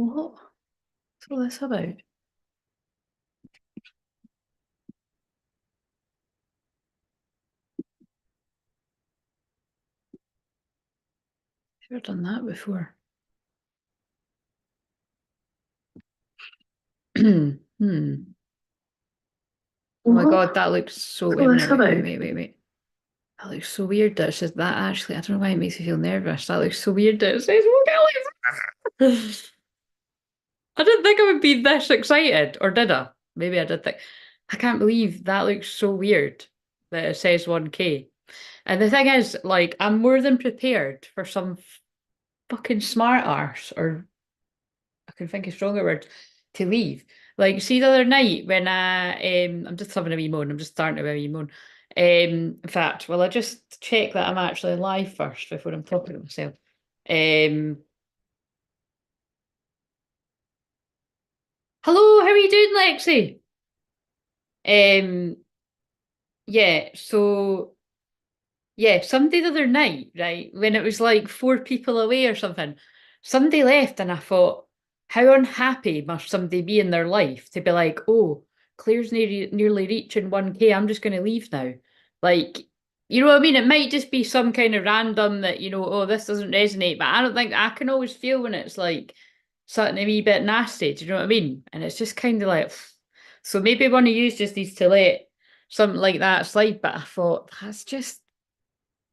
What? What's all this about? I've never done that before. Hmm. Oh my God, that looks so. Wait a minute. Wait. That looks so weird. That says that actually. I don't know why it makes me feel nervous. That looks so weird. That it says vocalize. I didn't think I would be this excited, or did I? Maybe I did think. I can't believe that looks so weird that it says 1K. And the thing is, like, I'm more than prepared for some fucking smart arse, or I can think of stronger words, to leave. Like, see the other night when I'm just having a wee moan, I'm just starting to have a wee moan. In fact, well, I just check that I'm actually live first before I'm talking to myself. Um, Hello, how are you doing, Lexi? Um, yeah, so yeah, somebody the other night, right, when it was like four people away or something, somebody left and I thought, how unhappy must somebody be in their life to be like, oh, Claire's nearly reaching 1K, I'm just going to leave now. Like, you know what I mean? It might just be some kind of random that, oh, this doesn't resonate, but I don't think I can always feel when it's like something a wee bit nasty. Do you know what I mean? And it's just kind of like, so maybe one of you just needs to let something like that slide, but I thought, that's just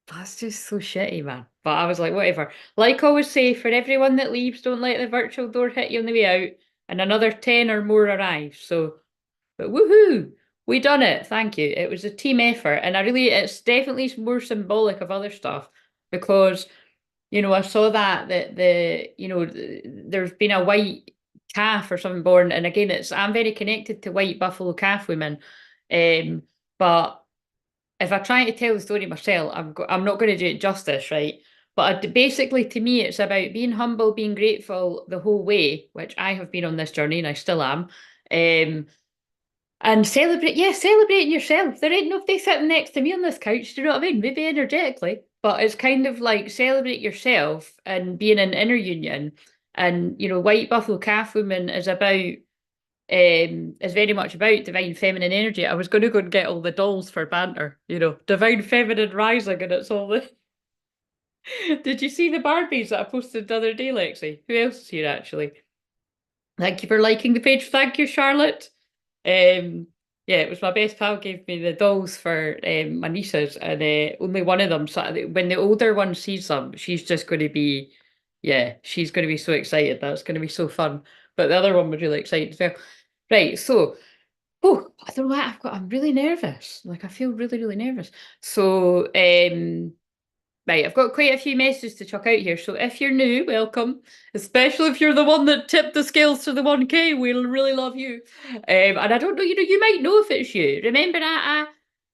so shitty, man. But I was like, whatever. Like I always say, for everyone that leaves, don't let the virtual door hit you on the way out, and another 10 or more arrive. So, but woohoo, we done it. Thank you. It was a team effort, and it's definitely more symbolic of other stuff because, I saw that there's been a white calf or something born, and again, I'm very connected to white buffalo calf women, but if I try to tell the story myself, I'm not going to do it justice, right? But basically, to me, it's about being humble, being grateful the whole way, which I have been on this journey and I still am. Um, and celebrating yourself. There ain't nobody sitting next to me on this couch, do you know what I mean? Maybe energetically, but it's kind of like celebrate yourself and being in inner union. And, White Buffalo Calf Woman is very much about divine feminine energy. I was going to go and get all the dolls for banter, divine feminine rising, and it's all the. Did you see the Barbies that I posted the other day, Lexi? Who else is here actually? Thank you for liking the page. Thank you, Charlotte. Um, yeah, it was my best pal gave me the dolls for my nieces, and only one of them. So when the older one sees them, she's just going to be, yeah, she's going to be so excited. That's going to be so fun. But the other one was really excited as well. Right, so oh, I don't know what I'm really nervous. Like I feel really, really nervous. So, right, I've got quite a few messages to chuck out here. So if you're new, welcome. Especially if you're the one that tipped the scales to the 1K, we'll really love you. And I don't know, you might know if it's you. Remember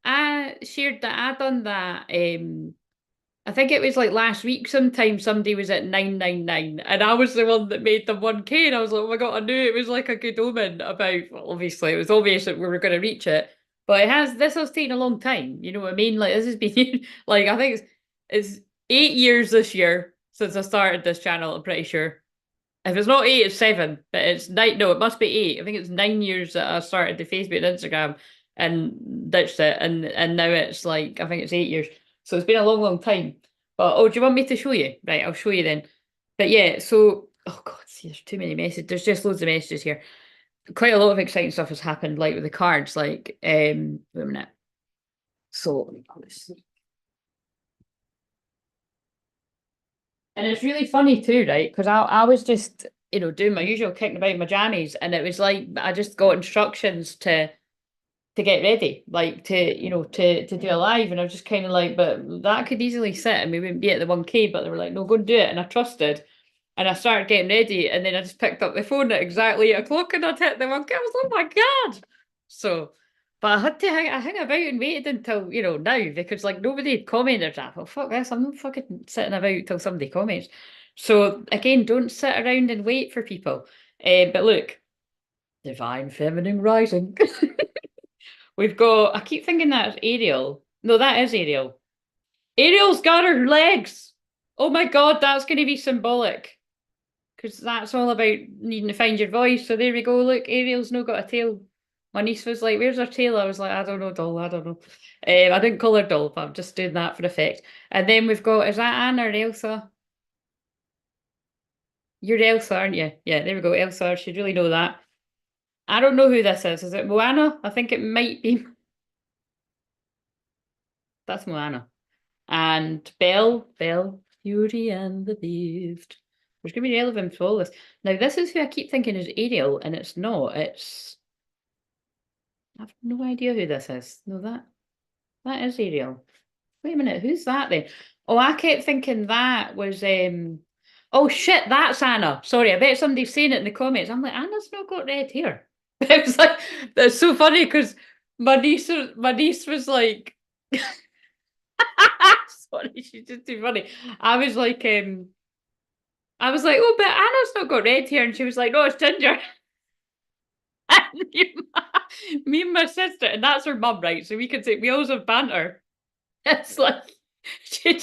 I shared that I done that. I think it was like last week sometime somebody was at 999 and I was the one that made them 1K and I was like, oh my God, I knew it was like a good omen about, well, obviously it was obvious that we were going to reach it, but this has taken a long time. You know what I mean? Like this has been, like, I think it's 8 years this year since I started this channel, I'm pretty sure. If it's not eight, it's seven, but it's nine. No, it must be eight. I think it's 9 years that I started the Facebook and Instagram and ditched it, and now it's like I think it's 8 years. So it's been a long, long time. But oh, do you want me to show you? Right, I'll show you then. But yeah, so oh God, see, there's too many messages. There's just loads of messages here. Quite a lot of exciting stuff has happened, like with the cards. Like, wait a minute. So, and it's really funny too, right? Because I was just, doing my usual kicking about my jammies, and it was like I just got instructions to get ready, like to do a live, and I was just kind of like, but that could easily sit, and we wouldn't be at the 1K, but they were like, no, go and do it, and I trusted, and I started getting ready, and then I just picked up the phone at exactly 8 o'clock, and I'd hit the 1K. I was like, oh my God! So. But I had to hang about and waited until, now because like nobody had commented. I thought, fuck this, I'm not fucking sitting about till somebody comments. So again, don't sit around and wait for people. But look, divine feminine rising. We've got, I keep thinking that's Ariel. No, that is Ariel. Ariel's got her legs. Oh my God, that's going to be symbolic. because that's all about needing to find your voice. So there we go. Look, Ariel's no got a tail. My niece was like, "Where's her tail?" I was like, "I don't know, doll. I don't know." I didn't call her doll, but I'm just doing that for effect. And then we've got, is that Anna or Elsa? You're Elsa, aren't you? Yeah, there we go. Elsa, I should really know that. I don't know who this is. Is it Moana? I think it might be. That's Moana. And Belle, Beauty and the Beast. There's going to be relevant to all this. Now, this is who I keep thinking is Ariel, and it's not. It's. I've no idea who this is. No, that is Ariel. Wait a minute, who's that then? Oh, I kept thinking that was oh shit, that's Anna. Sorry, I bet somebody's saying it in the comments. I'm like, Anna's not got red hair. It was like that's so funny because my niece was like sorry, she's just too funny. I was like, oh, but Anna's not got red hair, and she was like, no, it's ginger. Me and my sister, and that's her mum, right? So we can say we always have banter. It's like she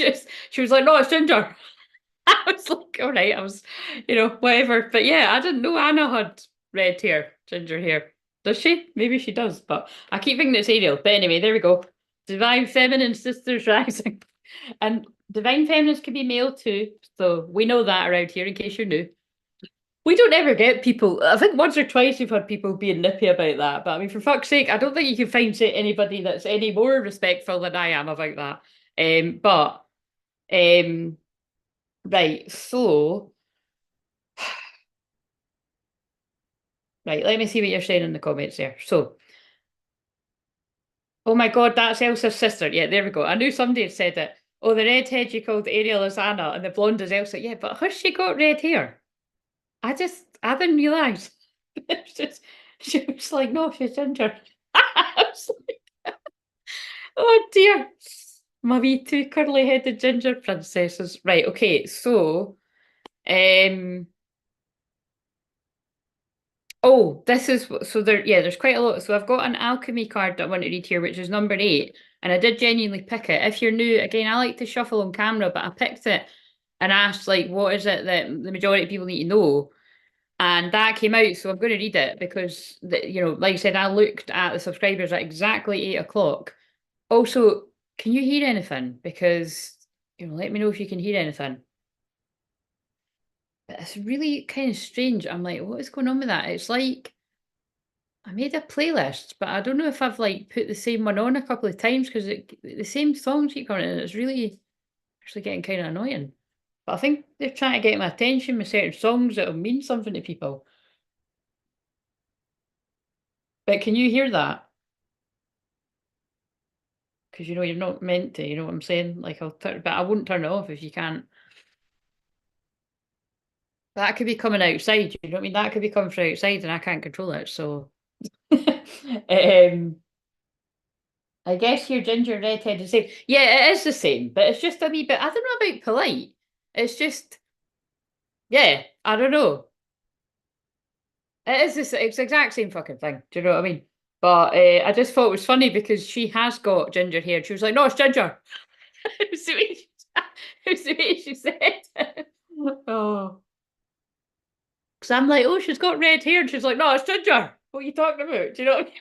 was like, no, it's ginger. I was like, all right, I was, whatever. But yeah, I didn't know Anna had red hair, ginger hair. Does she? Maybe she does, but I keep thinking it's Ariel. But anyway, there we go. Divine Feminine Sisters Rising. And Divine Feminines can be male too. So we know that around here in case you're new. We don't ever get people. I think once or twice we've had people being nippy about that. But I mean, for fuck's sake, I don't think you can find anybody that's any more respectful than I am about that. But right, so right, let me see what you're saying in the comments there. So, oh my God, that's Elsa's sister. Yeah, there we go. I knew somebody had said it. Oh, the redhead you called Ariel is Anna, and the blonde is Elsa. Yeah, but has she got red hair? I didn't realise. She was like, no, she's ginger. I was like, oh dear. My wee two curly-headed ginger princesses. Right, okay, so um oh, this is so there's quite a lot. So I've got an alchemy card that I want to read here, which is number 8, and I did genuinely pick it. If you're new, again, I like to shuffle on camera, but I picked it and asked like what is it that the majority of people need to know? And that came out, so I'm going to read it because like I said, I looked at the subscribers at exactly 8 o'clock. Also, can you hear anything? Because let me know if you can hear anything. But it's really kind of strange. I'm like, what is going on with that? It's like I made a playlist, but I don't know if I've like put the same one on a couple of times because the same songs keep coming in. It's really actually getting kind of annoying. But I think they're trying to get my attention with certain songs that'll mean something to people. But can you hear that? Because you're not meant to, you know what I'm saying? Like but I wouldn't turn it off if you can't. That could be coming outside, you know what I mean? That could be coming from outside and I can't control it. So I guess your ginger redhead is the same. Yeah, it is the same, but it's just a wee bit. I don't know about polite. It's just, yeah, I don't know. It is this. It's the exact same fucking thing. Do you know what I mean? But I just thought it was funny because she has got ginger hair. She was like, "No, it's ginger." It was the way she, it was the way she said it. Oh, because I'm like, "Oh, she's got red hair," and she's like, "No, it's ginger." What are you talking about? Do you know what I mean?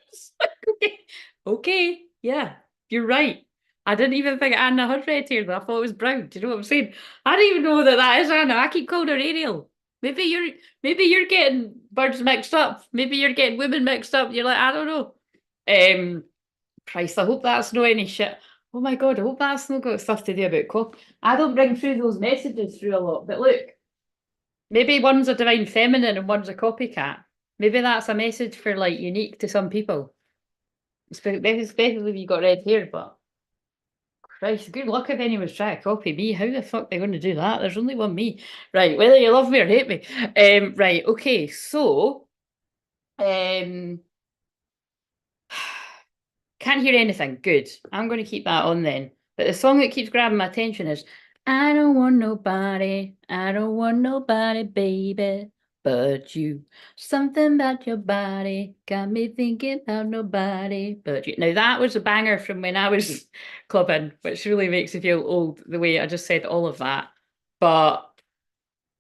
It's like, okay, okay, yeah, you're right. I didn't even think Anna had red hair, though. I thought it was brown. Do you know what I'm saying? I don't even know that that is Anna. I keep calling her Ariel. Maybe you're getting birds mixed up. Maybe you're getting women mixed up. You're like, I don't know. Um, Christ, I hope that's no any shit. Oh my God, I hope that's not got stuff to do about cop. I don't bring through those messages through a lot, but look, maybe one's a divine feminine and one's a copycat. Maybe that's a message for like unique to some people. Especially if you got red hair, but Christ, good luck if anyone's trying to copy me. How the fuck are they going to do that? There's only one me. Right, whether you love me or hate me. Right, okay, so um can't hear anything. Good. I'm going to keep that on then. But the song that keeps grabbing my attention is I don't want nobody, I don't want nobody, baby, but you. Something about your body got me thinking about nobody but you. Now that was a banger from when I was clubbing, which really makes me feel old the way I just said all of that. But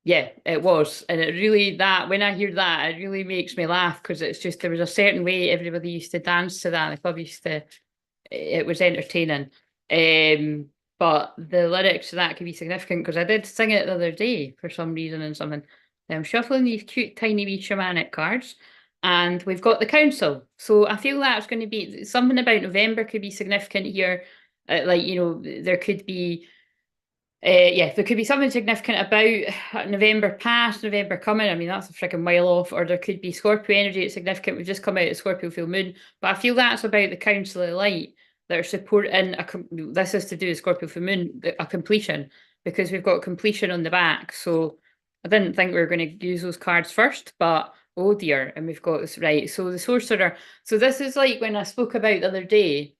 Yeah, it was. And it really, that, when I hear that, it really makes me laugh because it's just, there was a certain way everybody used to dance to that. The club used to, it was entertaining. Um, but the lyrics to that could be significant because I did sing it the other day for some reason and something. I'm shuffling these cute, tiny wee shamanic cards, and we've got the council. So I feel that's going to be something about November could be significant here. Like, you know, there could be yeah, there could be something significant about November past, November coming. I mean, that's a freaking while off. Or there could be Scorpio energy. It's significant. We've just come out of Scorpio full moon. But I feel that's about the Council of Light that are supporting this is to do with Scorpio full moon, a completion, because we've got completion on the back. So I didn't think we were going to use those cards first, but oh dear. And we've got this right. So the sorcerer. So this is like when I spoke about the other day.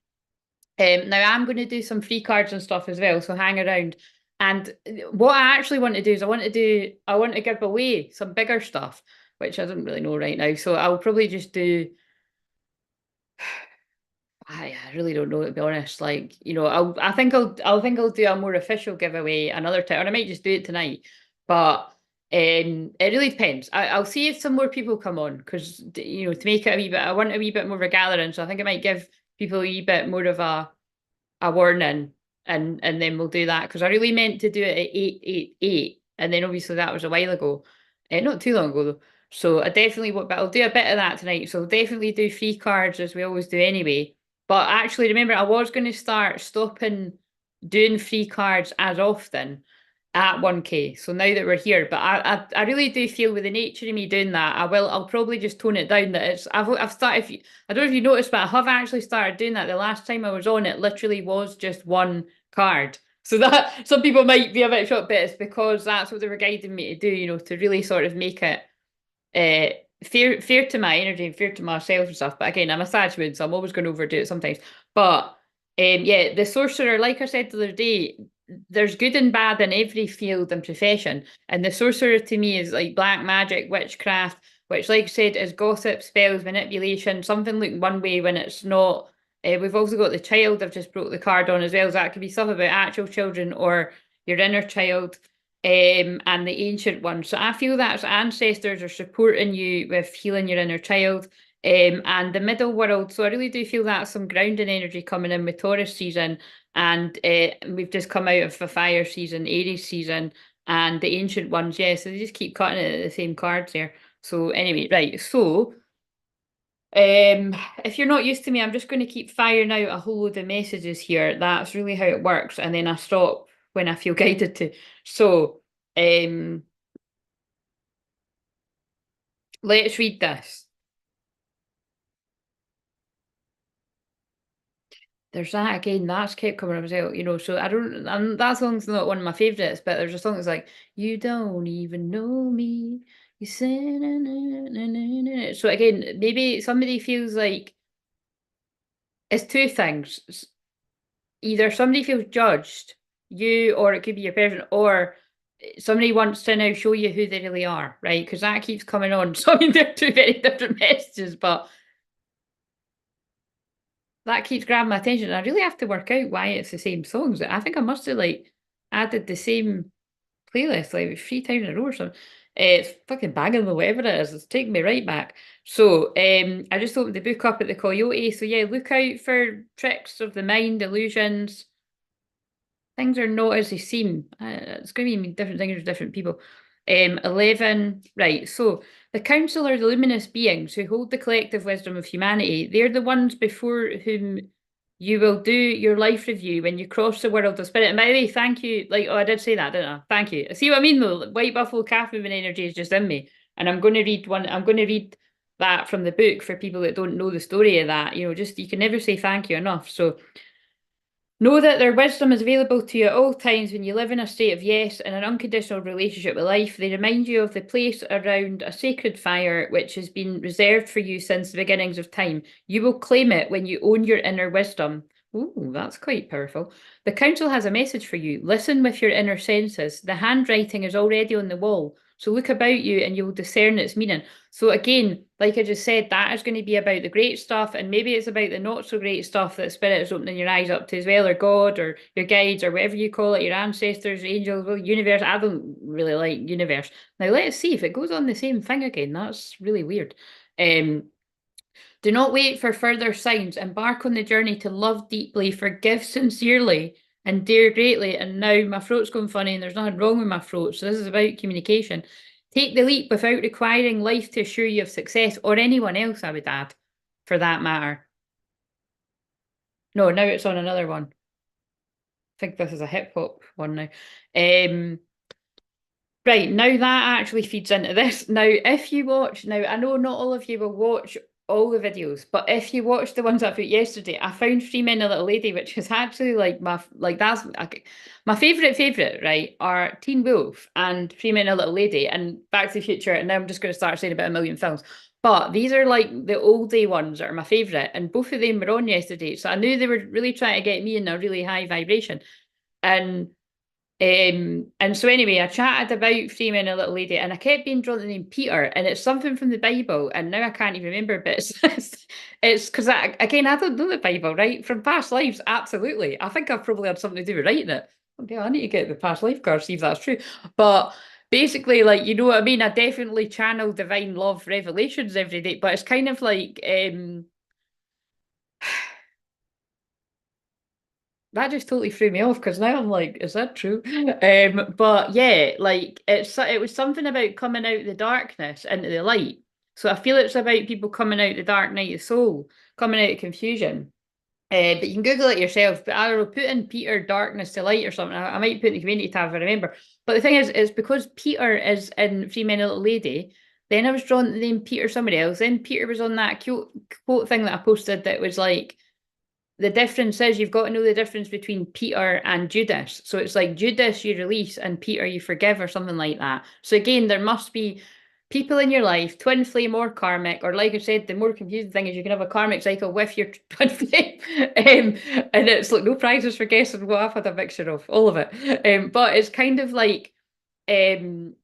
Now I'm going to do some free cards and stuff as well, so hang around. And what I actually want to do is I want to give away some bigger stuff, which I don't really know right now. So I'll probably just do. I really don't know, to be honest. Like, you know, I think I'll do a more official giveaway another time, or I might just do it tonight. But it really depends. I'll see if some more people come on because you know, to make it a wee bit, I want a wee bit more of a gathering. So I think it might give people a wee bit more of a warning, and then we'll do that because I really meant to do it at 888, and then obviously that was a while ago, not too long ago though. So I definitely but I'll do a bit of that tonight. So I'll definitely do free cards as we always do anyway. But actually, remember, I was going to start stopping doing free cards as often at 1K. So now that we're here, but I really do feel with the nature of me doing that, I'll probably just tone it down. That it's I've started. I don't know if you noticed, but I have actually started doing that. The last time I was on, it literally was just one card. So that some people might be a bit shocked, but it's because that's what they were guiding me to do. You know, to really sort of make it fair to my energy and fair to myself and stuff. But again, I'm a Sag moon, so I'm always going to overdo it sometimes. But yeah, the sorcerer, like I said the other day, there's good and bad in every field and profession. And the sorcerer to me is like black magic, witchcraft, which, like I said, is gossip, spells, manipulation, something looking one way when it's not. We've also got the child I've just brought the card on as well. So that could be stuff about actual children or your inner child, and the ancient one. So I feel that's ancestors are supporting you with healing your inner child. And the middle world. So I really do feel that's some grounding energy coming in with Taurus season. And we've just come out of the fire season, Aries season, and the ancient ones. Yeah, so they just keep cutting it at the same cards there. So anyway, right. So if you're not used to me, I'm just going to keep firing out a whole load of messages here. That's really how it works. And then I stop when I feel guided to. So let's read this. There's that again, that's kept coming up as well, you know. So I don't, that song's not one of my favourites, but there's a song that's like, you don't even know me. You say, na, na, na, na, na. So again, maybe somebody feels like it's two things. Either somebody feels judged, you, or it could be your parent, or somebody wants to now show you who they really are, right? Because that keeps coming on. So I mean, they're two very different messages, but that keeps grabbing my attention. I really have to work out why it's the same songs. I think I must have like added the same playlist like 3 times in a row or something. It's fucking banging with whatever it is. It's taking me right back. So I just opened the book up at the Coyote. So yeah, look out for tricks of the mind, illusions. Things are not as they seem. It's going to be different things for different people. 11, right. So the council are the luminous beings who hold the collective wisdom of humanity. They're the ones before whom you will do your life review when you cross the world of spirit. And by the way, thank you. Like, oh, I did say that, didn't I? Thank you. See what I mean, though? White Buffalo Calf Movement energy is just in me. And I'm going to read one. I'm going to read that from the book for people that don't know the story of that. You know, just you can never say thank you enough. So know that their wisdom is available to you at all times when you live in a state of yes and an unconditional relationship with life. They remind you of the place around a sacred fire which has been reserved for you since the beginnings of time. You will claim it when you own your inner wisdom. Ooh, that's quite powerful. The council has a message for you. Listen with your inner senses. The handwriting is already on the wall. So look about you and you'll discern its meaning. So again, like I just said, that is going to be about the great stuff, and maybe it's about the not so great stuff that Spirit is opening your eyes up to as well, or God, or your guides, or whatever you call it, your ancestors, angels, well, universe. I don't really like universe. Now let's see if it goes on the same thing again. That's really weird. Do not wait for further signs. Embark on the journey to love deeply, forgive sincerely, and dare greatly. And now my throat's going funny, and there's nothing wrong with my throat. So this is about communication. Take the leap without requiring life to assure you of success, or anyone else, I would add, for that matter. No, now it's on another one. I think this is a hip hop one now. Right, now that actually feeds into this. Now, if you watch, now I know not all of you will watch all the videos, but if you watch the ones I put yesterday, I found Three Men and a Little Lady, which is actually like that's my favourite, right, are Teen Wolf and Three Men and a Little Lady and Back to the Future, and now I'm just going to start saying about a million films. But these are like the oldie ones that are my favourite, and both of them were on yesterday, so I knew they were really trying to get me in a really high vibration. And so anyway, I chatted about Three Men and a Little Lady, and I kept being drawn to the name Peter, and it's something from the Bible, and now I can't even remember, but it's because again, I don't know the Bible, right? From past lives, absolutely. I think I've probably had something to do with writing it. Okay, I need to get the past life card, see if that's true. But basically, like, you know what I mean? I definitely channel divine love revelations every day, but it's kind of like that just totally threw me off because now I'm like, is that true? But yeah, like it was something about coming out of the darkness into the light. So I feel it's about people coming out the dark night of soul, coming out of confusion. But you can Google it yourself. But I don't know, put in Peter darkness to light or something. I might put in the community tab if I remember. But the thing is, it's because Peter is in Three Men and a Little Lady. Then I was drawn to the name Peter somebody else. Then Peter was on that cute quote thing that I posted that was like, the difference is you've got to know the difference between Peter and Judas. So it's like Judas you release and Peter you forgive or something like that. So again, there must be people in your life, twin flame or karmic, or like I said, the more confusing thing is you can have a karmic cycle with your twin flame. And it's like no prizes for guessing what I've had a mixture of, all of it. But it's kind of like um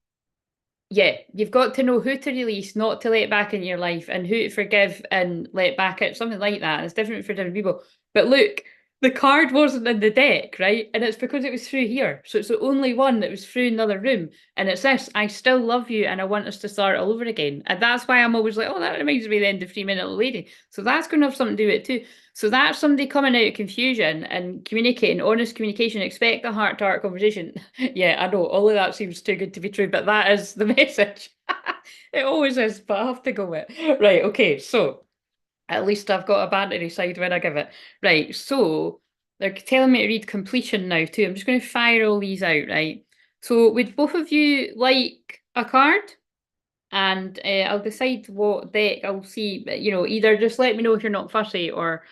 yeah, you've got to know who to release, not to let back in your life, and who to forgive and let back out, something like that. It's different for different people. But look, the card wasn't in the deck, right? And it's because it was through here. So it's the only one that was through another room. And it's this, I still love you and I want us to start all over again. And that's why I'm always like, oh, that reminds me of the end of 3 Minute Lady. So that's going to have something to do with it too. So that's somebody coming out of confusion and communicating, honest communication, expect a heart-to-heart conversation. Yeah, I know, all of that seems too good to be true, but that is the message. It always is, but I have to go with it. Right, okay, so at least I've got a battery side when I give it. Right, so they're telling me to read completion now too. I'm just going to fire all these out, right? So would both of you like a card? And I'll decide what deck I'll see. You know, either just let me know if you're not fussy, or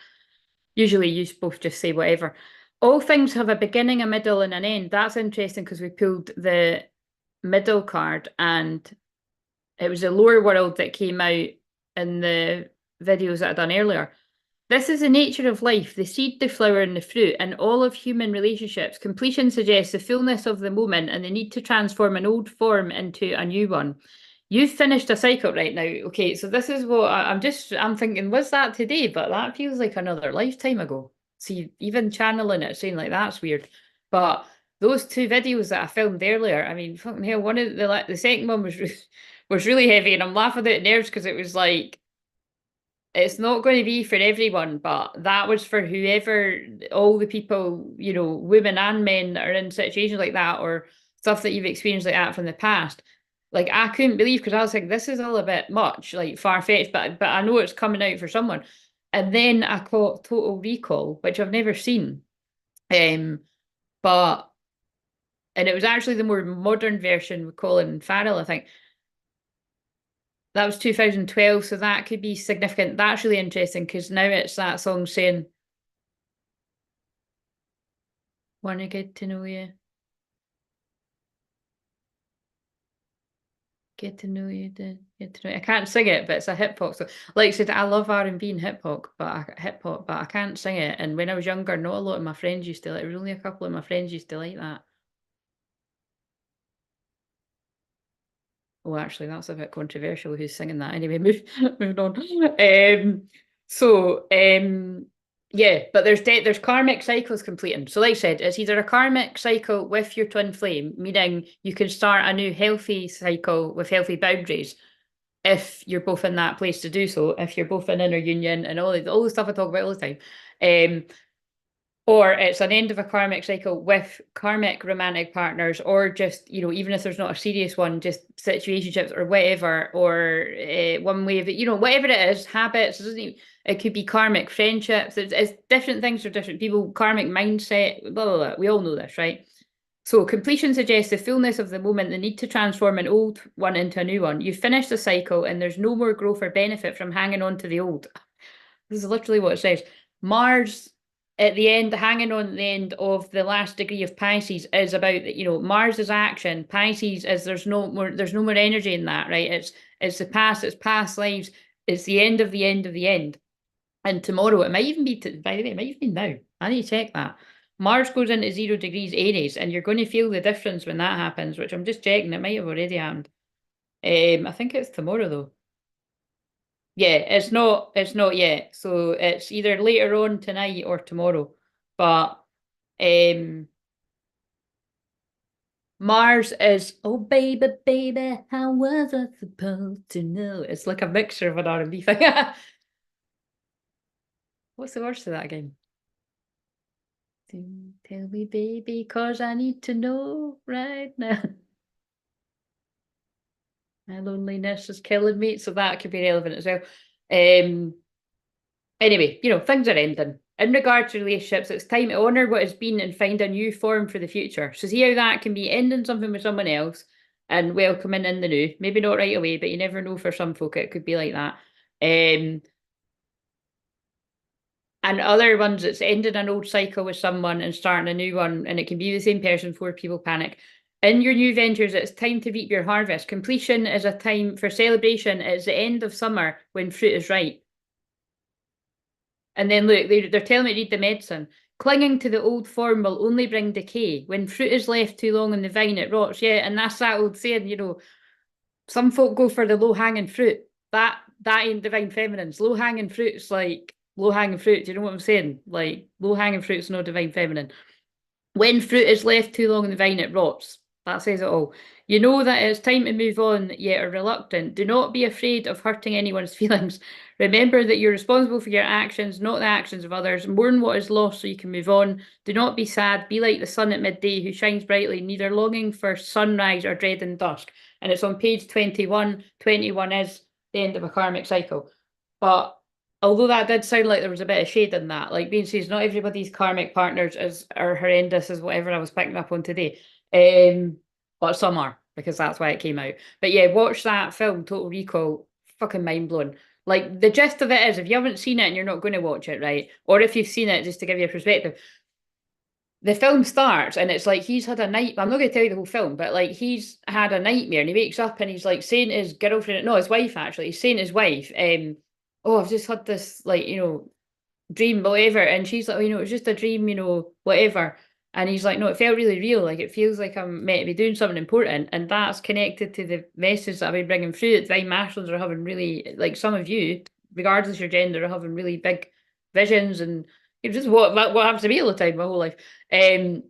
usually you both just say whatever. All things have a beginning, a middle, and an end. That's interesting because we pulled the middle card, and it was the lower world that came out in the videos that I'd done earlier. This is the nature of life, the seed, the flower, and the fruit, and all of human relationships. Completion suggests the fullness of the moment and the need to transform an old form into a new one. You've finished a cycle right now. Okay, so this is what I'm thinking, was that today? But that feels like another lifetime ago. See, even channeling it, saying like that's weird. But those two videos that I filmed earlier, I mean, fucking hell, one of the second one was was really heavy, and I'm laughing at nerves because it was like it's not going to be for everyone, but that was for whoever, all the people, you know, women and men that are in situations like that, or stuff that you've experienced like that from the past. Like I couldn't believe, because I was like, this is all a bit much, like far-fetched, but I know it's coming out for someone. And then I caught Total Recall, which I've never seen. Um, but and it was actually the more modern version with Colin Farrell, I think. That was 2012, so that could be significant. That's really interesting because now it's that song saying, "Wanna get to know you, get to know you, get to know you." I can't sing it, but it's a hip hop. So, like I said, I love R&B and hip hop, but I can't sing it. And when I was younger, not a lot of my friends used to like. It was only a couple of my friends used to like that. Oh, actually, that's a bit controversial. Who's singing that? Anyway, moving on. Yeah, but there's karmic cycles completing. So, like I said, it's either a karmic cycle with your twin flame, meaning you can start a new healthy cycle with healthy boundaries if you're both in that place to do so. If you're both in inner union and all the stuff I talk about all the time. Or it's an end of a karmic cycle with karmic romantic partners, or just, even if there's not a serious one, just situationships or whatever, or one way of it, whatever it is, habits, it could be karmic friendships. It's different things for different people, karmic mindset, blah, blah, blah. We all know this, right? So completion suggests the fullness of the moment, the need to transform an old one into a new one. You've finished the cycle and there's no more growth or benefit from hanging on to the old. This is literally what it says. Mars at the end, hanging on the end of the last degree of Pisces is about, Mars is action. Pisces is there's no more energy in that, right? It's the past, it's past lives, it's the end of the end of the end. And tomorrow, it might even be, by the way, it might even be now. I need to check that. Mars goes into 0 degrees Aries, and you're going to feel the difference when that happens, which I'm just checking. It might have already happened. I think it's tomorrow though. Yeah, it's not yet. So it's either later on tonight or tomorrow. But Mars is, oh baby, baby, how was I supposed to know? It's like a mixture of an R&B thing. What's the words to that again? Tell me, baby, cause I need to know right now. My loneliness is killing me, so that could be relevant as well. Anyway, things are ending. In regard to relationships, it's time to honour what has been and find a new form for the future. So see how that can be ending something with someone else and welcoming in the new. Maybe not right away, but you never know, for some folk it could be like that. And other ones, it's ending an old cycle with someone and starting a new one, and it can be the same person before people panic. In your new ventures, it's time to reap your harvest. Completion is a time for celebration. It's the end of summer when fruit is ripe. And then look, they're telling me to read the medicine. Clinging to the old form will only bring decay. When fruit is left too long in the vine, it rots. Yeah, and that's that old saying, some folk go for the low-hanging fruit. That ain't divine feminines. Low-hanging fruit's like low-hanging fruit. Do you know what I'm saying? Like, low-hanging fruit's no divine feminine. When fruit is left too long in the vine, it rots. That says it all. You know that it's time to move on, yet are reluctant. Do not be afraid of hurting anyone's feelings. Remember that you're responsible for your actions, not the actions of others. Mourn what is lost so you can move on. Do not be sad. Be like the sun at midday who shines brightly, neither longing for sunrise or dreading dusk. And it's on page 21. 21 is the end of a karmic cycle. But although that did sound like there was a bit of shade in that, like being says, not everybody's karmic partners are horrendous as whatever I was picking up on today. But some are, because that's why it came out. But yeah, watch that film, Total Recall. Fucking mind blown. Like, the gist of it is, if you haven't seen it and you're not going to watch it, right? Or if you've seen it, just to give you a perspective, the film starts and it's like he's had a night. I'm not going to tell you the whole film, but like he's had a nightmare and he wakes up and he's like saying to his girlfriend, no, his wife actually, he's saying to his wife, oh, I've just had this, like, dream, whatever. And she's like, oh, it was just a dream, whatever. And he's like, no, it felt really real. Like, it feels like I'm meant to be doing something important. And that's connected to the message that I've been bringing through. That divine masculines are having really, like some of you, regardless of your gender, are having really big visions and just what happens to me all the time, my whole life. And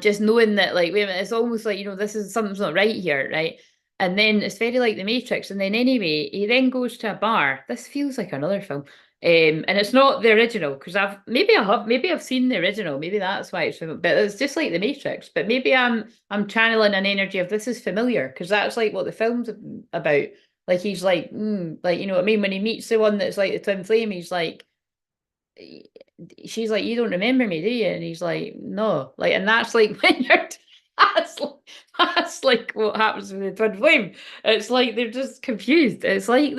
just knowing that, like, wait a minute, it's almost like, this is something's not right here, right? And then it's very like the Matrix. And then anyway, he then goes to a bar. This feels like another film. And it's not the original, because maybe I've seen the original, maybe that's why it's familiar, but it's just like the Matrix. But maybe I'm channeling an energy of this is familiar, because that's like what the film's about. Like he's like, like, you know what I mean? When he meets the one that's like the twin flame, he's like, she's like, you don't remember me, do you? And he's like, no. Like, and that's like when you're that's like what happens with the twin flame. It's like they're just confused. It's like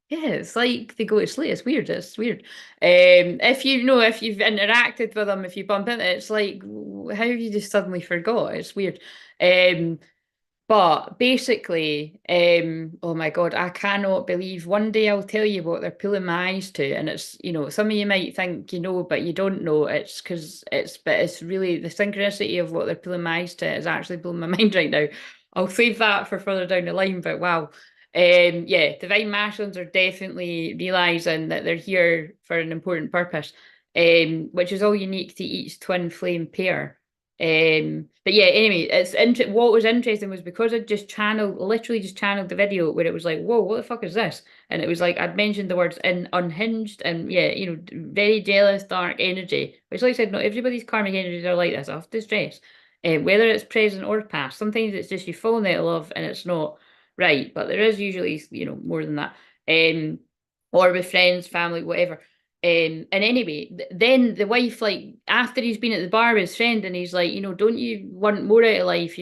it's like they go to sleep. It's weird. It's weird. If you've interacted with them, if you bump into it, it's like, how have you just suddenly forgot? It's weird. But basically, oh my God, I cannot believe one day I'll tell you what they're pulling my eyes to. And it's, some of you might think you know, but you don't know. It's because but it's really the synchronicity of what they're pulling my eyes to is actually blowing my mind right now. I'll save that for further down the line, but wow. Yeah, divine masculines are definitely realizing that they're here for an important purpose, which is all unique to each twin flame pair. But yeah, anyway, what was interesting was because I just channeled, literally just channeled the video where it was like, whoa, what the fuck is this? And it was like I'd mentioned the words in unhinged and yeah, very jealous, dark energy. Which, like I said, not everybody's karmic energies are like this. I have to stress. Whether it's present or past. Sometimes it's just you fall out of love and it's not right, but there is usually, more than that. Or with friends, family, whatever. And anyway, then the wife, like, after he's been at the bar with his friend, and he's like, don't you want more out of life?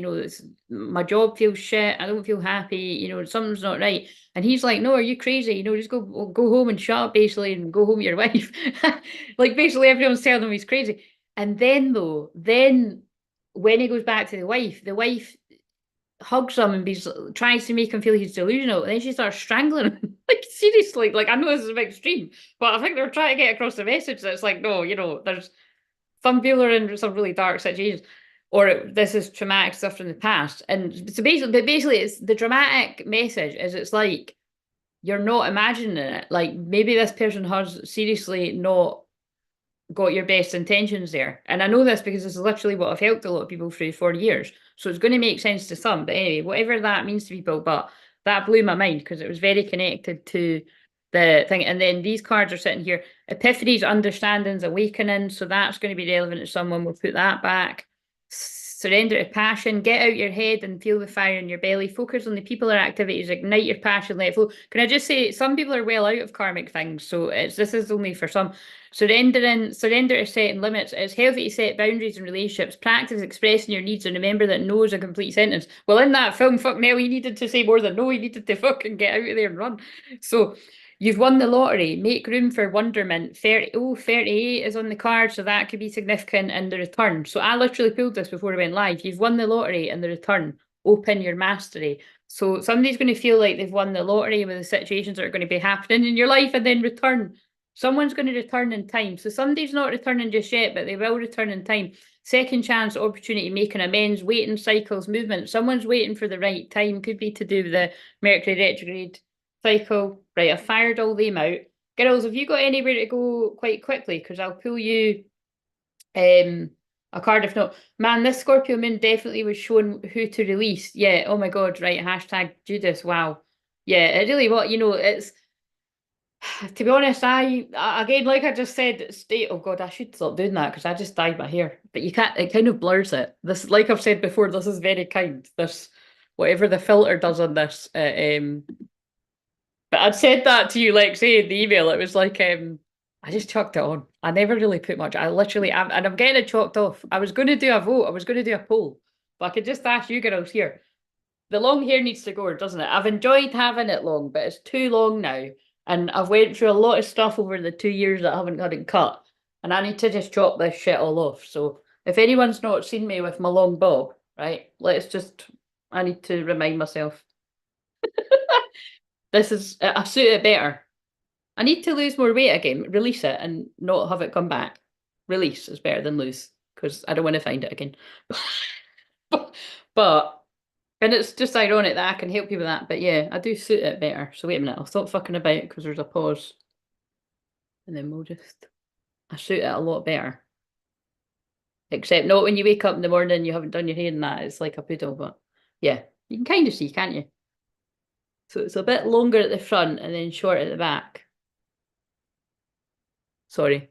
My job feels shit. I don't feel happy. Something's not right. And he's like, no, are you crazy? Just go home and shut up, basically, and go home with your wife. Like, basically, everyone's telling him he's crazy. And then when he goes back to the wife hugs him and tries to make him feel he's delusional, and then she starts strangling him. Like, seriously, like, I know this is a bit extreme, but I think they're trying to get across the message that it's like, no, there's some people are in some really dark situations, or this is traumatic stuff from the past. And so basically it's the dramatic message is it's like you're not imagining it. Like, maybe this person has seriously not got your best intentions there. And I know this because this is literally what I've helped a lot of people through for years. So it's going to make sense to some. But anyway, whatever that means to people, but that blew my mind because it was very connected to the thing. And then these cards are sitting here. Epiphanies, understandings, awakening. So that's going to be relevant to someone. We'll put that back. Surrender to passion. Get out your head and feel the fire in your belly. Focus on the people or activities. Ignite your passion. Let it flow. Can I just say, some people are well out of karmic things. So this is only for some. Surrender to setting limits. It's healthy to set boundaries in relationships. Practice expressing your needs and remember that no is a complete sentence. Well, in that film, fuck Mel, he needed to say more than no. He needed to fucking get out of there and run. So you've won the lottery. Make room for wonderment. 38 is on the card, so that could be significant in the return. So I literally pulled this before I went live. You've won the lottery in the return. Open your mastery. So somebody's going to feel like they've won the lottery with the situations that are going to be happening in your life and then return. Someone's going to return in time. So somebody's not returning just yet, but they will return in time. Second chance, opportunity, making amends, waiting cycles, movement. Someone's waiting for the right time. Could be to do with the Mercury retrograde cycle. Right, I've fired all them out. Girls, have you got anywhere to go quite quickly? Because I'll pull you a card if not. Man, this Scorpio moon definitely was showing who to release. Yeah, oh my God, right, hashtag Judas, wow. Yeah, it really, it's to be honest, I again, like I just said, oh God, I should stop doing that because I just dyed my hair. But you can't, it kind of blurs it. This, like I've said before, this is very kind. This, whatever the filter does on this. But I'd said that to you, like, say in the email, it was like, I just chucked it on. I never really put much. And I'm getting it chalked off. I was going to do a vote. I was going to do a poll. But I could just ask you girls here. The long hair needs to go, doesn't it? I've enjoyed having it long, but it's too long now. And I've went through a lot of stuff over the 2 years that I haven't got it cut. And I need to just chop this shit all off. So if anyone's not seen me with my long bob, right, I need to remind myself. I suit it better. I need to lose more weight again, release it and not have it come back. Release is better than lose because I don't want to find it again. but and it's just ironic that I can help you with that. But yeah, I do suit it better. So wait a minute, I'll stop fucking about because there's a pause. And then I suit it a lot better. Except not when you wake up in the morning and you haven't done your hair and that. It's like a poodle, but yeah, you can kind of see, can't you? So it's a bit longer at the front and then short at the back. Sorry.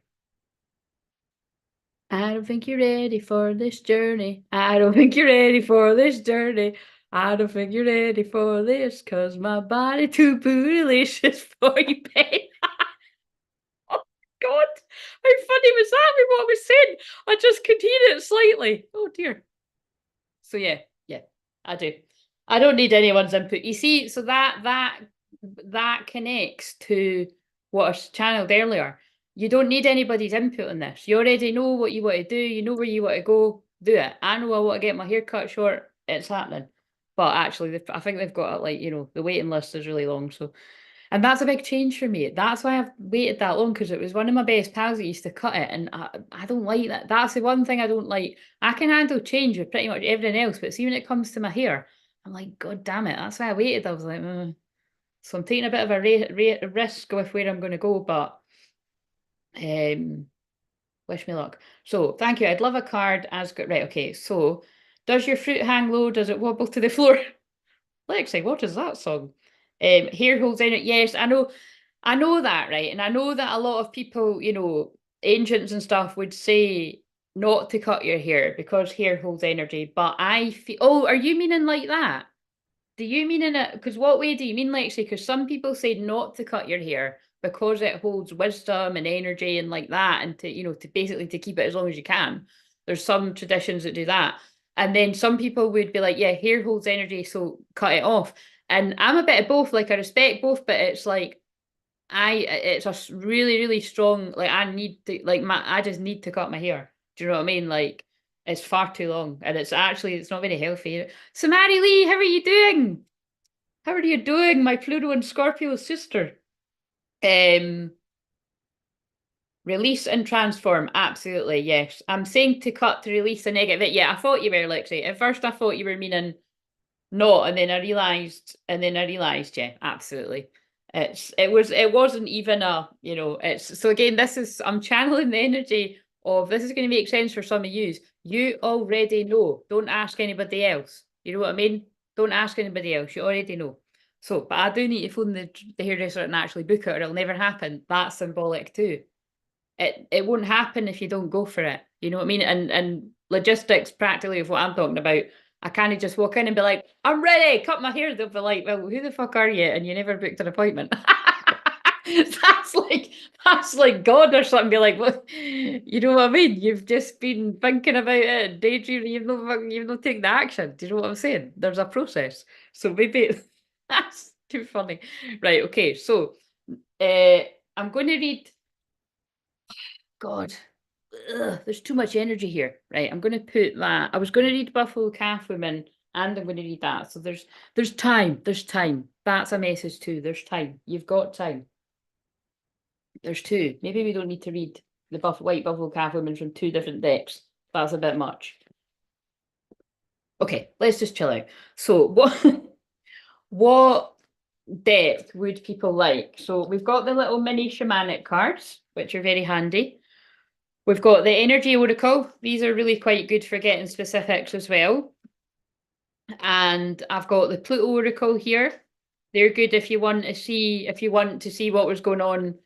I don't think you're ready for this journey. I don't think you're ready for this journey. I don't think you're ready for this, cause my body too bootylicious for you, babe. Oh God, how funny was that with what I was saying? I just could hear it slightly. Oh dear. So yeah, I do. I don't need anyone's input. You see, so that connects to what I channeled earlier. You don't need anybody's input on this. You already know what you want to do. You know where you want to go. Do it. I know I want to get my hair cut short. It's happening. But actually, I think they've got it, like, the waiting list is really long. So, and that's a big change for me. That's why I've waited that long, because it was one of my best pals that used to cut it, and I don't like that. That's the one thing I don't like. I can handle change with pretty much everything else, but see, when it comes to my hair, I'm like, God damn it. That's why I waited. I was like, So I'm taking a bit of a risk with where I'm going to go, but wish me luck. So thank you. I'd love a card as good. Right, okay. So does your fruit hang low? Does it wobble to the floor? Lexi, what is that song? Hair holds in it. Yes, I know that, right? And I know that a lot of people, you know, ancients and stuff would say not to cut your hair because hair holds energy. But I feel, oh, are you meaning like that? Do you mean in it? Because what way do you mean, Lexi? Because some people say not to cut your hair because it holds wisdom and energy and like that, and to, you know, to basically to keep it as long as you can. There's some traditions that do that. And then some people would be like, yeah, hair holds energy, so cut it off. And I'm a bit of both. Like I respect both, but it's like it's a really, really strong, like I need to, like I just need to cut my hair. Do you know what I mean? Like it's far too long and it's not very healthy. Samari Lee, how are you doing? How are you doing, my Pluto and Scorpio sister? Um, Release and transform, absolutely, yes. I'm saying to cut to release the negative. Yeah, I thought you were, Lexi. At first I thought you were meaning no, and then I realized, yeah, absolutely. It wasn't even a, you know, it's so again, this is I'm channeling the energy of this is going to make sense for some of you. You already know. Don't ask anybody else. You know what I mean? Don't ask anybody else. You already know. So, but I do need to phone the hairdresser and actually book it, or it'll never happen. That's symbolic too. It won't happen if you don't go for it. You know what I mean? And logistics practically of what I'm talking about. I can't just walk in and be like, I'm ready, cut my hair. They'll be like, well, who the fuck are you? And you never booked an appointment. that's like that's like God or something. Be like, what? You know what I mean? You've just been thinking about it, and daydreaming. You've not taken the action. Do you know what I'm saying? There's a process. So maybe that's too funny. Right. Okay. So I'm going to read. God, there's too much energy here. Right, I'm going to put that. I was going to read Buffalo Calf Woman, and I'm going to read that. So there's time. There's time. That's a message too. There's time. You've got time. There's two. Maybe we don't need to read the White Buffalo Calf Woman from two different decks. That's a bit much. Okay, let's just chill out. So what depth would people like? So we've got the little mini shamanic cards, which are very handy. We've got the Energy Oracle. These are really quite good for getting specifics as well. And I've got the Pluto Oracle here. They're good if you want to see what was going on.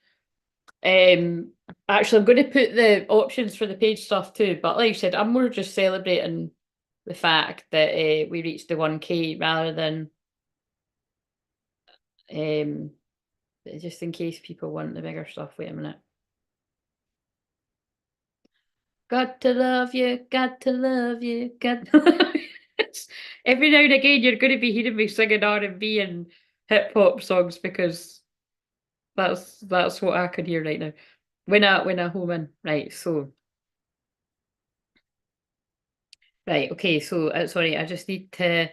Actually, I'm going to put the options for the page stuff too. But like I said, I'm more just celebrating the fact that we reached the 1K rather than just in case people want the bigger stuff. Wait a minute. Got to love you, got to love you, got to love you. Every now and again, you're going to be hearing me singing R&B and hip hop songs because that's what I can hear right now. When I home in, right? So, right, okay. So, sorry, I just need to,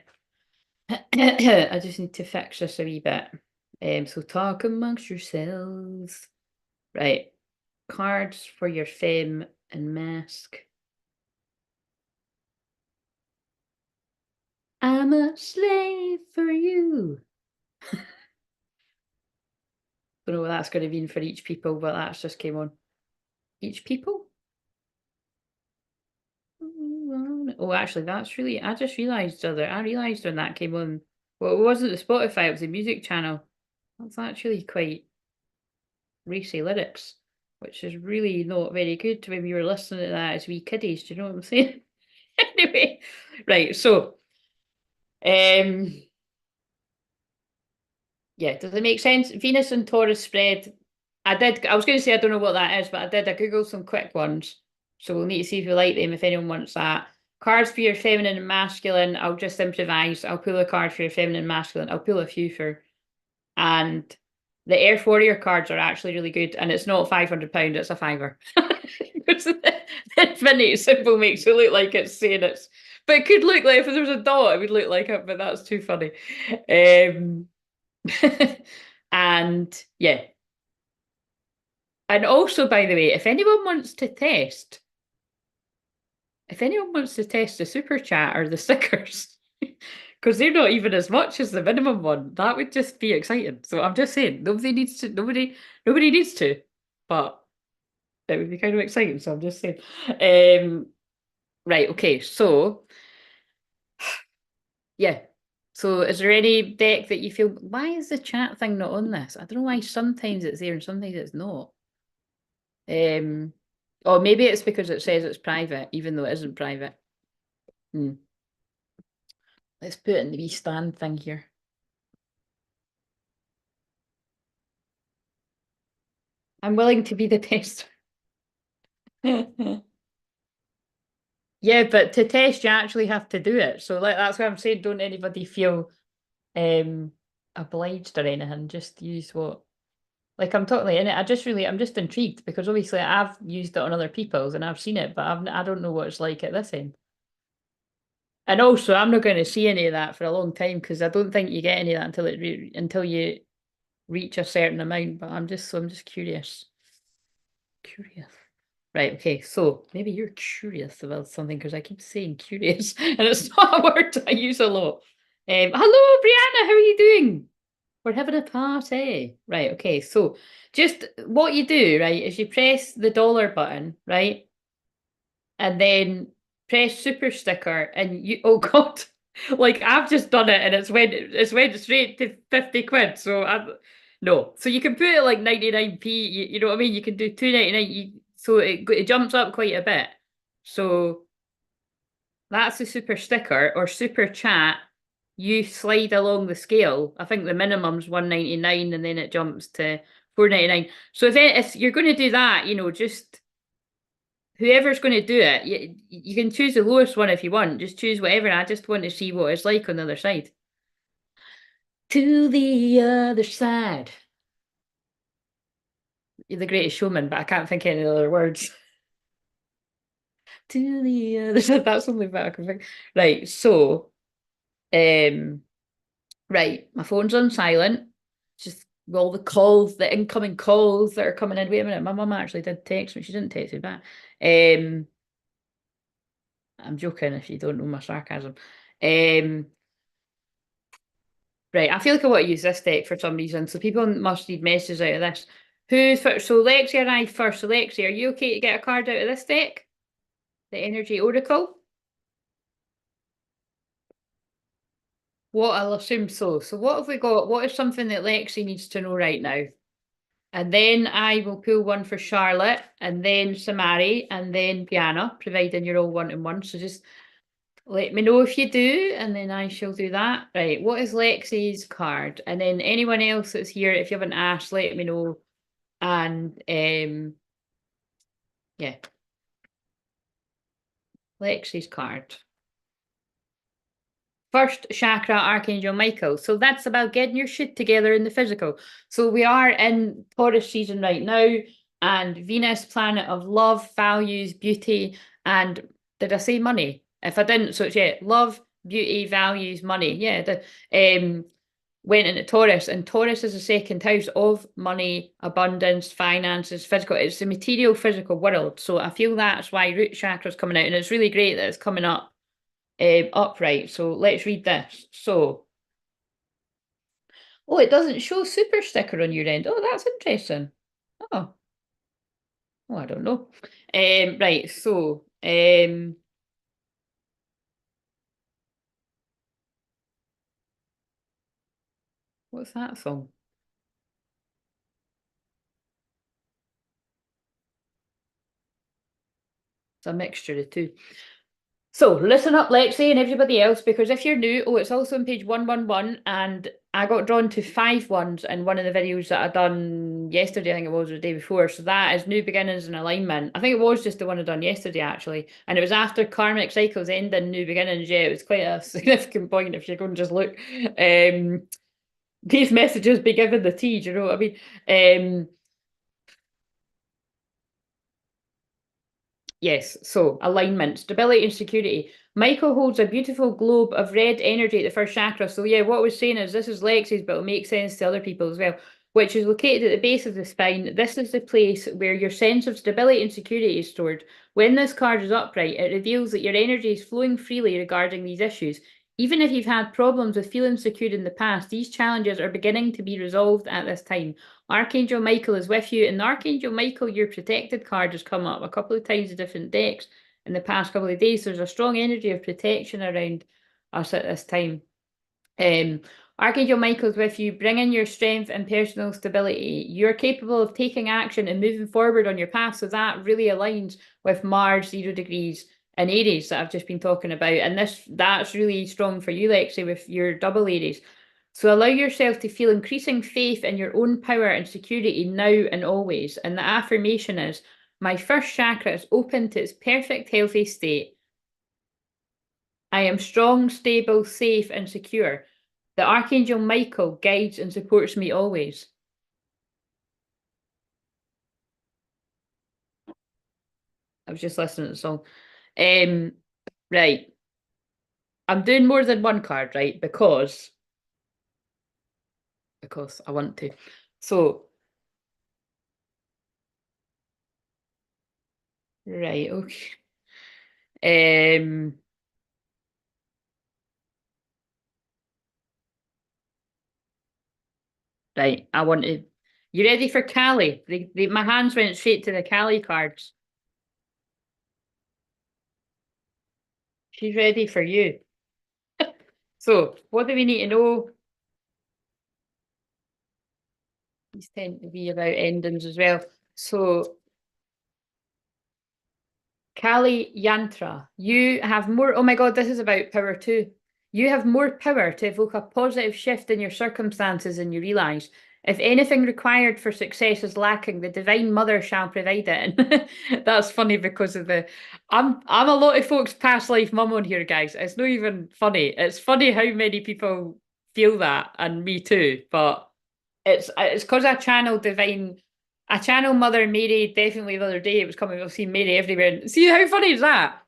I just need to fix this a wee bit. So talk amongst yourselves. Right, cards for your femme and mask. I'm a slave for you. Don't know what that's going to mean for each people, but that's just came on. Each people? Oh, actually, that's really. I just realised I realised when that came on. Well, it wasn't the Spotify; it was the music channel. That's actually quite racy lyrics, which is really not very good when we were listening to that as wee kiddies. Do you know what I'm saying? Anyway, right. So, um, yeah, does it make sense? Venus and Taurus spread. I was going to say I don't know what that is, but I did. I googled some quick ones, so we'll need to see if we like them. If anyone wants that, cards for your feminine and masculine. I'll just improvise. I'll pull a card for your feminine and masculine. I'll pull a few for, and the Earth Warrior cards are actually really good, and it's not £500. It's a fiver. The infinity symbol makes it look like it's saying it's, but it could look like if there was a dot, it would look like it. But that's too funny. And yeah. And also, by the way, if anyone wants to test the super chat or the stickers, Because they're not even as much as the minimum one. That would just be exciting. So I'm just saying, nobody needs to, but it would be kind of exciting. So I'm just saying. Right, okay, so yeah. So is there any deck that you feel, why is the chat thing not on this? I don't know why sometimes it's there and sometimes it's not. Or maybe it's because it says it's private, even though it isn't private. Let's put it in the wee stand thing here. I'm willing to be the tester. Yeah, but to test you actually have to do it. So like that's what I'm saying. Don't anybody feel obliged or anything. Just use what, like I'm totally in it. I'm just intrigued because obviously I've used it on other people's and I've seen it, but I don't know what it's like at this end. And also, I'm not going to see any of that for a long time because I don't think you get any of that until you reach a certain amount. But I'm just curious. Curious. Right, okay, so maybe you're curious about something because I keep saying curious and it's not a word I use a lot. Hello, Brianna, how are you doing? We're having a party. Right, okay, so just what you do, right, is you press the dollar button, right? And then press super sticker and you, oh God, like I've just done it and it's went straight to 50 quid. So no. So you can put it like 99p, you know what I mean? You can do 2.99, so it jumps up quite a bit. So that's the super sticker or super chat. You slide along the scale. I think the minimum's 199 and then it jumps to 4.99. So if you're going to do that, just whoever's going to do it, you can choose the lowest one if you want. Just choose whatever. I just want to see what it's like on the other side. To the other side. You're the greatest showman, but I can't think of any other words. To the other side. That's something that I can think. Right, so, right, my phone's on silent. Just all the calls, the incoming calls that are coming in. Wait a minute, my mum actually did text me. She didn't text me back. I'm joking if you don't know my sarcasm. Right, I feel like I want to use this deck for some reason, so people must read messages out of this. Who's first? So Lexi arrived first. So Lexi, are you okay to get a card out of this deck? The Energy Oracle? What, I'll assume so. So what have we got? What is something that Lexi needs to know right now? And then I will pull one for Charlotte, and then Samari, and then Piana, providing you're all one-on-one. So just let me know if you do, and then I shall do that. Right, what is Lexi's card? And then anyone else that's here, if you haven't asked, let me know. And yeah, Lexi's card. First chakra, Archangel Michael. So that's about getting your shit together in the physical. So we are in Taurus season right now, and Venus, planet of love, values, beauty, and did I say money? If I didn't, so it's love, beauty, values, money. Yeah, went into Taurus, and Taurus is the second house of money, abundance, finances, physical. It's the material, physical world. So I feel that's why root chakra is coming out, and it's really great that it's coming up upright. So let's read this. So, oh, it doesn't show super sticker on your end. Oh, that's interesting. Oh, oh, I don't know. Right. So, what's that song? It's a mixture of two. So listen up, Lexi, and everybody else, because if you're new, it's also on page 111, and I got drawn to 5 ones in one of the videos that I done yesterday, I think it was, or the day before. So that is New Beginnings and Alignment. I think it was just the one I done yesterday, actually. And it was after Karmic Cycles End and New Beginnings. Yeah, it was quite a significant point if you're going to just look. These messages be given the tea, do you know what I mean? Yes, so alignment, stability and security. Michael holds a beautiful globe of red energy at the first chakra. So yeah, what we're saying is this is Lexi's, but it'll make sense to other people as well, which is located at the base of the spine. This is the place where your sense of stability and security is stored. When this card is upright, it reveals that your energy is flowing freely regarding these issues. Even if you've had problems with feeling secure in the past, these challenges are beginning to be resolved at this time. Archangel Michael is with you, and Archangel Michael, your protected card, has come up a couple of times in different decks in the past couple of days. There's a strong energy of protection around us at this time. Archangel Michael's with you, bringing your strength and personal stability. You're capable of taking action and moving forward on your path. So that really aligns with Mars 0 degrees in Aries that I've just been talking about. And that's really strong for you, Lexi, with your double Aries. So allow yourself to feel increasing faith in your own power and security now and always. And the affirmation is, my first chakra is open to its perfect healthy state. I am strong, stable, safe, and secure. The Archangel Michael guides and supports me always. I was just listening to the song. Right. I'm doing more than one card, right? Because I want to. So, right, okay. Right, I want to. You ready for Cali? My hands went straight to the Cali cards. She's ready for you. So, what do we need to know? These tend to be about endings as well. So, Kali Yantra, you have more. Oh my God, this is about power too. You have more power to evoke a positive shift in your circumstances than you realize. If anything required for success is lacking, the Divine Mother shall provide it. And that's funny because of the. I'm a lot of folks' past life mum on here, guys. It's not even funny. It's funny how many people feel that, and me too. But it's because I channel divine. I channel Mother Mary definitely the other day. It was coming. I've seen Mary everywhere. See how funny is that?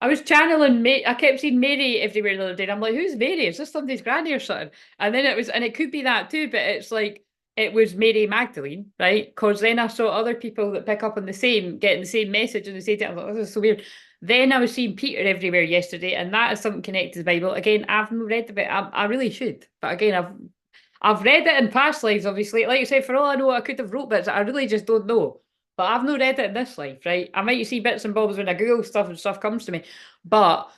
I was channeling. I kept seeing Mary everywhere the other day. And I'm like, who's Mary? Is this somebody's granny or something? And then it was, and it could be that too. But it's like it was Mary Magdalene, right? Because then I saw other people that pick up on the same, getting the same message, and they say to it, I'm like, oh, this is so weird. Then I was seeing Peter everywhere yesterday, and that is something connected to the Bible. Again, I've not read the bit. I really should, but again, I've read it in past lives, obviously. Like I said, for all I know, I could have wrote bits. I really just don't know. But I've not read it in this life, right? I might see bits and bobs when I Google stuff and stuff comes to me, but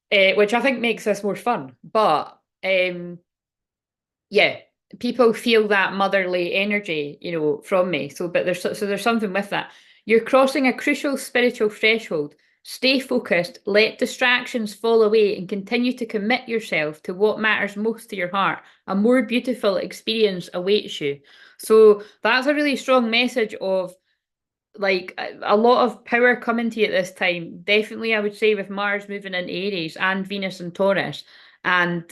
which I think makes this more fun. But yeah, people feel that motherly energy, from me. So, but there's something with that. You're crossing a crucial spiritual threshold. Stay focused, let distractions fall away, and continue to commit yourself to what matters most to your heart. A more beautiful experience awaits you. So that's a really strong message of like a lot of power coming to you at this time. Definitely, I would say with Mars moving in Aries and Venus and Taurus, and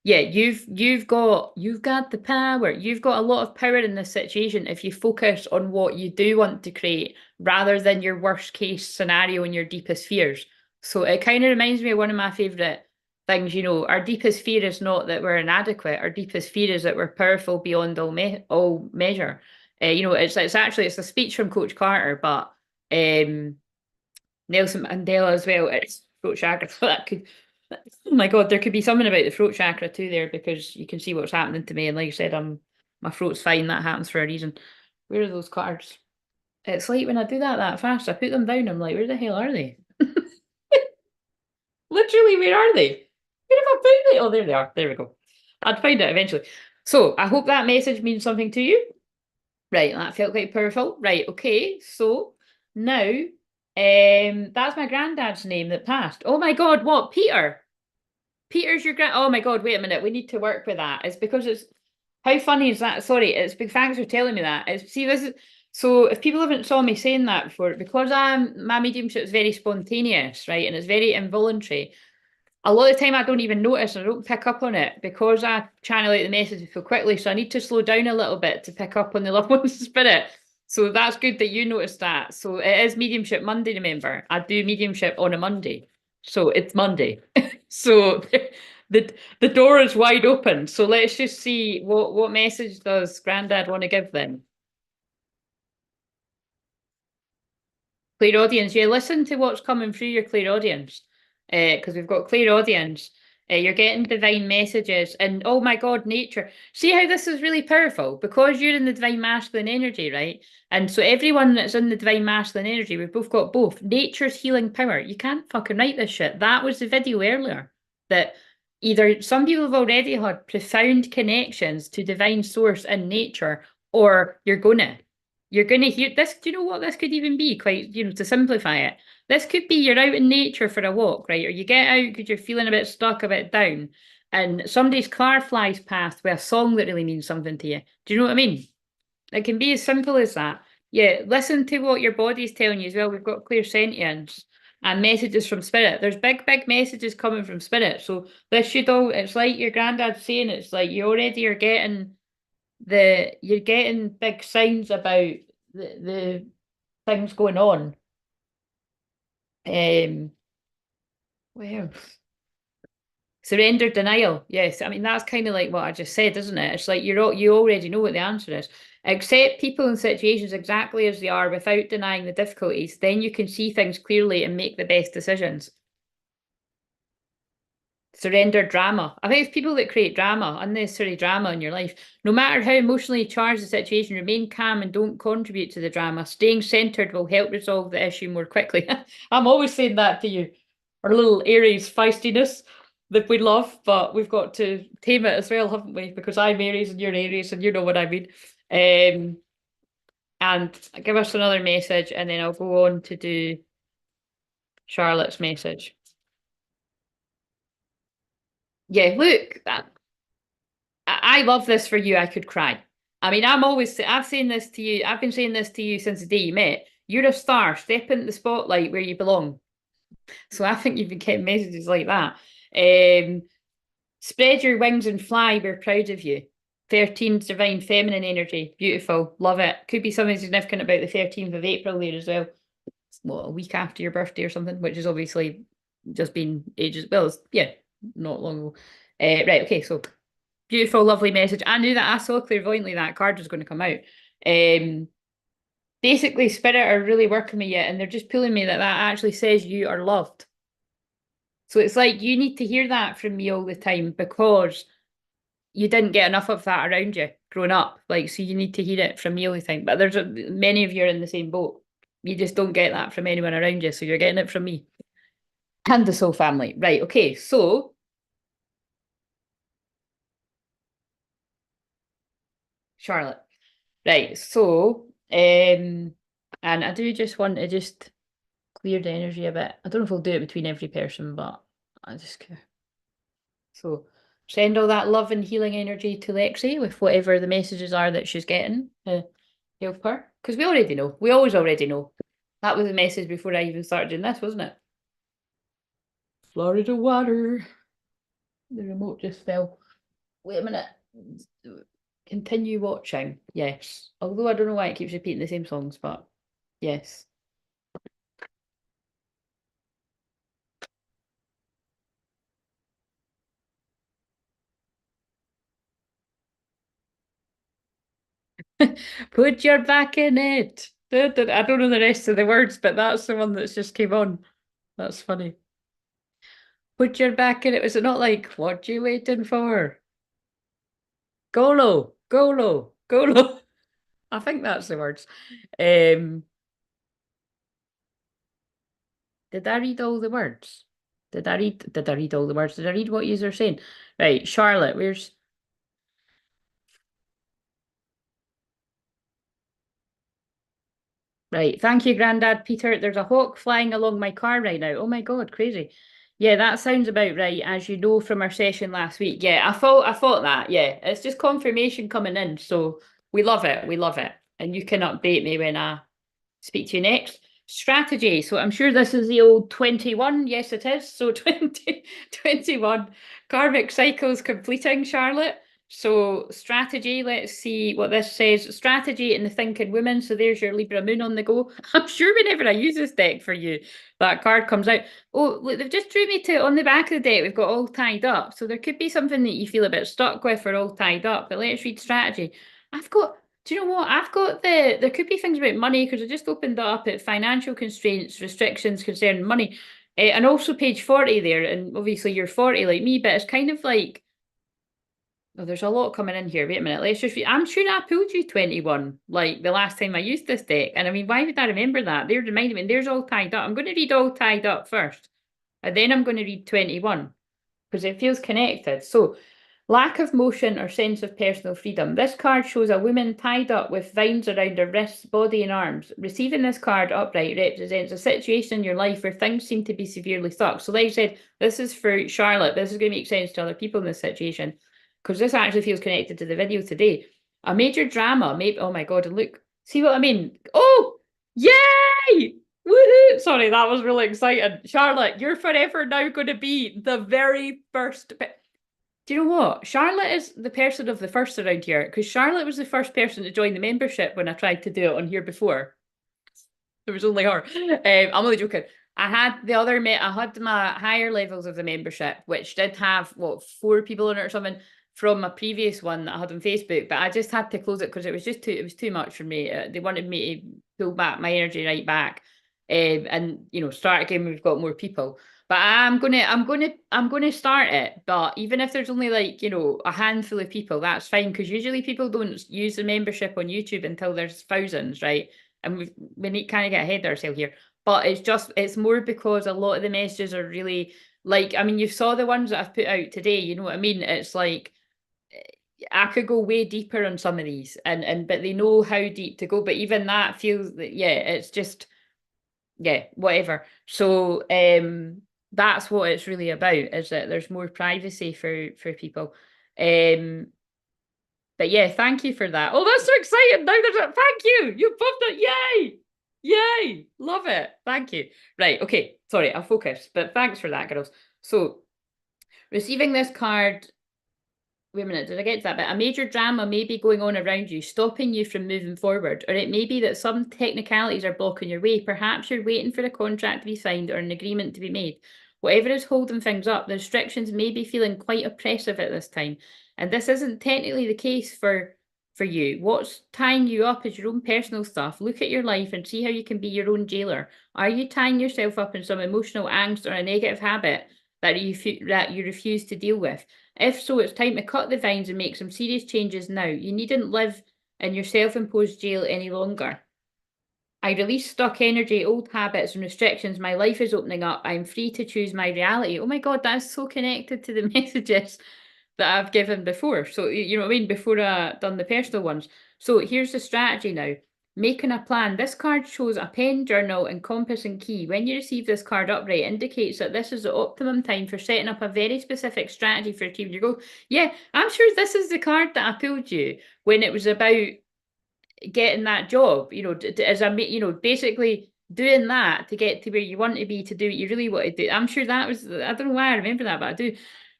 yeah, you've got the power. You've got a lot of power in this situation if you focus on what you do want to create rather than your worst case scenario and your deepest fears. So it kind of reminds me of one of my favorite things. Our deepest fear is not that we're inadequate. Our deepest fear is that we're powerful beyond all measure. It's a speech from Coach Carter, but Nelson Mandela as well. It's throat chakra. So that could, oh my God, there could be something about the throat chakra too there because you can see what's happening to me. And like I said, my throat's fine. That happens for a reason. Where are those cards? It's like when I do that fast, I put them down. I'm like, where the hell are they? Literally, where are they? Where have I put them? Oh, there they are. There we go. I'd find it eventually. So I hope that message means something to you. Right, that felt quite powerful. Right, okay, so now that's my granddad's name that passed. Oh my God, what? Peter? Peter's your grand. Oh my God, wait a minute. We need to work with that. It's because it's how funny is that? Sorry, it's big thanks for telling me that. See, this is so if people haven't saw me saying that before, because my mediumship is very spontaneous, right? And it's very involuntary a lot of the time I don't even notice, I don't pick up on it because I channel out the message so quickly. So I need to slow down a little bit to pick up on the loved one's spirit. So that's good that you noticed that. So it is mediumship Monday, remember. I do mediumship on a Monday. So it's Monday. So the door is wide open. So let's just see what message does Grandad want to give them? Clairaudience, yeah, listen to what's coming through your clairaudience. Because we've got clairaudience. You're getting divine messages, and oh my God, nature. See how this is really powerful because you're in the divine masculine energy, right? And so everyone that's in the divine masculine energy, we've both got both. Nature's healing power. You can't fucking write this shit. That was the video earlier that either some people have already had profound connections to divine source in nature, or you're gonna hear this. Do you know what this could even be? Quite, to simplify it. This could be you're out in nature for a walk, right? Or you get out because you're feeling a bit stuck, a bit down, and somebody's car flies past with a song that really means something to you. Do you know what I mean? It can be as simple as that. Yeah, listen to what your body's telling you as well. We've got clairsentience and messages from spirit. There's big, big messages coming from spirit. So this should all, it's like your granddad saying, it's like you already are getting you're getting big signs about the things going on. Well, surrender denial. Yes, I mean that's kind of like what I just said, isn't it? It's like you already know what the answer is. Accept people and situations exactly as they are without denying the difficulties. Then you can see things clearly and make the best decisions. Surrender drama. I think it's people that create drama, unnecessary drama in your life. No matter how emotionally charged the situation, remain calm and don't contribute to the drama. Staying centered will help resolve the issue more quickly. I'm always saying that to you. Our little Aries feistiness that we love, but we've got to tame it as well, haven't we? Because I'm Aries and you're Aries, and you know what I mean. And give us another message, and then I'll go on to do Charlotte's message. Yeah, look, I love this for you. I could cry. I mean, I've saying this to you. I've been saying this to you since the day you met. You're a star. Step into the spotlight where you belong. So I think you've been getting messages like that. Spread your wings and fly. We're proud of you. 13's divine feminine energy. Beautiful. Love it. Could be something significant about the 13th of April there as well. It's, what, a week after your birthday or something, which is obviously just been ages. Well, yeah, not long ago. Right, okay, so beautiful, lovely message. I knew that I saw clairvoyantly that card was going to come out. Basically, spirit are really working with you, and they're just pulling me that actually says you are loved. So it's like you need to hear that from me all the time because you didn't get enough of that around you growing up. Like, so you need to hear it from me all the time. But there's many of you are in the same boat. You just don't get that from anyone around you, so you're getting it from me and the soul family. Right, okay, so Charlotte. Right, so and I do just want to just clear the energy a bit. I don't know if we'll do it between every person, but I just so send all that love and healing energy to Lexi with whatever the messages are that she's getting to help her. Because we already know. We always already know. That was the message before I even started doing this, wasn't it? Florida water. The remote just fell. Wait a minute. Continue watching. Yes. Although I don't know why it keeps repeating the same songs, but yes. Put your back in it. I don't know the rest of the words, but that's the one that's just came on. That's funny. Put your back in it. Was it not like, what you waiting for? Golo, golo, golo. I think that's the words. Did I read all the words? Did I read all the words? Did I read what you're saying? Right, Charlotte, where's right? Thank you, Grandad Peter. There's a hawk flying along my car right now. Oh my God, crazy. Yeah, that sounds about right, as you know from our session last week. Yeah, I thought that. Yeah, it's just confirmation coming in. So we love it. We love it. And you can update me when I speak to you next. Strategy. So I'm sure this is the old 21. Yes, it is. So 21. Karmic cycles completing, Charlotte. So strategy, let's see what this says. Strategy in the thinking woman. So there's your Libra moon on the go. I'm sure whenever I use this deck for you, that card comes out. Oh, look, they've just drew me to on the back of the deck. We've got all tied up. So there could be something that you feel a bit stuck with or all tied up. But let's read strategy. I've got, do you know what? I've got there could be things about money because I just opened that up at financial constraints, restrictions concerning money. And also page 40 there, and obviously you're 40 like me, but it's kind of like, oh, there's a lot coming in here. Wait a minute, let's just I'm sure I pulled you 21, like the last time I used this deck. And I mean, why would I remember that? They're reminding me, there's all tied up. I'm going to read all tied up first, and then I'm going to read 21, because it feels connected. So, lack of motion or sense of personal freedom. This card shows a woman tied up with vines around her wrists, body, and arms. Receiving this card upright represents a situation in your life where things seem to be severely stuck. So, like I said, this is for Charlotte. This is going to make sense to other people in this situation, because this actually feels connected to the video today. A major drama, maybe. Oh my God, and look, see what I mean? Oh, yay! Woohoo! Sorry, that was really exciting. Charlotte, you're forever now going to be the very first. Do you know what? Charlotte is the person of the first around here, because Charlotte was the first person to join the membership when I tried to do it on here before. There was only her. I'm only joking. I had my higher levels of the membership, which did have, what, 4 people in it or something from a previous one that I had on Facebook, but I just had to close it because it was too much for me. They wanted me to pull back my energy right back, and start again when we've got more people. But I'm gonna start it. But even if there's only like, a handful of people, that's fine, because usually people don't use the membership on YouTube until there's thousands, right? And we need kind of get ahead of ourselves here. But it's more because a lot of the messages are really like, I mean, you saw the ones that I've put out today, you know what I mean? It's like, I could go way deeper on some of these, and but they know how deep to go. But even that feels that, yeah, it's just, yeah, whatever. So that's what it's really about, is that there's more privacy for people. But yeah, thank you for that. Oh, that's so exciting. Now there's a thank you. You popped it. Yay. Yay. Love it. Thank you. Right. Okay. Sorry, I'll focus. But thanks for that, girls. So receiving this card. Wait a minute, did I get to that bit? A major drama may be going on around you, stopping you from moving forward, or it may be that some technicalities are blocking your way. Perhaps you're waiting for a contract to be signed or an agreement to be made. Whatever is holding things up, the restrictions may be feeling quite oppressive at this time. And this isn't technically the case for you. What's tying you up is your own personal stuff. Look at your life and see how you can be your own jailer. Are you tying yourself up in some emotional angst or a negative habit that you refuse to deal with? If so, it's time to cut the vines and make some serious changes now. You needn't live in your self-imposed jail any longer. I release stuck energy, old habits and restrictions. My life is opening up. I'm free to choose my reality. Oh my God, that's so connected to the messages that I've given before. So, you know what I mean? Before I've done the personal ones. So here's the strategy now. Making a plan. This card shows a pen, journal, and compass and key. When you receive this card upright, it indicates that this is the optimum time for setting up a very specific strategy for achieving your goal. Yeah, I'm sure this is the card that I pulled you when it was about getting that job, as basically doing that to get to where you want to be, to do what you really want to do. I'm sure that was, I don't know why I remember that, but I do.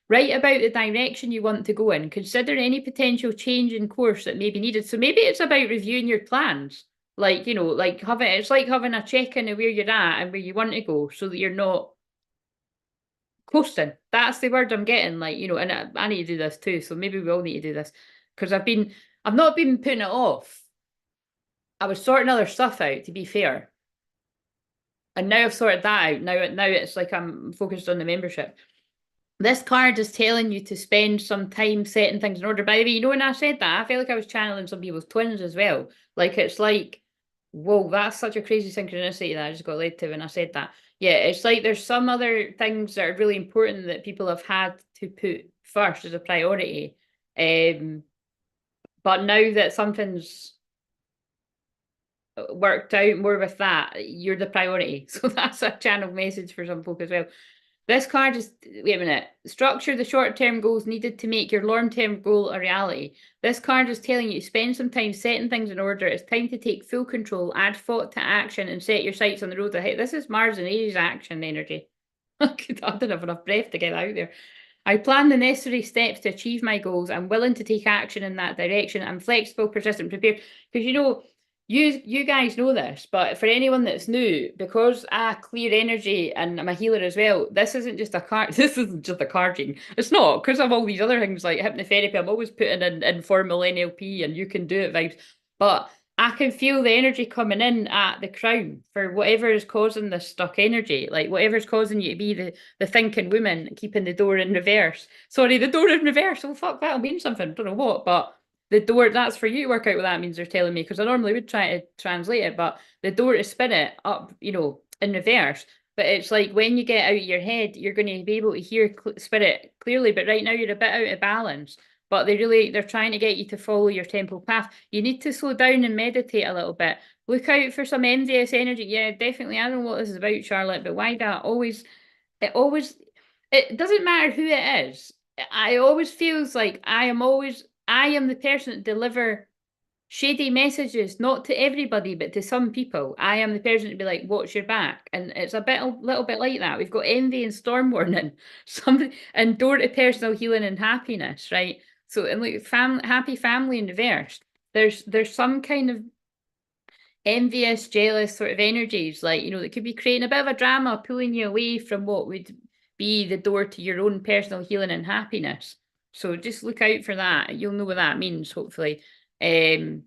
Write about the direction you want to go in. Consider any potential change in course that may be needed. So maybe it's about reviewing your plans. Like, it's like having a check-in of where you're at and where you want to go, so that you're not coasting. That's the word I'm getting. Like, and I need to do this too. So maybe we all need to do this, because I've not been putting it off. I was sorting other stuff out, to be fair. And now I've sorted that out. Now it's like I'm focused on the membership. This card is telling you to spend some time setting things in order. By the way, when I said that, I felt like I was channeling some people's twins as well. Like, it's like, whoa, that's such a crazy synchronicity that I just got led to when I said that. Yeah, it's like there's some other things that are really important that people have had to put first as a priority. But now that something's worked out more with that, you're the priority. So that's a channel message for some folk as well. This card is, wait a minute, structure the short-term goals needed to make your long-term goal a reality. This card is telling you to spend some time setting things in order. It's time to take full control, add thought to action, and set your sights on the road ahead. This is Mars and Aries action energy. I don't have enough breath to get out there. I plan the necessary steps to achieve my goals. I'm willing to take action in that direction. I'm flexible, persistent, prepared. Because you guys know this, but for anyone that's new, because I clear energy and I'm a healer as well, this isn't just a card. This isn't just a card reading. It's not, because of all these other things like hypnotherapy. I'm always putting in informal NLP and you can do it vibes. But I can feel the energy coming in at the crown for whatever is causing this stuck energy, like whatever's causing you to be the thinking woman, keeping the door in reverse. Sorry, the door in reverse. Oh fuck, that'll mean something. Don't know what, but the door. That's for you to work out what that means. They're telling me because I normally would try to translate it, but the door to spin it up, in reverse. But it's like when you get out of your head, you're going to be able to hear spirit clearly. But right now you're a bit out of balance. But they're trying to get you to follow your temple path. You need to slow down and meditate a little bit. Look out for some envious energy. Yeah, definitely. I don't know what this is about, Charlotte, but why that it always, it doesn't matter who it is. I always feels like I am the person that deliver shady messages, not to everybody, but to some people. I am the person to be like, watch your back. And it's a little bit like that. We've got envy and storm warning, something and door to personal healing and happiness, right? So and like happy family in reverse. There's some kind of envious, jealous sort of energies, like, that could be creating a bit of a drama, pulling you away from what would be the door to your own personal healing and happiness. So just look out for that. You'll know what that means, hopefully. Right,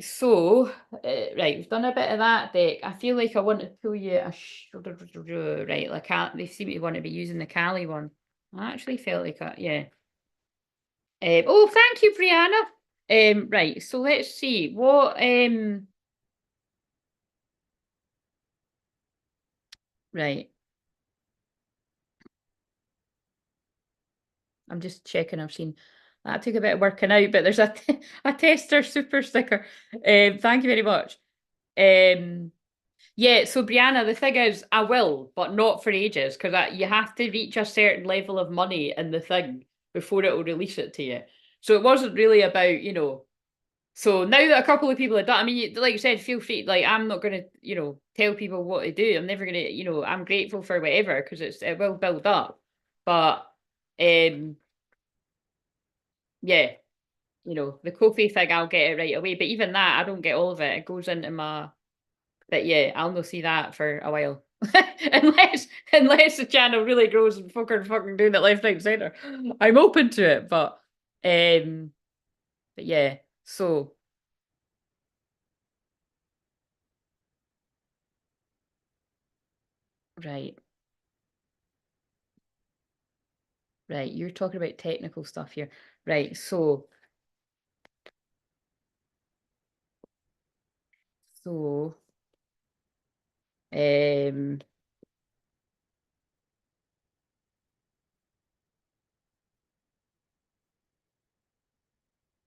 so right, we've done a bit of that deck. I feel like I want to pull you right, like they seem to want to be using the Kali one. I actually felt like yeah. Oh, thank you, Brianna. Right, so let's see what right. I'm just checking. I've seen that took a bit of working out, but there's a tester super sticker. Thank you very much. Yeah, so Brianna, the thing is, I will, but not for ages, because you have to reach a certain level of money in the thing before it will release it to you. So it wasn't really about, So now that a couple of people have done, I mean, like you said, feel free. Like I'm not going to, tell people what to do. I'm never going to, I'm grateful for whatever because it will build up. But yeah, the Kofi thing, I'll get it right away. But even that, I don't get all of it. It goes into my. But yeah, I'll not see that for a while. unless the channel really grows and fucking doing it left, right, center. I'm open to it, but yeah, so right. Right, you're talking about technical stuff here. Right, so um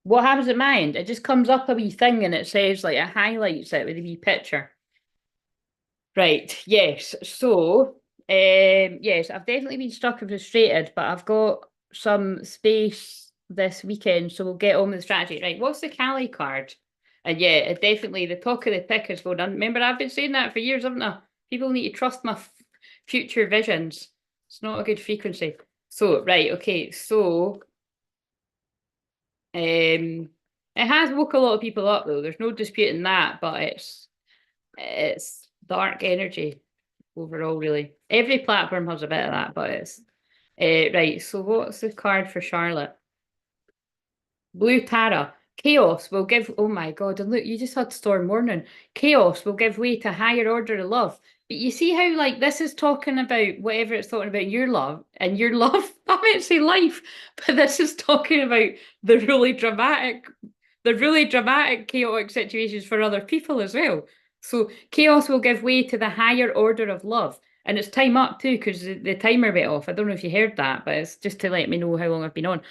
what happens at my end? It just comes up a wee thing and it says like it highlights it with a wee picture. Right, yes. So, yes, I've definitely been stuck and frustrated, but I've got some space this weekend, so we'll get on with the strategy. Right, what's the Cali card? And yeah, it definitely the talk of the pick is going on. Remember, I've been saying that for years, haven't I? People need to trust my future visions. It's not a good frequency. So, right, okay, so it has woke a lot of people up though. There's no disputing that, but it's dark energy overall, really. Every platform has a bit of that, but it's right. So what's the card for Charlotte? Blue Tara. Chaos will give. Oh my God! And look, you just had Storm Warning. Chaos will give way to higher order of love. But you see how like this is talking about whatever it's talking about your love and your love. I meant to say life, but this is talking about the really dramatic, chaotic situations for other people as well. So chaos will give way to the higher order of love. And it's time up too, because the timer went off. I don't know if you heard that, but it's just to let me know how long I've been on.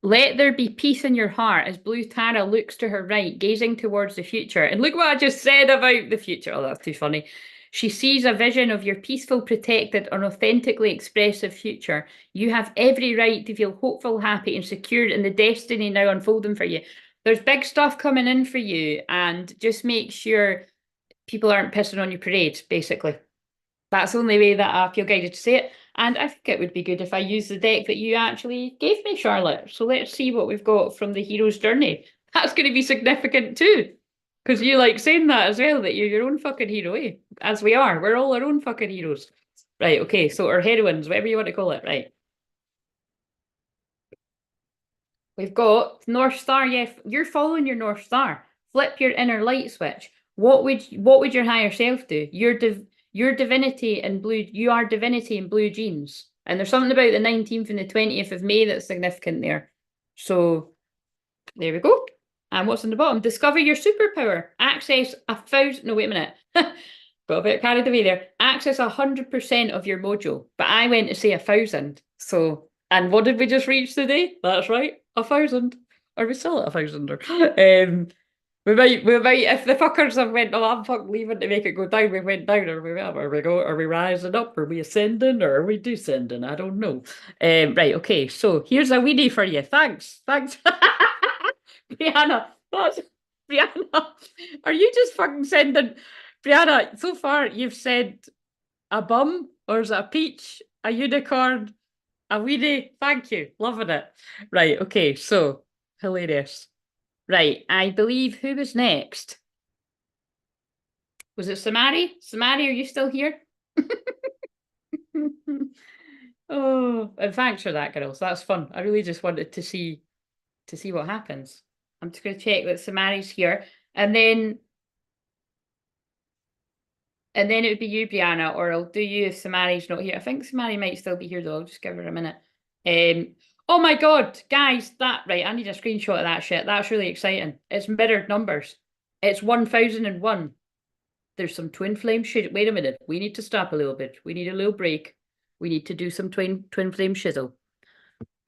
Let there be peace in your heart as Blue Tara looks to her right, gazing towards the future. And look what I just said about the future. Oh, that's too funny. She sees a vision of your peaceful, protected, and authentically expressive future. You have every right to feel hopeful, happy, and secure in the destiny now unfolding for you. There's big stuff coming in for you, and just make sure people aren't pissing on your parade, basically. That's the only way that I feel guided to say it. And I think it would be good if I use the deck that you actually gave me, Charlotte. So let's see what we've got from the hero's journey. That's going to be significant too. Because you like saying that as well, that you're your own fucking hero, eh? As we are. We're all our own fucking heroes. Right, okay. So our heroines, whatever you want to call it, right. We've got North Star. Yeah, you're following your North Star. Flip your inner light switch. What would your higher self do? Your divinity in blue. You are divinity in blue jeans. And there's something about the 19th and the 20th of May that's significant there. So there we go. And what's on the bottom? Discover your superpower. Access 1,000. No, wait a minute. Got a bit carried away there. Access 100% of your mojo. But I went to say 1,000. So, and what did we just reach today? That's right, 1,000. Are we still at 1,000? Or, we might, if the fuckers have went, oh, I'm fucking leaving to make it go down, we went down, are we rising up? Are we ascending or are we descending? I don't know. Right, okay, so here's a weenie for you. Thanks. Brianna, that's Brianna. Are you just fucking sending Brianna? So far, you've said a bum, or is it a peach, a unicorn, a weenie? Thank you, loving it. Right, okay, so hilarious. Right, I believe who was next? Was it Samari? Samari, are you still here? Oh, and thanks for that, girls. That's fun. I really just wanted to see what happens. I'm just going to check that Samari's here, and then it would be you, Brianna, or I'll do you if Samari's not here. I think Samari might still be here though. I'll just give her a minute. Oh my God, guys, right, I need a screenshot of that shit. That's really exciting. It's mirrored numbers. It's 1001. There's some twin flame shit. Wait a minute. We need to stop a little bit. We need a little break. We need to do some twin flame shizzle.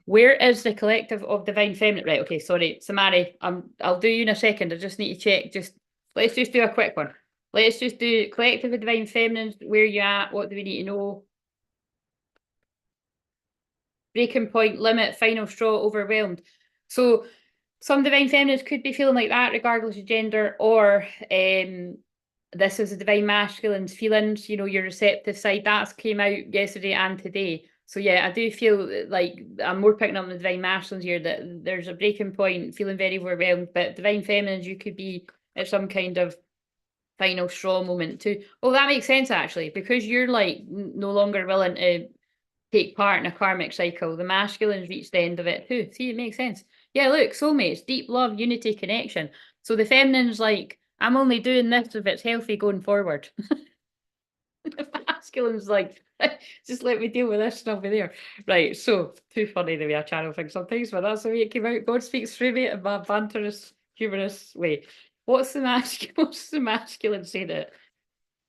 Where is the collective of divine feminine? Right, okay, sorry. Samari, I'll do you in a second. I just need to check. Let's just do a quick one. Let's just do collective of divine feminines. Where you at? What do we need to know? Breaking point, limit, final straw, overwhelmed. So some divine feminines could be feeling like that regardless of gender, or this is a divine masculine's feelings, your receptive side. That's came out yesterday and today. So yeah, I do feel like I'm more picking up on the divine masculines here, that there's a breaking point, feeling very overwhelmed. But divine feminines, you could be at some kind of final straw moment too. Oh, that makes sense actually, because you're like no longer willing to take part in a karmic cycle. The masculines reach the end of it too. See, it makes sense. Yeah, look, soulmates, deep love, unity, connection. So the feminine's like, I'm only doing this if it's healthy going forward. The masculine's like, just let me deal with this and I'll be there. Right, so too funny the way I channel things sometimes, but that's the way it came out. God speaks through me in my banterous, humorous way. What's the masculine say that?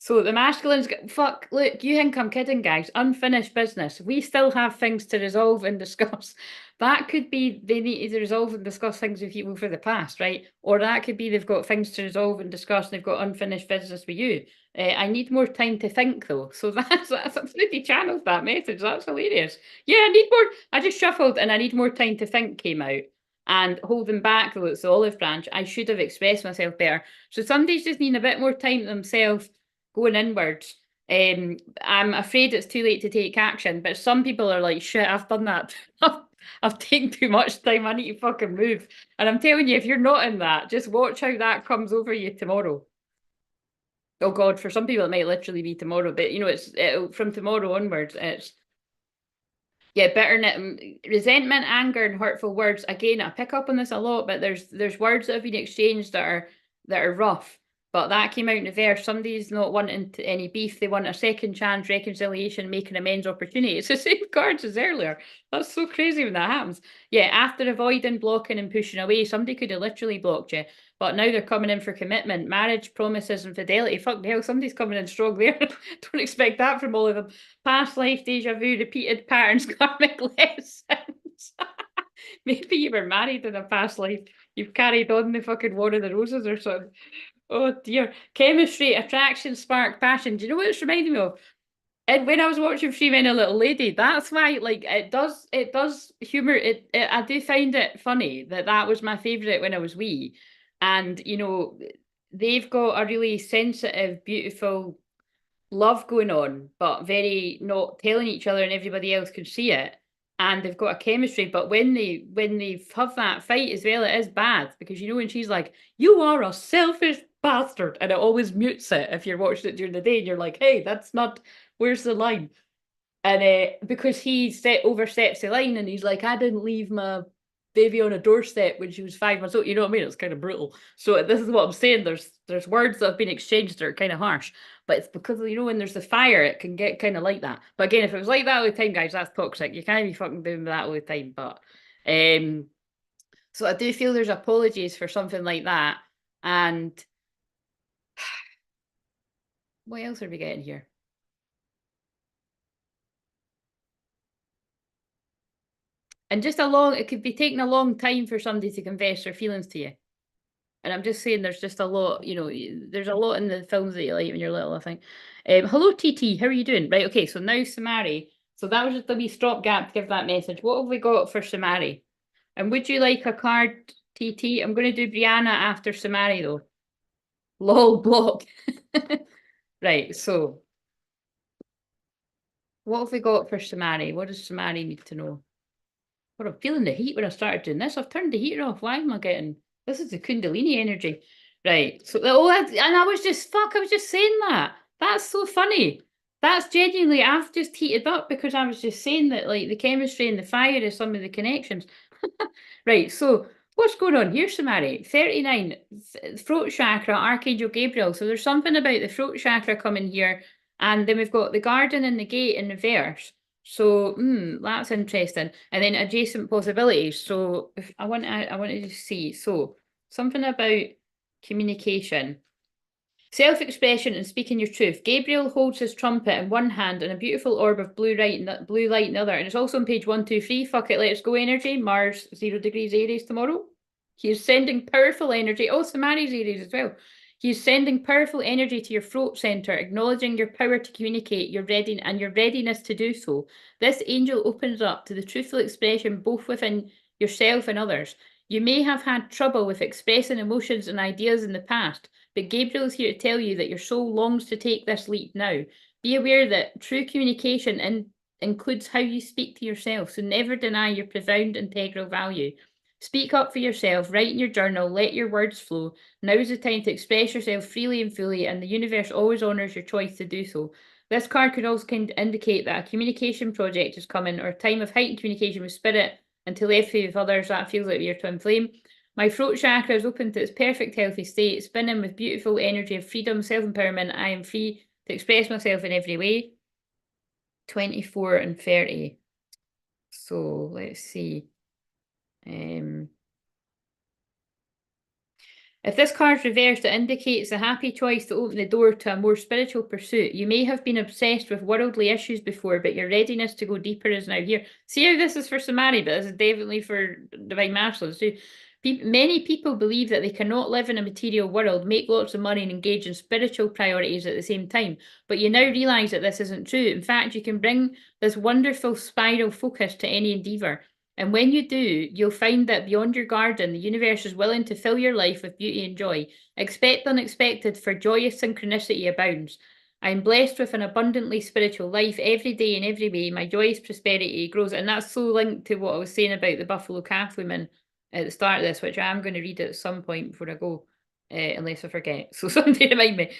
So the masculines fuck, look, you think I'm kidding, guys. Unfinished business. We still have things to resolve and discuss. That could be they need to resolve and discuss things with you for the past, right? Or that could be they've got things to resolve and discuss and they've got unfinished business with you. I need more time to think though. So that's absolutely channeled that message. That's hilarious. Yeah, I need more. I just shuffled and I need more time to think came out. And holding back though, it's the olive branch. I should have expressed myself better. So somebody's just needing a bit more time to themselves going inwards. I'm afraid it's too late to take action, but some people are like, shit, I've done that. I've taken too much time. I need to fucking move. And I'm telling you, if you're not in that, just watch how that comes over you tomorrow. Oh God, for some people it might literally be tomorrow, but it's from tomorrow onwards. It's bitterness, resentment, anger, and hurtful words. Again, I pick up on this a lot, but there's words that have been exchanged that are rough. But that came out in the verse. Somebody's not wanting any beef. They want a second chance, reconciliation, making amends opportunity. It's the same cards as earlier. That's so crazy when that happens. Yeah, after avoiding, blocking, and pushing away, somebody could have literally blocked you. But now they're coming in for commitment, marriage, promises, and fidelity. Fuck the hell, somebody's coming in strong there. Don't expect that from all of them. Past life, deja vu, repeated patterns, karmic lessons. Maybe you were married in a past life. You've carried on the fucking War of the Roses or something. Oh dear. Chemistry, attraction, spark, passion. Do you know what it's reminding me of? And when I was watching Free Men, a Little Lady, that's why, like, it does humor. I do find it funny that was my favourite when I was wee. And, they've got a really sensitive, beautiful love going on, but very not telling each other and everybody else can see it. And they've got a chemistry, but when they have that fight as well, it is bad because when she's like, "You are a selfish bastard," and it always mutes it if you're watching it during the day, and you're like, "Hey, that's not. Where's the line?" And because he oversteps the line, and he's like, "I didn't leave my baby on a doorstep when she was 5 months old. You know what I mean? It's kind of brutal. So this is what I'm saying. There's words that have been exchanged that are kind of harsh, but it's because when there's the fire, it can get kind of like that. But again, if it was like that all the time, guys, that's toxic. You can't be fucking doing that all the time. But so I do feel there's apologies for something like that. And what else are we getting here? And just it could be taking a long time for somebody to confess their feelings to you. And I'm just saying there's just a lot, there's a lot in the films that you like when you're little, I think. Hello, TT, how are you doing? Right, okay, so now Samari. So that was just a wee stopgap to give that message. What have we got for Samari? And would you like a card, TT? I'm going to do Brianna after Samari, though. Lol, block. Right, so what have we got for Samari? What does Samari need to know? Well, I'm feeling the heat when I started doing this. I've turned the heater off. Why am I getting... This is the Kundalini energy. Right. So, and I was just saying that. That's so funny. That's genuinely, I've just heated up because I was just saying that, like, the chemistry and the fire is some of the connections. Right. So, what's going on here, Samari? 39, throat chakra, Archangel Gabriel. So, there's something about the throat chakra coming here. And then we've got the garden and the gate in reverse. So, that's interesting. And then adjacent possibilities. So, if I wanted to see. So, something about communication. Self-expression and speaking your truth. Gabriel holds his trumpet in one hand and a beautiful orb of blue light in the other. And it's also on page 123. Fuck it, let's go energy. Mars, 0 degrees Aries tomorrow. He is sending powerful energy. Oh, Samari's Aries as well. He is sending powerful energy to your throat center, acknowledging your power to communicate, your readiness to do so. This angel opens up to the truthful expression both within yourself and others. You may have had trouble with expressing emotions and ideas in the past, but Gabriel is here to tell you that your soul longs to take this leap now. Be aware that true communication includes how you speak to yourself, so never deny your profound integral value. Speak up for yourself, write in your journal, let your words flow. Now is the time to express yourself freely and fully, and the universe always honours your choice to do so. This card could also indicate that a communication project is coming, or a time of heightened communication with spirit and telepathy with others. That feels like your twin flame. My throat chakra is open to its perfect healthy state, spinning with beautiful energy of freedom, self-empowerment. I am free to express myself in every way. 24 and 30. So let's see. If this card's reversed, it indicates a happy choice to open the door to a more spiritual pursuit. You may have been obsessed with worldly issues before, but your readiness to go deeper is now here. See how this is for Samari, but this is definitely for Divine Masculines too. Many people believe that they cannot live in a material world, make lots of money, and engage in spiritual priorities at the same time. But you now realise that this isn't true. In fact, you can bring this wonderful spiral focus to any endeavour. And when you do, you'll find that beyond your garden, the universe is willing to fill your life with beauty and joy. Expect the unexpected, for joyous synchronicity abounds. I am blessed with an abundantly spiritual life every day in every way. My joyous prosperity grows. And that's so linked to what I was saying about the Buffalo Calf women at the start of this, which I am going to read at some point before I go, unless I forget. So somebody remind me.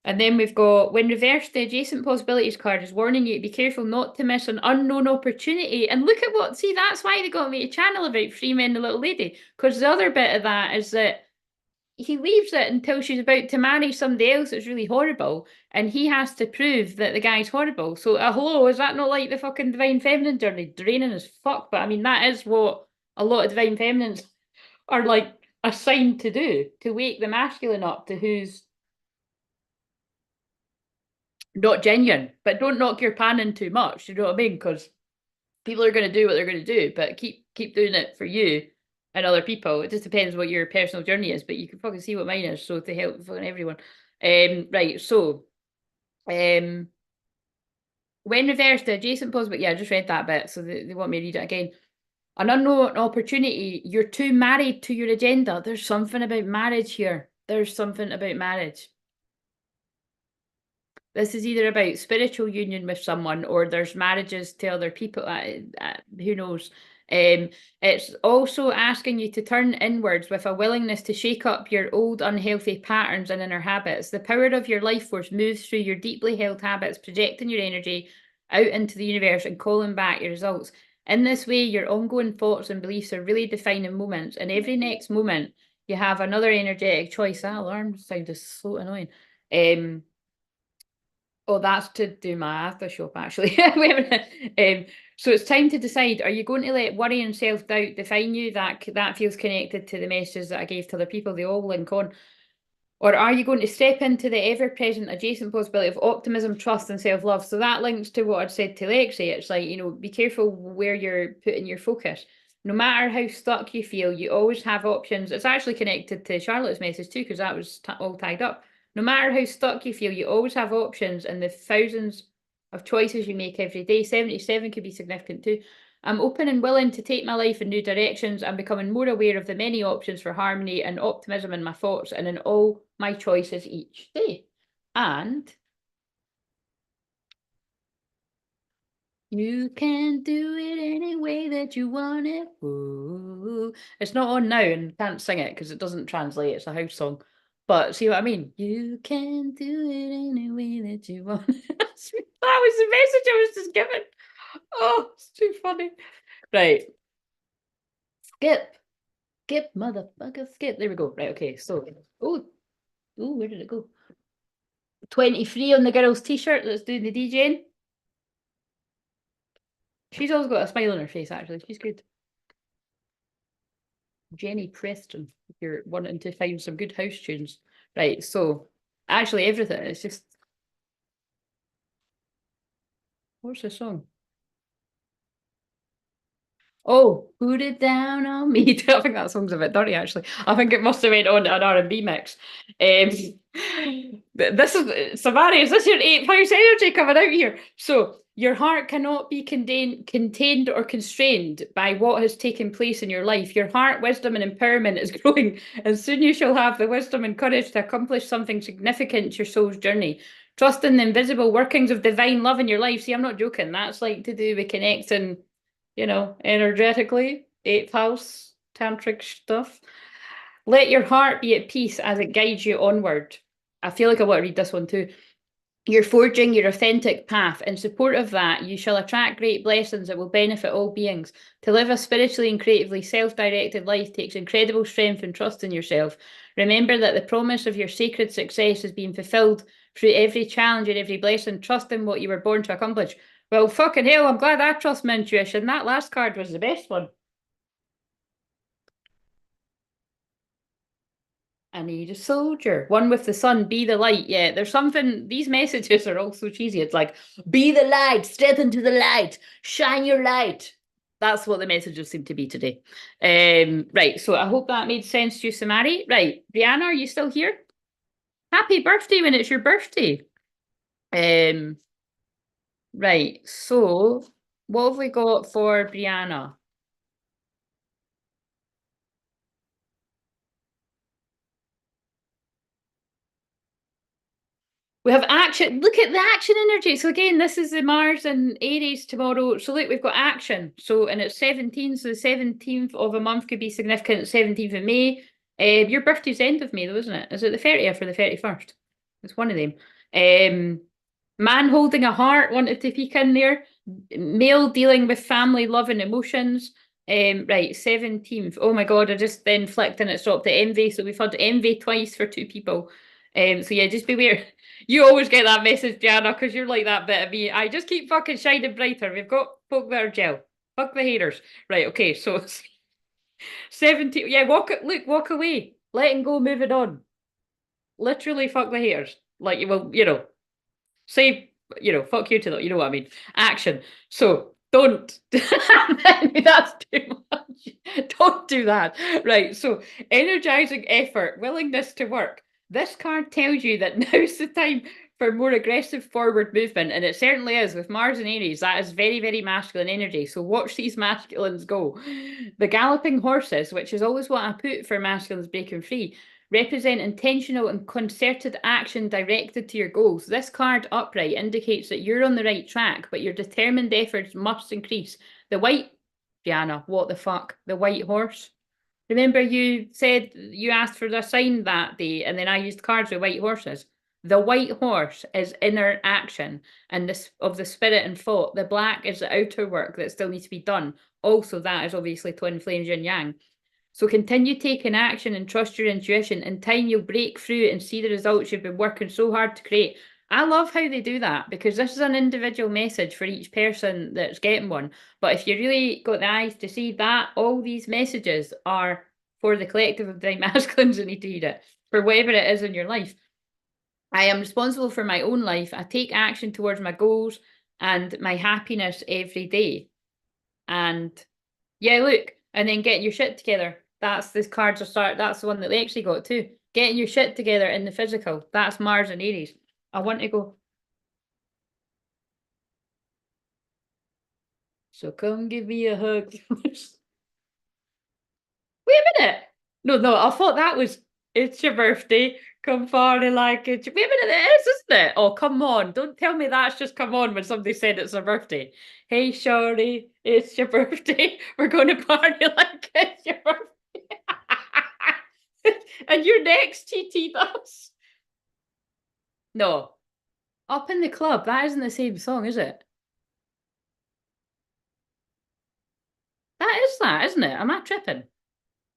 And then we've got, when reversed, the adjacent possibilities card is warning you to be careful not to miss an unknown opportunity. And look at what, see, that's why they got me a channel about Free Men, the Little Lady. Because the other bit of that is that he leaves it until she's about to marry somebody else that's really horrible. And he has to prove that the guy's horrible. So, hello, is that not like the fucking Divine Feminine journey? Draining as fuck. But I mean, that is what a lot of Divine Feminines are like assigned to do, to wake the masculine up to who's not genuine, but don't knock your pan in too much. You know what I mean? Because people are going to do what they're going to do, but keep doing it for you and other people. It just depends what your personal journey is, but you can fucking see what mine is. So to help fucking everyone, right? So, when reversed, the adjacent possible. Yeah, I just read that bit, so they want me to read it again. An unknown opportunity. You're too married to your agenda. There's something about marriage here. There's something about marriage. This is either about spiritual union with someone, or there's marriages to other people. Who knows? It's also asking you to turn inwards with a willingness to shake up your old unhealthy patterns and inner habits. The power of your life force moves through your deeply held habits, projecting your energy out into the universe and calling back your results. In this way, your ongoing thoughts and beliefs are really defining moments, and every next moment you have another energetic choice. That alarm sound is so annoying. Oh, that's to do my aftershock, actually. Wait a minute. So it's time to decide, are you going to let worry and self-doubt define you? That feels connected to the messages that I gave to other people. They all link on. Or are you going to step into the ever-present adjacent possibility of optimism, trust, and self-love? So that links to what I'd said to Lexi. It's like, be careful where you're putting your focus. No matter how stuck you feel, you always have options. It's actually connected to Charlotte's message too, because that was all tied up. No matter how stuck you feel, you always have options, and the thousands of choices you make every day. 77 could be significant too. I'm open and willing to take my life in new directions. I'm becoming more aware of the many options for harmony and optimism in my thoughts and in all my choices each day. And you can do it any way that you want it. Ooh. It's not on now and can't sing it because it doesn't translate. It's a house song. But see what I mean? You can do it any way that you want it. That was the message I was just given. Oh, it's too funny. Right. Skip. Skip, motherfucker, skip. There we go. Right, okay. So, where did it go? 23 on the girl's t-shirt. Let's do the DJing. She's always got a smile on her face, actually. She's good. Jenny Preston, if you're wanting to find some good house tunes. Right, so actually everything. It's just, what's the song? Oh, put it down on me. I think that song's a bit dirty, actually. I think it must have went on an R&B mix. This is, Samari, is this your 8th house energy coming out here? So, your heart cannot be contained or constrained by what has taken place in your life. Your heart, wisdom, and empowerment is growing, and soon you shall have the wisdom and courage to accomplish something significant to your soul's journey. Trust in the invisible workings of divine love in your life. See, I'm not joking. That's like to do with connecting, energetically, 8th house, tantric stuff. Let your heart be at peace as it guides you onward. I feel like I want to read this one too. You're forging your authentic path. In support of that, you shall attract great blessings that will benefit all beings. To live a spiritually and creatively self-directed life takes incredible strength and trust in yourself. Remember that the promise of your sacred success is being fulfilled through every challenge and every blessing. Trust in what you were born to accomplish. Well, fucking hell, I'm glad I trust my intuition. That last card was the best one. I need a soldier. One with the sun, be the light. Yeah, there's something, these messages are all so cheesy. It's like, be the light, step into the light, shine your light. That's what the messages seem to be today. Right, so I hope that made sense to you, Samari. Right, Brianna, are you still here? Happy birthday when it's your birthday. Right, so what have we got for Brianna? We have action. Look at the action energy. So again, this is the Mars and Aries tomorrow. So look, we've got action. So, and it's 17. So the 17th of a month could be significant. 17th of May. Your birthday's end of May though, isn't it? Is it the 30th or the 31st? It's one of them. Man holding a heart wanted to peek in there. Male dealing with family, love and emotions. Right, 17th. Oh my God, I just then flicked and it stopped at envy. So we've had envy twice for 2 people. So yeah, just beware. You always get that message, Gianna, because you're like that bit of me. I just keep fucking shining brighter. We've got folk that are gel. Fuck the haters. Right, okay, so 17. Yeah, walk away. Letting go, moving on. Literally fuck the haters. Like, well, say, fuck you to them. You know what I mean? Action. So don't. That's too much. Don't do that. Right. So energizing effort, willingness to work. This card tells you that now's the time for more aggressive forward movement, and it certainly is with Mars and Aries. That is very, very masculine energy. So watch these masculines go. The galloping horses, which is always what I put for masculines breaking free, represent intentional and concerted action directed to your goals. This card upright indicates that you're on the right track, but your determined efforts must increase. The white, Diana, what the fuck? The white horse? Remember you said you asked for the sign that day and then I used cards with white horses? The white horse is inner action and this of the spirit and thought. The black is the outer work that still needs to be done. Also, that is obviously twin flames yin yang. So continue taking action and trust your intuition. In time, you'll break through and see the results you've been working so hard to create. I love how they do that because this is an individual message for each person that's getting one. But if you really got the eyes to see that, all these messages are for the collective of divine masculines that need to hear it, for whatever it is in your life. I am responsible for my own life. I take action towards my goals and my happiness every day. And yeah, look, and then getting your shit together. That's this cards are start. That's the one that they actually got too. Getting your shit together in the physical. That's Mars and Aries. I want to go. So come give me a hug. Wait a minute. No, I thought that was it's your birthday. Come party like it. Wait a minute, it is, isn't it? Oh, come on. Don't tell me that's just come on when somebody said it's their birthday. Hey, Shorty, it's your birthday. We're going to party like it's your birthday. And you're next, TT does. No. Up in the Club. That isn't the same song, is it? That is that, isn't it? Am I tripping?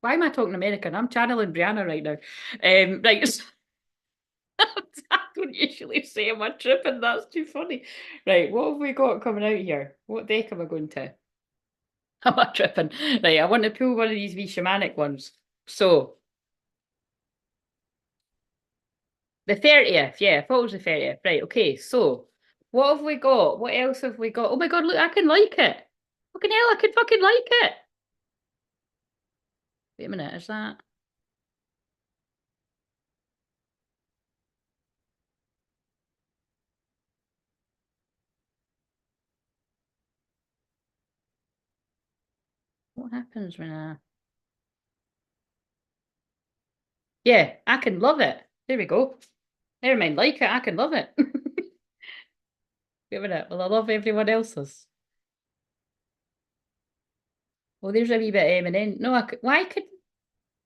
Why am I talking American? I'm channeling Brianna right now. Right. I don't usually say am I tripping. That's too funny. Right. What have we got coming out here? What deck am I going to? Am I tripping? Right. I want to pull one of these wee shamanic ones. So the 30th. Yeah, I thought it was the 30th. Right. Okay. So what have we got? What else have we got? Oh my God, look, I can like it. Fucking hell, I can fucking like it. Wait a minute, is that? What happens when I... Yeah, I can love it. There we go. Never mind, like it, I can love it. Wait a minute, well, I love everyone else's. Well, there's a wee bit eminent. No, why could...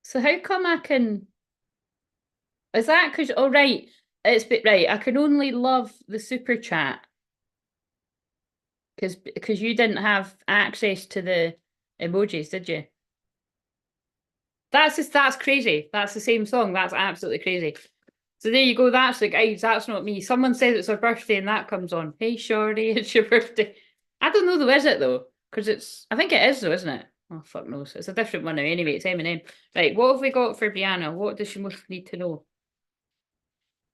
So how come I can... Is that because... Oh, right. Right, I can only love the super chat because you didn't have access to the emojis, did you? That's crazy. That's the same song. That's absolutely crazy. So there you go. That's the guys. That's not me. Someone says it's their birthday and that comes on. Hey, Shorty, it's your birthday. I don't know though, is it though? Because it's. I think it is though, isn't it? Oh fuck knows. It's a different one now. Anyway, it's Eminem. Right. What have we got for Brianna? What does she most need to know?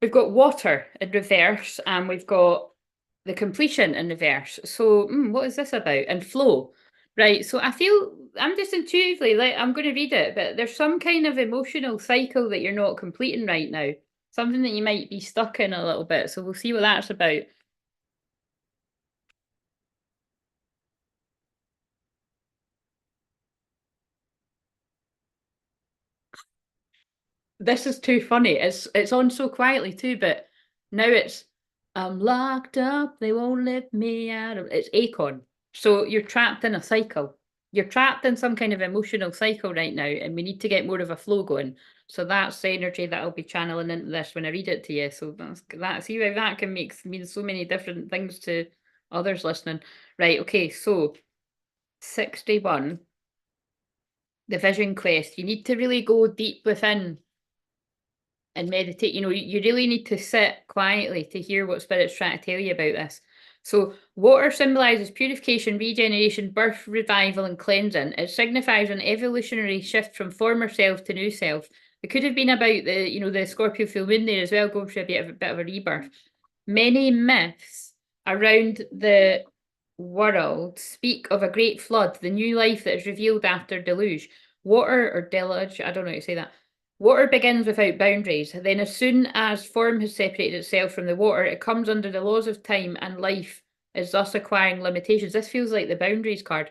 We've got water in reverse, and we've got the completion in reverse. So, what is this about? And flow. Right. So I feel I'm just intuitively like I'm going to read it, but there's some kind of emotional cycle that you're not completing right now. Something that you might be stuck in a little bit. So we'll see what that's about. This is too funny. It's on so quietly too, but now it's I'm locked up, they won't let me out of it's Akon. So you're trapped in a cycle. You're trapped in some kind of emotional cycle right now, and we need to get more of a flow going. So that's the energy that I'll be channeling into this when I read it to you. So that's see how that can mean so many different things to others listening. Right, okay, so 61, the vision quest. You need to really go deep within and meditate. You really need to sit quietly to hear what Spirit's trying to tell you about this. So, water symbolizes purification, regeneration, birth, revival, and cleansing. It signifies an evolutionary shift from former self to new self. It could have been about the Scorpio full moon there as well, going through a bit of a rebirth. Many myths around the world speak of a great flood, the new life that is revealed after deluge. Water or deluge, I don't know how to say that. Water begins without boundaries. Then, as soon as form has separated itself from the water, it comes under the laws of time, and life is thus acquiring limitations. This feels like the boundaries card.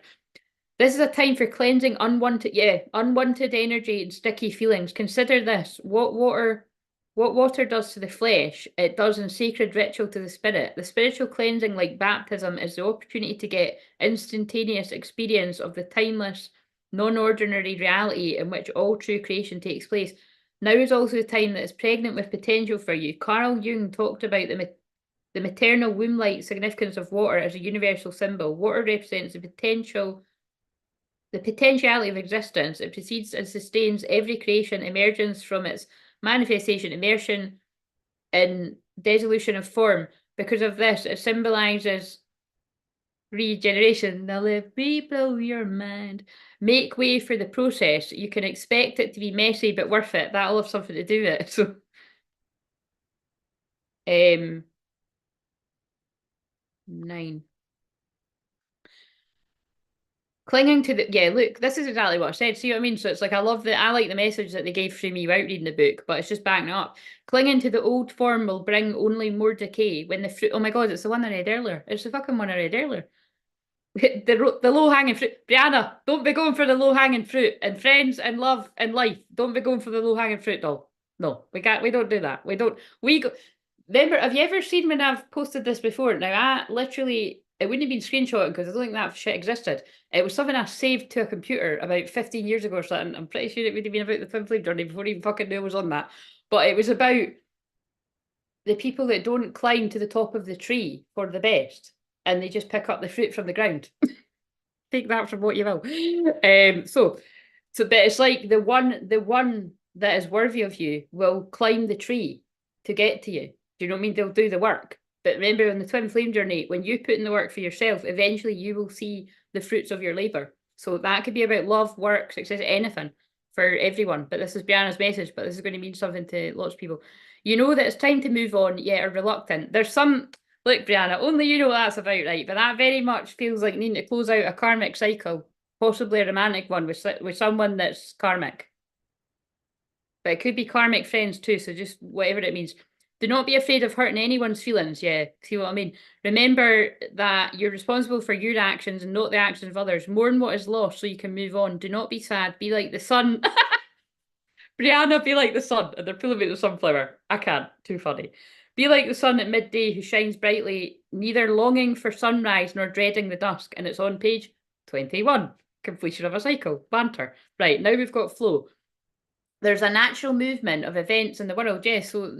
This is a time for cleansing unwanted energy and sticky feelings. Consider this: what water does to the flesh, it does in sacred ritual to the spirit. The spiritual cleansing, like baptism, is the opportunity to get instantaneous experience of the timeless, non-ordinary reality in which all true creation takes place. Now is also the time that is pregnant with potential for you. Carl Jung talked about the maternal womb-like significance of water as a universal symbol. Water represents the potentiality of existence. It precedes and sustains every creation, emergence from its manifestation, immersion in dissolution of form. Because of this, it symbolizes regeneration. Now let me blow your mind. Make way for the process. You can expect it to be messy, but worth it. That'll have something to do with it. So, 9. Clinging to the, yeah, look, this is exactly what I said. See what I mean? So it's like, I like the message that they gave through me without reading the book, but it's just backing it up. Clinging to the old form will bring only more decay when the fruit, oh my God, it's the one I read earlier. It's the fucking one I read earlier. The low-hanging fruit. Brianna, don't be going for the low-hanging fruit. And friends and love and life, don't be going for the low-hanging fruit, doll. No, we don't do that. We go, remember, have you ever seen when I've posted this before? Now, I literally, it wouldn't have been screenshotted because I don't think that shit existed. It was something I saved to a computer about 15 years ago or something. I'm pretty sure it would have been about the twin flame journey before I even fucking knew I was on that. But it was about the people that don't climb to the top of the tree for the best and they just pick up the fruit from the ground. Take that from what you will. But it's like the one that is worthy of you will climb the tree to get to you. Do you know what I mean? They'll do the work. But remember, on the twin flame journey, when you put in the work for yourself, eventually you will see the fruits of your labor. So that could be about love, work, success, anything for everyone. But this is Brianna's message, but this is going to mean something to lots of people. You know that it's time to move on, yet are reluctant. There's some, look, Brianna, only you know what that's about, right? But that very much feels like needing to close out a karmic cycle, possibly a romantic one with someone that's karmic. But it could be karmic friends too, so just whatever it means. Do not be afraid of hurting anyone's feelings. Yeah, see what I mean? Remember that you're responsible for your actions and not the actions of others. Mourn what is lost so you can move on. Do not be sad. Be like the sun. Brianna, be like the sun. And they're pulling me the sunflower. I can't. Too funny. Be like the sun at midday who shines brightly, neither longing for sunrise nor dreading the dusk. And it's on page 21. Completion of a cycle. Banter. Right, now we've got flow. There's a natural movement of events in the world, yes. So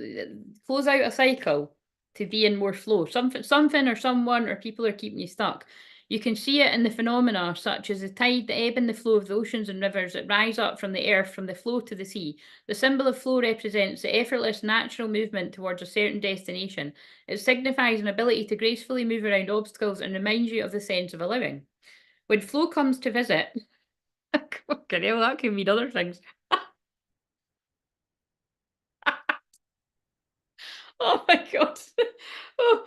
close out a cycle to be in more flow. Something or someone or people are keeping you stuck. You can see it in the phenomena such as the tide, the ebb and the flow of the oceans and rivers that rise up from the earth, from the flow to the sea. The symbol of flow represents the effortless natural movement towards a certain destination. It signifies an ability to gracefully move around obstacles and reminds you of the sense of allowing. When flow comes to visit, okay, well, that can mean other things. Oh my God. Oh,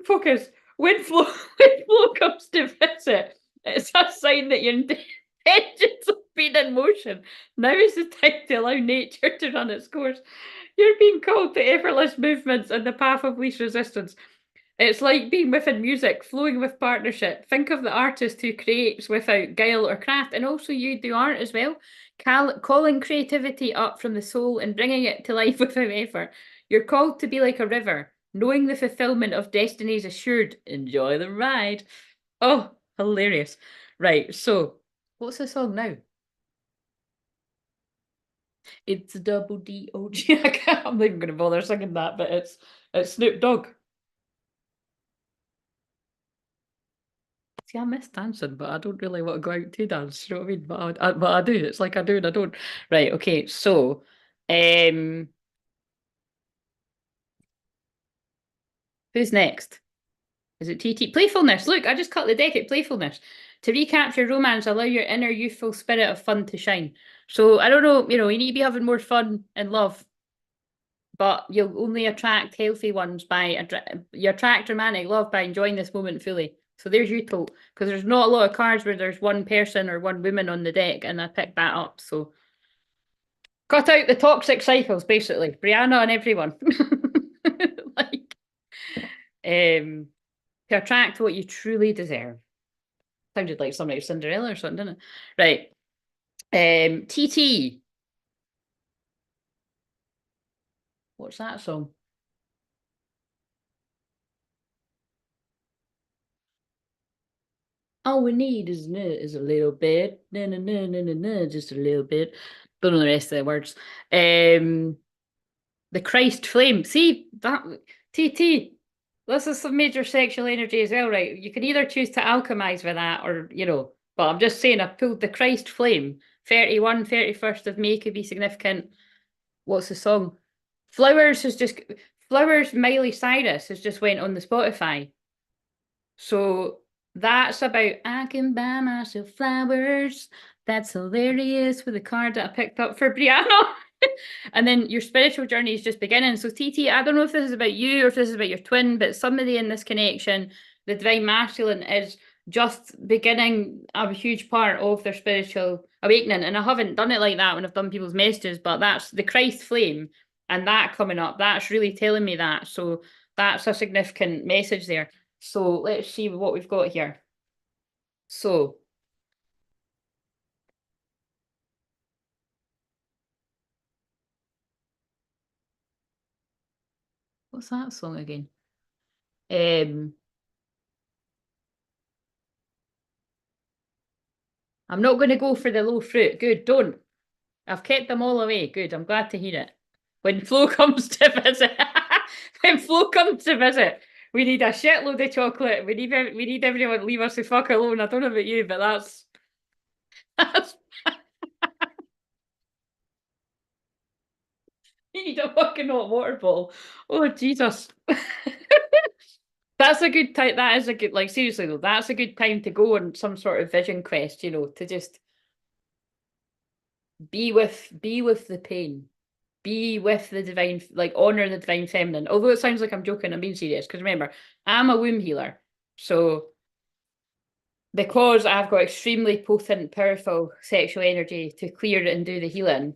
focus. When flow, when flow comes to visit, it's a sign that your intentions have been in motion. Now is the time to allow nature to run its course. You're being called to effortless movements and the path of least resistance. It's like being within music, flowing with partnership. Think of the artist who creates without guile or craft, and also you do art as well. Calling creativity up from the soul and bringing it to life without effort. You're called to be like a river, knowing the fulfillment of destiny is assured. Enjoy the ride. Oh, hilarious. Right, so what's the song now? It's a double D-O-G. I'm not even going to bother singing that, but it's Snoop Dogg. See, I miss dancing, but I don't really want to go out to dance. You know what I mean? But I do. It's like I do and I don't. Right. Okay. So, who's next? Is it TT? Playfulness. Look, I just cut the deck at playfulness. To recapture romance, allow your inner youthful spirit of fun to shine. So I don't know. You need to be having more fun and love, but you'll only attract healthy ones by you attract romantic love by enjoying this moment fully. So there's your tool, because there's not a lot of cards where there's one person or one woman on the deck, and I picked that up. So cut out the toxic cycles, basically. Brianna and everyone. Like, to attract what you truly deserve. Sounded like somebody Cinderella or something, didn't it? Right. TT. What's that song? All we need is a little bit, just a little bit. Don't know the rest of the words. The Christ flame. See that TT. This is some major sexual energy as well, right? You can either choose to alchemize with that, or But I'm just saying, I pulled the Christ flame. 31, 31st of May could be significant. What's the song? Flowers has just Flowers. Miley Cyrus has just went on the Spotify. So that's about I can buy myself flowers. That's hilarious with the card that I picked up for Brianna. And then your spiritual journey is just beginning. So TT, I don't know if this is about you or if this is about your twin, but somebody in this connection, the divine masculine, is just beginning a huge part of their spiritual awakening. And I haven't done it like that when I've done people's messages, but that's the Christ flame and that coming up. That's really telling me that. So that's a significant message there. So let's see what we've got here. So what's that song again? I'm not going to go for the low fruit. Good, don't. I've kept them all away. Good, I'm glad to hear it. When Flo comes to visit, when Flo comes to visit, we need a shitload of chocolate. We need everyone to leave us the fuck alone. I don't know about you, but that's you need a fucking hot water bottle. Oh Jesus. That's a good time. That is a good, like, seriously though, that's a good time to go on some sort of vision quest, to just be with the pain. Be with the divine, like, honor the divine feminine. Although it sounds like I'm joking, I'm being serious. Because remember, I'm a womb healer. So because I've got extremely potent, powerful sexual energy to clear it and do the healing,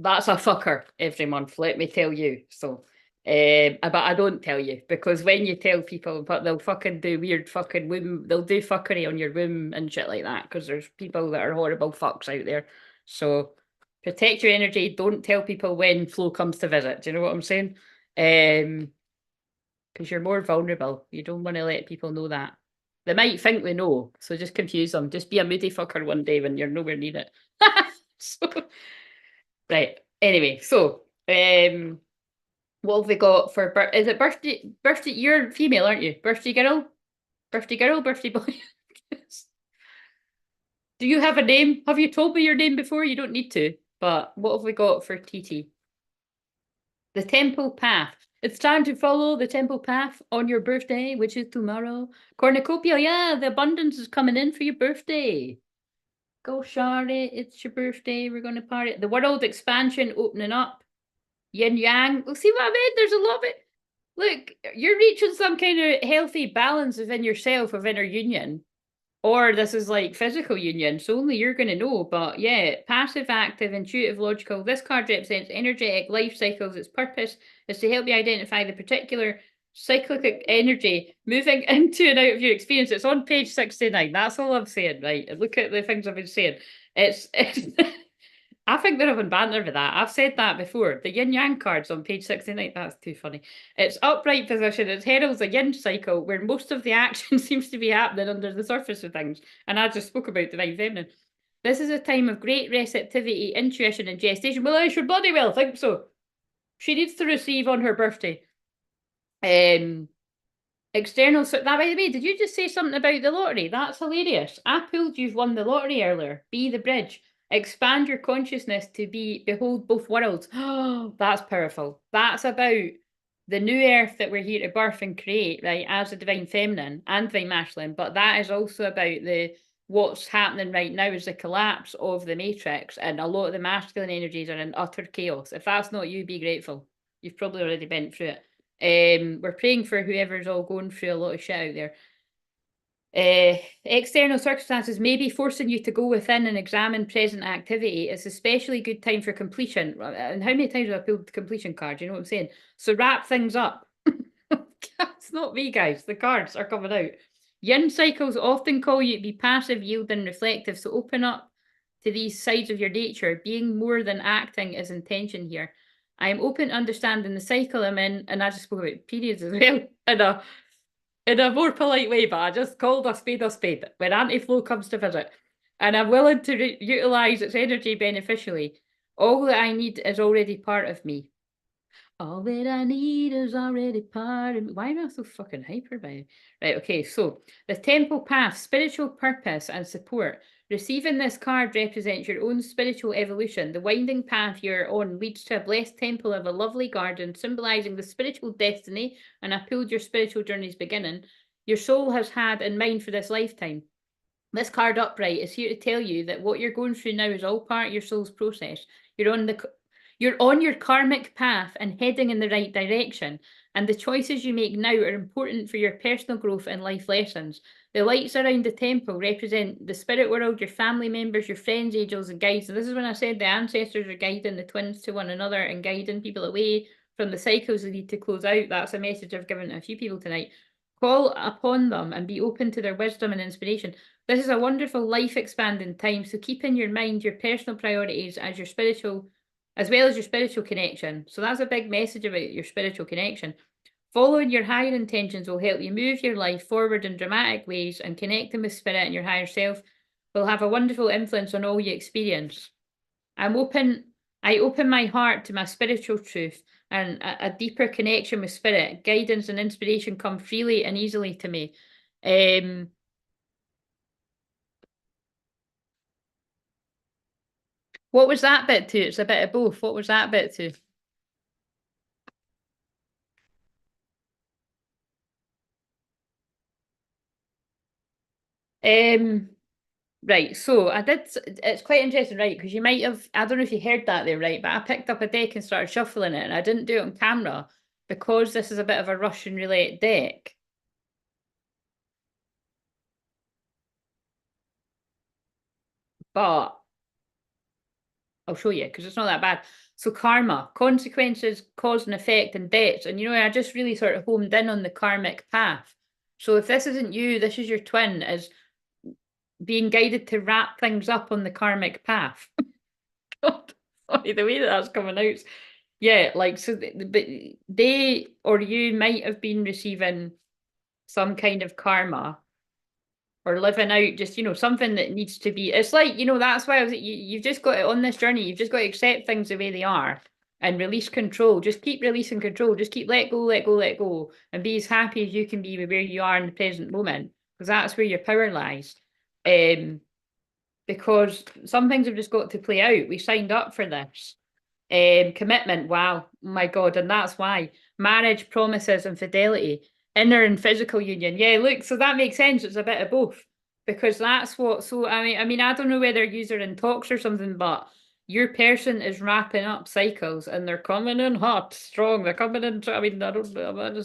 that's a fucker every month, let me tell you. So, but I don't tell you, because when you tell people, but they'll fucking do weird fucking womb, they'll do fuckery on your womb and shit like that, because there's people that are horrible fucks out there. So protect your energy. Don't tell people when Flo comes to visit. Do you know what I'm saying? Because you're more vulnerable. You don't want to let people know that. They might think they know, so just confuse them. Just be a moody fucker one day when you're nowhere near it. So, right. Anyway, so what have we got for is it birthday? Birthday? You're female, aren't you? Birthday girl? Birthday girl? Birthday boy? Do you have a name? Have you told me your name before? You don't need to. But what have we got for TT? The temple path. It's time to follow the temple path on your birthday, which is tomorrow. Cornucopia, yeah, the abundance is coming in for your birthday. Go, Charlotte, it's your birthday. We're going to party. The world expansion opening up. Yin yang. Well, see what I mean? There's a lot of it. Look, you're reaching some kind of healthy balance within yourself of inner union. Or this is like physical union, so only you're going to know. But yeah, passive, active, intuitive, logical. This card represents energetic life cycles. Its purpose is to help you identify the particular cyclic energy moving into and out of your experience. It's on page 69. That's all I'm saying, right? Look at the things I've been saying. It's I think they're having banter with that. I've said that before. The yin yang cards on page 69. That's too funny. It's upright position. It heralds a yin cycle where most of the action seems to be happening under the surface of things. And I just spoke about divine feminine. This is a time of great receptivity, intuition, and gestation. Well, I should bloody well think so. She needs to receive on her birthday. External. So that, by the way, did you just say something about the lottery? That's hilarious. I pulled you've won the lottery earlier. Be the bridge. Expand your consciousness to behold both worlds. Oh, that's powerful. That's about the new earth that we're here to birth and create, right? As a divine feminine and divine masculine. But that is also about what's happening right now is the collapse of the matrix, and a lot of the masculine energies are in utter chaos. If that's not you, be grateful. You've probably already been through it. We're praying for whoever's all going through a lot of shit out there. External circumstances may be forcing you to go within and examine present activity. It's especially good time for completion. And how many times have I pulled the completion card? You know what I'm saying? So wrap things up. It's not me, guys. The cards are coming out. Yin cycles often call you to be passive, yielding, reflective. So open up to these sides of your nature. Being more than acting is intention here. I am open to understanding the cycle I'm in, and I just spoke about periods as well. in a more polite way, but I just called a spade when anti-flow comes to visit. And I'm willing to utilize its energy beneficially. All that I need is already part of me. All that I need is already part of me. Why am I so fucking hyper by it? Right, okay, so the temple path, spiritual purpose and support. Receiving this card represents your own spiritual evolution. The winding path you're on leads to a blessed temple of a lovely garden, symbolizing the spiritual destiny and a pulled your spiritual journey's beginning. Your soul has had in mind for this lifetime. This card upright is here to tell you that what you're going through now is all part of your soul's process. You're on your karmic path and heading in the right direction, and the choices you make now are important for your personal growth and life lessons. The lights around the temple represent the spirit world, your family members, your friends, angels, and guides. And this is when I said the ancestors are guiding the twins to one another and guiding people away from the cycles they need to close out. That's a message I've given to a few people tonight. Call upon them and be open to their wisdom and inspiration. This is a wonderful life-expanding time, so keep in your mind your personal priorities as well as your spiritual connection. So that's a big message about your spiritual connection. Following your higher intentions will help you move your life forward in dramatic ways, and connecting with spirit and your higher self will have a wonderful influence on all you experience. I open my heart to my spiritual truth and a deeper connection with spirit. Guidance and inspiration come freely and easily to me. What was that bit to? It's a bit of both. What was that bit to? Right, so it's quite interesting, right? Because you might have, I don't know if you heard that there, right? But I picked up a deck and started shuffling it, and I didn't do it on camera because this is a bit of a Russian roulette deck. But I'll show you because it's not that bad. So karma, consequences, cause and effect, and debts. And I just really sort of homed in on the karmic path. So if this isn't you, this is your twin, is being guided to wrap things up on the karmic path. Sorry, the way that that's coming out. Yeah, like, so, but they or you might have been receiving some kind of karma or living out just, something that needs to be, it's like, that's why I was, you've just got it on this journey, you've just got to accept things the way they are and release control. Just keep releasing control. Just keep let go, let go, let go, and be as happy as you can be with where you are in the present moment, because that's where your power lies. Because some things have just got to play out. We signed up for this. Commitment, wow, my God, and that's why. Marriage, promises, and fidelity, inner and physical union. Yeah, look, so that makes sense. It's a bit of both, because that's what. So I mean, I don't know whether you're in talks or something, but your person is wrapping up cycles, and they're coming in hot, strong. They're coming in. I mean, I don't know.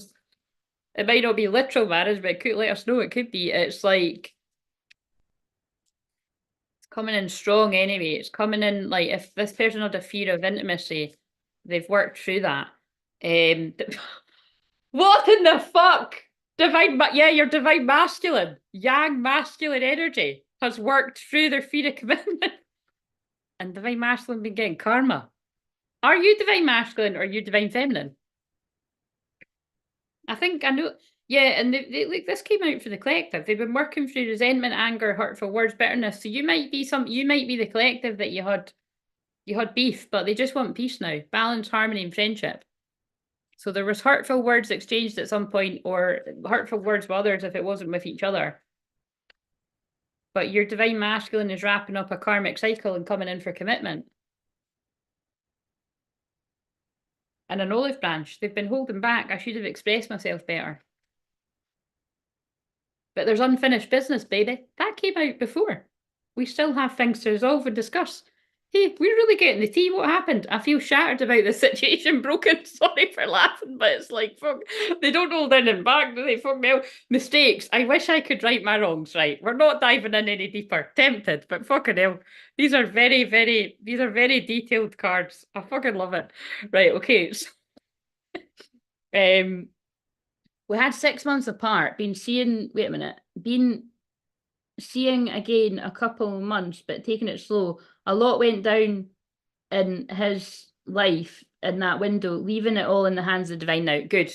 It might not be literal marriage, but it could let us know. It could be. It's like coming in strong anyway. It's coming in like if this person had a fear of intimacy, they've worked through that. What in the fuck? Yeah, your divine masculine, yang masculine energy has worked through their fear of commitment. And divine masculine been getting karma. Are you divine masculine or are you divine feminine? I think I know. Yeah, and look, this came out for the collective. They've been working through resentment, anger, hurtful words, bitterness. So you might be the collective that you had beef, but they just want peace now, balance, harmony, and friendship. So there was hurtful words exchanged at some point, or hurtful words with others if it wasn't with each other. But your divine masculine is wrapping up a karmic cycle and coming in for commitment. And an olive branch. They've been holding back. I should have expressed myself better. But there's unfinished business, baby. That came out before. We still have things to resolve and discuss. Hey, we're really getting the tea. What happened? I feel shattered about the situation. Broken. Sorry for laughing, but it's like, fuck, they don't hold anything back, do they? Fuck me out. Mistakes. I wish I could right my wrongs, right? We're not diving in any deeper. Tempted, but fucking hell. These are very detailed cards. I fucking love it. Right, okay. So, we had 6 months apart, been seeing again a couple of months, but taking it slow. A lot went down in his life in that window, leaving it all in the hands of divine now. Good.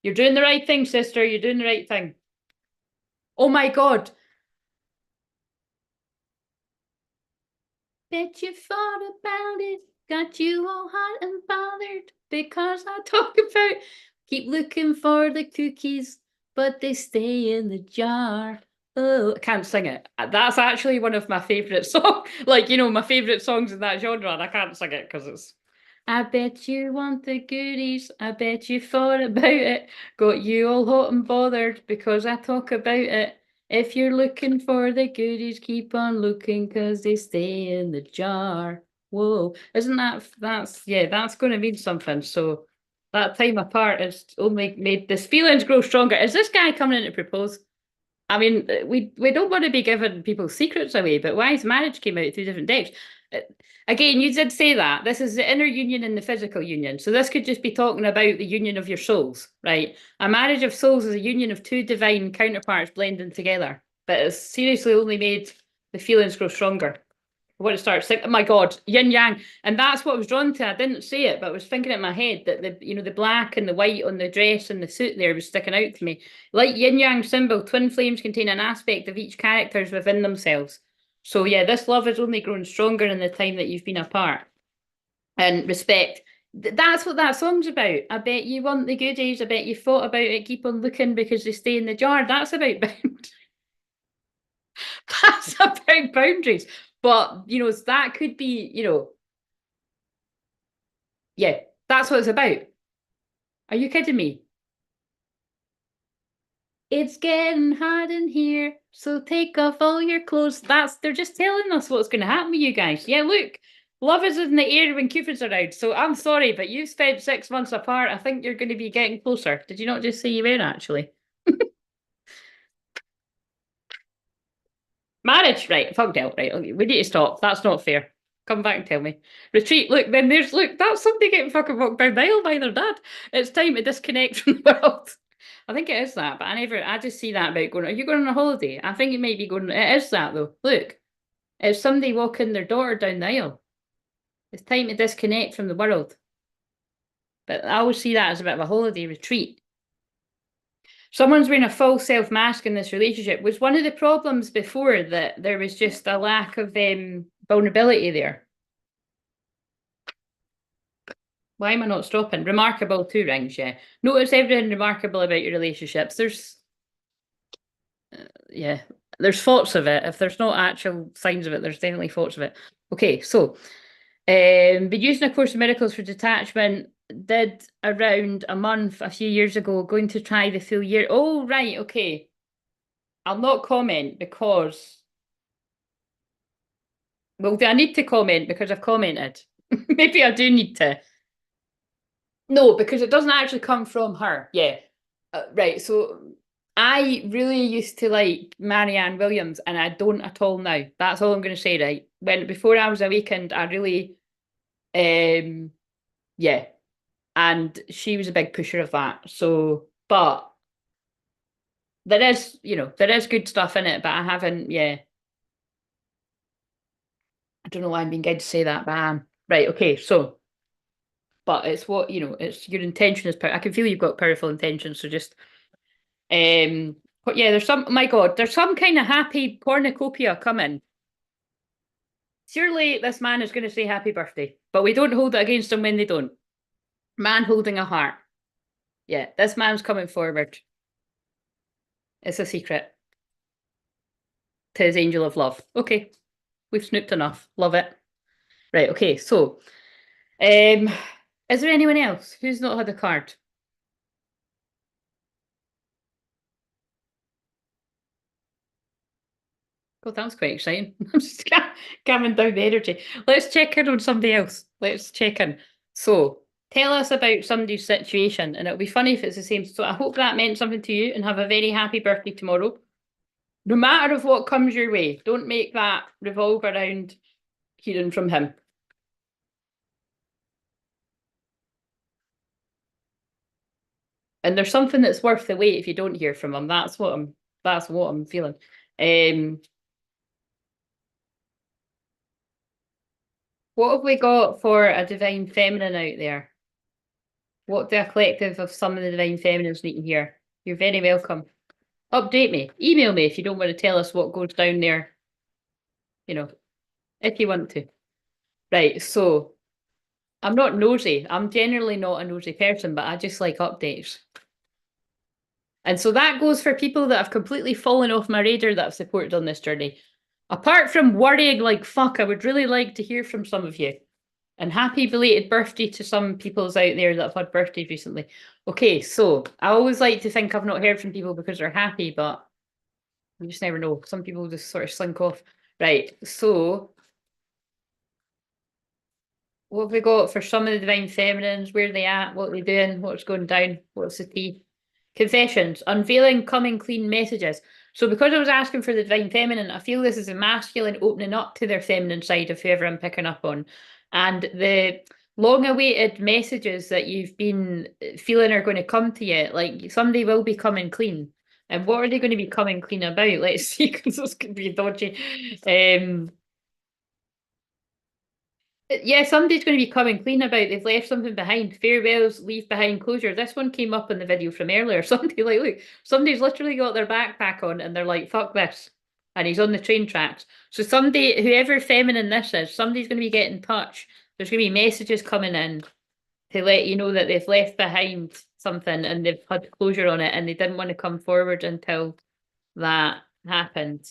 You're doing the right thing, sister. You're doing the right thing. Oh my God. Bet you thought about it. Got you all hot and bothered because I talk about keep looking for the cookies, but they stay in the jar. Oh, I can't sing it. That's actually one of my favourite songs. Like, you know, my favourite songs in that genre, and I can't sing it because it's I bet you want the goodies. I bet you thought about it. Got you all hot and bothered because I talk about it. If you're looking for the goodies, keep on looking because they stay in the jar. Whoa, isn't that's going to mean something. So that time apart has only made this feelings grow stronger. Is this guy coming in to propose? I mean, we don't want to be giving people's secrets away, but Wise Marriage came out through different decks. Uh, Again, you did say that. This is the inner union and the physical union. So this could just be talking about the union of your souls, right? A marriage of souls is a union of two divine counterparts blending together. But it's seriously only made the feelings grow stronger. I want to start saying, oh my God, yin yang. And that's what I was drawn to. I didn't say it, but I was thinking in my head that the black and the white on the dress and the suit there was sticking out to me. Like yin yang symbol, twin flames contain an aspect of each characters within themselves. So yeah, this love has only grown stronger in the time that you've been apart. And respect. That's what that song's about. I bet you want the goodies. I bet you thought about it. Keep on looking because they stay in the jar. That's about boundaries. That's about boundaries. But that could be, yeah, that's what it's about. Are you kidding me? It's getting hot in here, so take off all your clothes. They're just telling us what's going to happen with you guys. Yeah, look, love is in the air when Cupid's around. So I'm sorry, but you spent 6 months apart. I think you're going to be getting closer. Did you not just say you were actually? Marriage, right? Fuck out, right? Okay, we need to stop. That's not fair. Come back and tell me. Retreat. Look, then look. That's somebody getting fucking walked down the aisle by their dad. It's time to disconnect from the world. I think it is that, but I just see that about going. Are you going on a holiday? I think it might be going. It is that though. Look, it's somebody walking their daughter down the aisle. It's time to disconnect from the world. But I always see that as a bit of a holiday retreat. Someone's wearing a full self mask in this relationship. Was one of the problems before that there was just a lack of vulnerability there? Why am I not stopping? Remarkable two rings, yeah. Notice everything remarkable about your relationships. Yeah, there's thoughts of it. If there's no actual signs of it, there's definitely thoughts of it. Okay, so been using A Course in Miracles for detachment. Did around a month a few years ago, going to try the full year. Oh, right, okay. I'll not comment because, well, do I need to comment because I've commented? Maybe I do need to. No, because it doesn't actually come from her. Yeah. Right. So I really used to like Marianne Williams and I don't at all now. That's all I'm going to say, right? Before I was awakened, I really, yeah. And she was a big pusher of that. So, but there is good stuff in it, but I haven't, yeah. I don't know why I'm being good to say that, but I am. Right. Okay. So, but it's it's your intention is power. I can feel you've got powerful intentions. So just but yeah, oh my God, there's some kind of happy cornucopia coming. Surely this man is going to say happy birthday, but we don't hold it against him when they don't. Man holding a heart. Yeah, this man's coming forward. It's a secret to his angel of love. Okay, we've snooped enough. Love it. Right, okay, so is there anyone else who's not had a card? God, that was quite exciting. I'm just calming down the energy. Let's check in on somebody else. Let's check in. So, tell us about somebody's situation, and it'll be funny if it's the same. So, I hope that meant something to you, and have a very happy birthday tomorrow. No matter of what comes your way, don't make that revolve around hearing from him. And there's something that's worth the wait if you don't hear from him. That's what I'm feeling. What have we got for a divine feminine out there? What do a collective of some of the divine feminines need to hear? You're very welcome. Update me. Email me if you don't want to tell us what goes down there, you know, if you want to. Right, so I'm not nosy. I'm generally not a nosy person, but I just like updates. And so that goes for people that have completely fallen off my radar that I've supported on this journey. Apart from worrying like fuck, I would really like to hear from some of you. And happy belated birthday to some peoples out there that have had birthdays recently. Okay, so I always like to think I've not heard from people because they're happy, but you just never know. Some people just sort of slink off. Right, so what have we got for some of the divine feminines? Where are they at? What are they doing? What's going down? What's the tea? Confessions, unveiling coming clean messages. So because I was asking for the divine feminine, I feel this is a masculine opening up to their feminine side of whoever I'm picking up on. And the long awaited messages that you've been feeling are going to come to you, like somebody will be coming clean. And what are they going to be coming clean about? Let's see, because this could be dodgy. Yeah, somebody's going to be coming clean about they've left something behind. Farewells, leave behind closure. This one came up in the video from earlier. Somebody like, look, somebody's literally got their backpack on and they're like, fuck this. And he's on the train tracks. So somebody, whoever feminine this is, somebody's going to be getting in touch. There's going to be messages coming in to let you know that they've left behind something and they've had closure on it and they didn't want to come forward until that happened.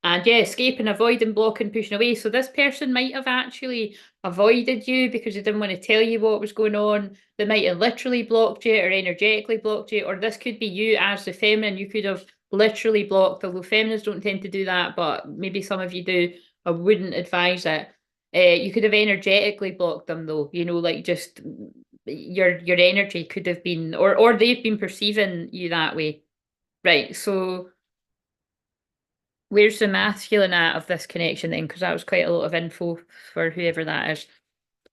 And yeah, escaping, avoiding, blocking, pushing away. So this person might have actually avoided you because they didn't want to tell you what was going on. They might have literally blocked you or energetically blocked you, or this could be you as the feminine. You could have literally blocked, although feminines don't tend to do that, but maybe some of you do. I wouldn't advise it. You could have energetically blocked them though, you know, like just your energy could have been, or they've been perceiving you that way. Right, so where's the masculine at of this connection then? Because that was quite a lot of info for whoever that is.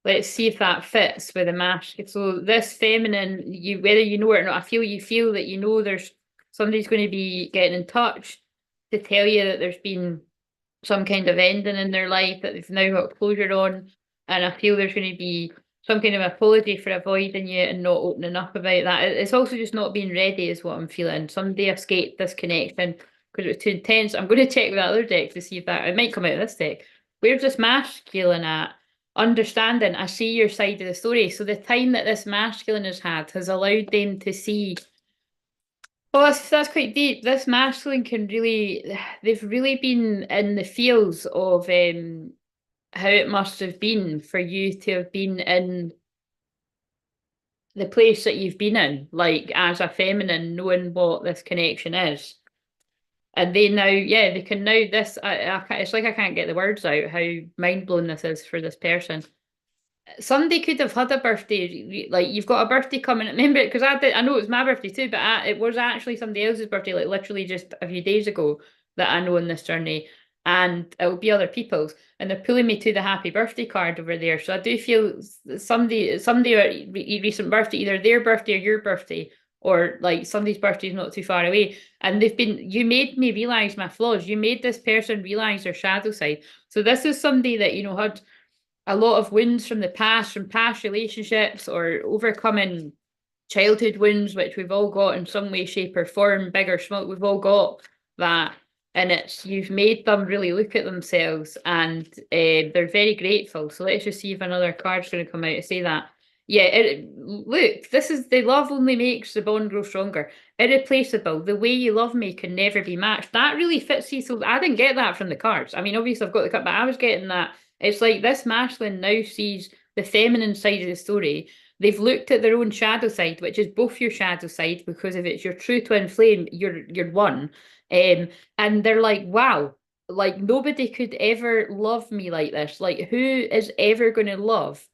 Let's see if that fits with the masculine. So this feminine, you whether you know it or not, I feel you feel that you know there's somebody's going to be getting in touch to tell you that there's been some kind of ending in their life that they've now got closure on. And I feel there's going to be some kind of apology for avoiding you and not opening up about that. It's also just not being ready is what I'm feeling. Somebody escaped this connection because it was too intense. I'm going to check with that other deck to see if that, it might come out of this deck. Where's this masculine at? Understanding, I see your side of the story. So the time that this masculine has had has allowed them to see. Well, that's quite deep. This masculine can really, they've really been in the feels of how it must have been for you to have been in the place that you've been in, like as a feminine, knowing what this connection is. And they now, yeah, they can now this. It's like I can't get the words out how mind blowing this is for this person. Somebody could have had a birthday, like you've got a birthday coming. Remember, because I know it's my birthday too, but it was actually somebody else's birthday, like literally just a few days ago that I know in this journey, and it'll be other people's, and they're pulling me to the happy birthday card over there. So I do feel somebody at recent birthday, either their birthday or your birthday, or like somebody's birthday is not too far away, and you made me realize my flaws. You made this person realize their shadow side. So this is somebody that had a lot of wounds from the past, from past relationships, or overcoming childhood wounds, which we've all got in some way, shape, or form, big or small. We've all got that. And you've made them really look at themselves, and they're very grateful. So let's just see if another card's going to come out to say that. Yeah, look, this is the love only makes the bond grow stronger. Irreplaceable. The way you love me can never be matched. That really fits you. So I didn't get that from the cards. I mean, obviously I've got the cup, but I was getting that. It's like this masculine now sees the feminine side of the story. They've looked at their own shadow side, which is both your shadow side, because if it's your true twin flame, you're one. And they're like, wow, like nobody could ever love me like this. Like, who is ever going to love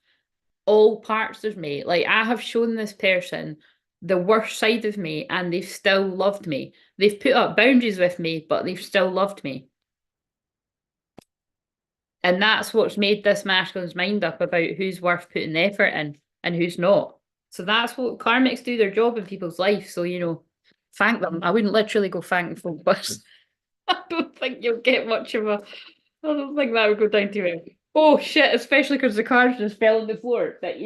all parts of me? Like, I have shown this person the worst side of me, and they've still loved me. They've put up boundaries with me, but they've still loved me. And that's what's made this masculine's mind up about who's worth putting the effort in and who's not. So that's what karmics do their job in people's life. So, thank them. I wouldn't literally go thank folk, but I don't think you'll get much of a. I don't think that would go down too well. Oh shit, especially because the cards just fell on the floor. That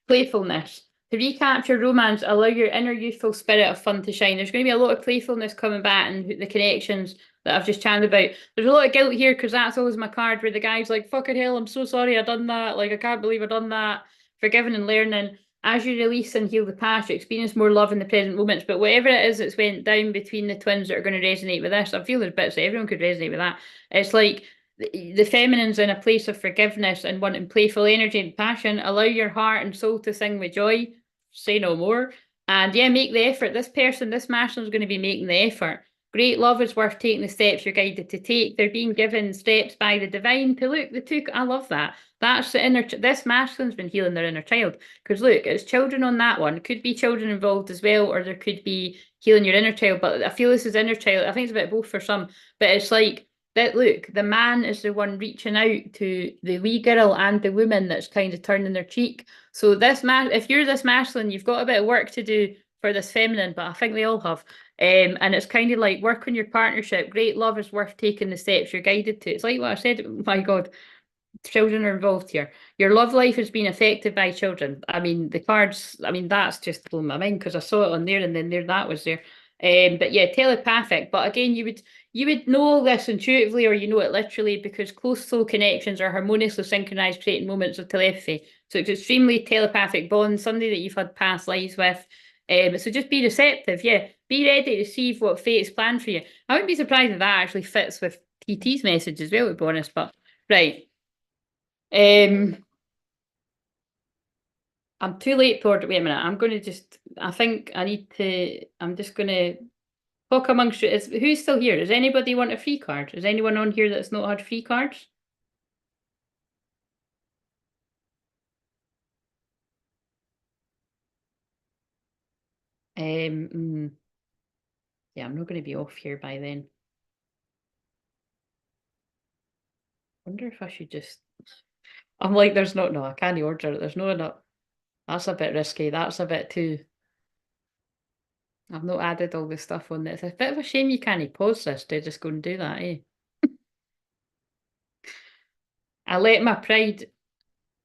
Playfulness. To recapture romance, allow your inner youthful spirit of fun to shine. There's going to be a lot of playfulness coming back and the connections that I've just chatted about. There's a lot of guilt here because that's always my card where the guy's like, fucking hell, I'm so sorry I done that. Like, I can't believe I done that. Forgiving and learning. As you release and heal the past, you experience more love in the present moments. But whatever it is that's went down between the twins that are going to resonate with this, I feel there's bits that everyone could resonate with that. It's like the feminine's in a place of forgiveness and wanting playful energy and passion. Allow your heart and soul to sing with joy. Say no more. And yeah, make the effort. This person, this masculine is going to be making the effort. Great love is worth taking the steps you're guided to take. They're being given steps by the divine to look. The two, I love that. That's the inner. This masculine's been healing their inner child because look, it's children on that one. Could be children involved as well, or there could be healing your inner child. But I feel this is inner child. I think it's a bit of both for some. But it's like that. Look, the man is the one reaching out to the wee girl and the woman that's kind of turning their cheek. So this if you're this masculine, you've got a bit of work to do for this feminine. But I think they all have. And it's kind of like work on your partnership. Great love is worth taking the steps you're guided to. It's like what I said. My God, children are involved here. Your love life has been affected by children. I mean, the cards, I mean, that's just blown my mind because I saw it on there and then there that was there. But yeah, telepathic. But again, you would know this intuitively or you know it literally because close soul connections are harmoniously synchronized, creating moments of telepathy. So it's extremely telepathic bond, somebody that you've had past lives with. So just be receptive, yeah. Be ready to receive what fate's planned for you. I wouldn't be surprised if that actually fits with TT's message as well, to be honest. But right. I'm too late toward wait a minute. I'm gonna just I think I need to I'm just gonna talk amongst you. Who's still here? Does anybody want a free card? Is anyone on here that's not had free cards? Yeah, I'm not gonna be off here by then. Wonder if I should just I'm like, there's not no, I can't order it. There's no enough. That's a bit risky. That's a bit too I've not added all the stuff on this. It's a bit of a shame you can't pause this to just go and do that, eh? I let my pride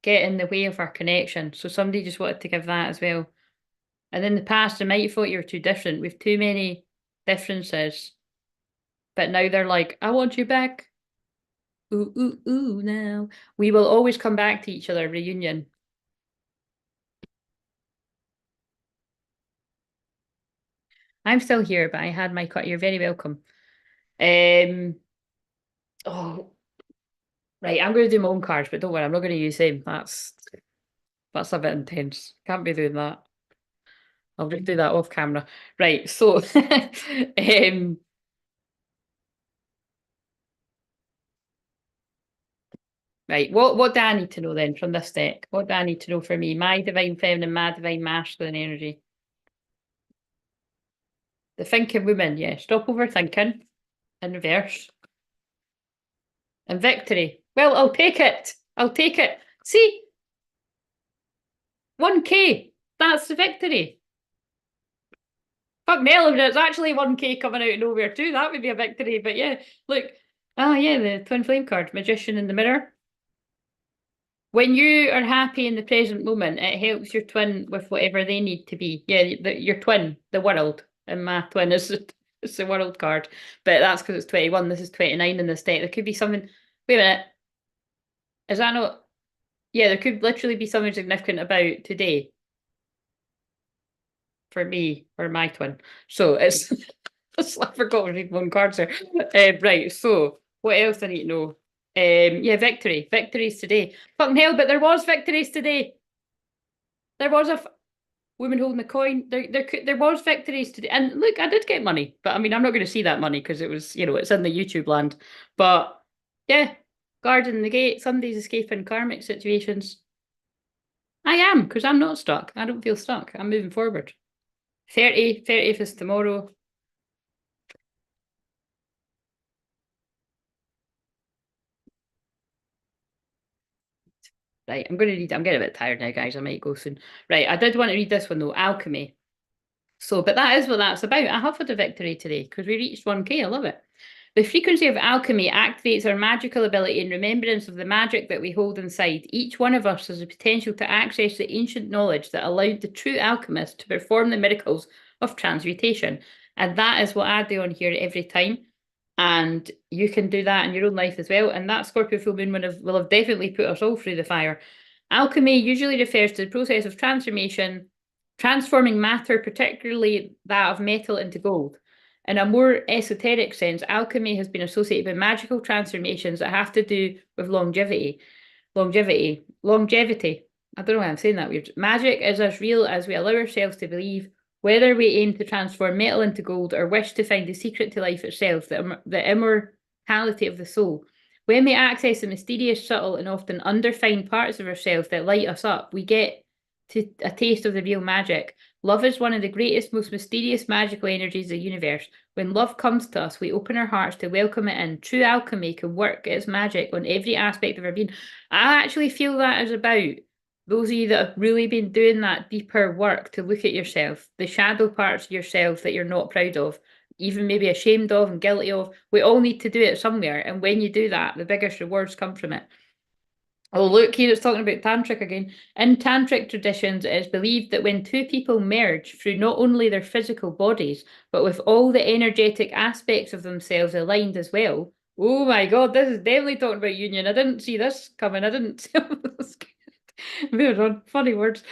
get in the way of our connection. So somebody just wanted to give that as well. And in the past, they might have thought you were too different with too many differences. But now they're like, I want you back. Ooh, ooh, ooh, now. We will always come back to each other, reunion. I'm still here, but I had my cut. You're very welcome. Oh, right. I'm going to do my own cards, but don't worry, I'm not going to use them. That's a bit intense. Can't be doing that. I'll just do that off camera. Right, so right, what do I need to know then from this deck? What do I need to know for me? My divine feminine, my divine masculine energy. The thinking woman, yeah. Stop overthinking in reverse. And victory. Well, I'll take it. I'll take it. See, 1K. That's the victory. Fuck Melon, it's actually 1K coming out of nowhere too. That would be a victory. But yeah, look. Oh yeah, the twin flame card, magician in the mirror. When you are happy in the present moment, it helps your twin with whatever they need to be. Yeah, your twin, the world. And my twin is it's the world card. But that's because it's 21. This is 29 in this deck. There could be something. Wait a minute. Is that not? Yeah, there could literally be something significant about today for me or my twin. So it's I forgot to read one card there. Right, so what else I need to know? Yeah, victory. Victories today. Fucking hell, but there was victories today. There was a woman holding the coin. There was victories today. And look, I did get money. But I mean, I'm not going to see that money because it was, it's in the YouTube land. But yeah, guarding the gate. Somebody's escaping karmic situations. I am, because I'm not stuck. I don't feel stuck. I'm moving forward. 30th is tomorrow. Right, I'm going to read. I'm getting a bit tired now, guys. I might go soon. Right, I did want to read this one though, alchemy. So, but that is what that's about. I have had a victory today because we reached 1K. I love it. The frequency of alchemy activates our magical ability in remembrance of the magic that we hold inside. Each one of us has the potential to access the ancient knowledge that allowed the true alchemist to perform the miracles of transmutation. And that is what I do on here every time. And you can do that in your own life as well. And that Scorpio full moon will have definitely put us all through the fire. Alchemy usually refers to the process of transformation, transforming matter, particularly that of metal, into gold. In a more esoteric sense, alchemy has been associated with magical transformations that have to do with longevity. Longevity. I don't know why I'm saying that weird. Magic is as real as we allow ourselves to believe, whether we aim to transform metal into gold or wish to find the secret to life itself, the immortality of the soul. When we access the mysterious, subtle, and often undefined parts of ourselves that light us up, we get to a taste of the real magic. Love is one of the greatest, most mysterious magical energies of the universe. When love comes to us, we open our hearts to welcome it in. True alchemy can work its magic on every aspect of our being. I actually feel that is about those of you that have really been doing that deeper work to look at yourself, the shadow parts of yourself that you're not proud of, even maybe ashamed of and guilty of. We all need to do it somewhere. And when you do that, the biggest rewards come from it. Oh, look, here it's talking about tantric again. In tantric traditions, it is believed that when two people merge through not only their physical bodies, but with all the energetic aspects of themselves aligned as well. Oh my God, this is definitely talking about union. I didn't see this coming. I didn't see this. Moving on, funny words.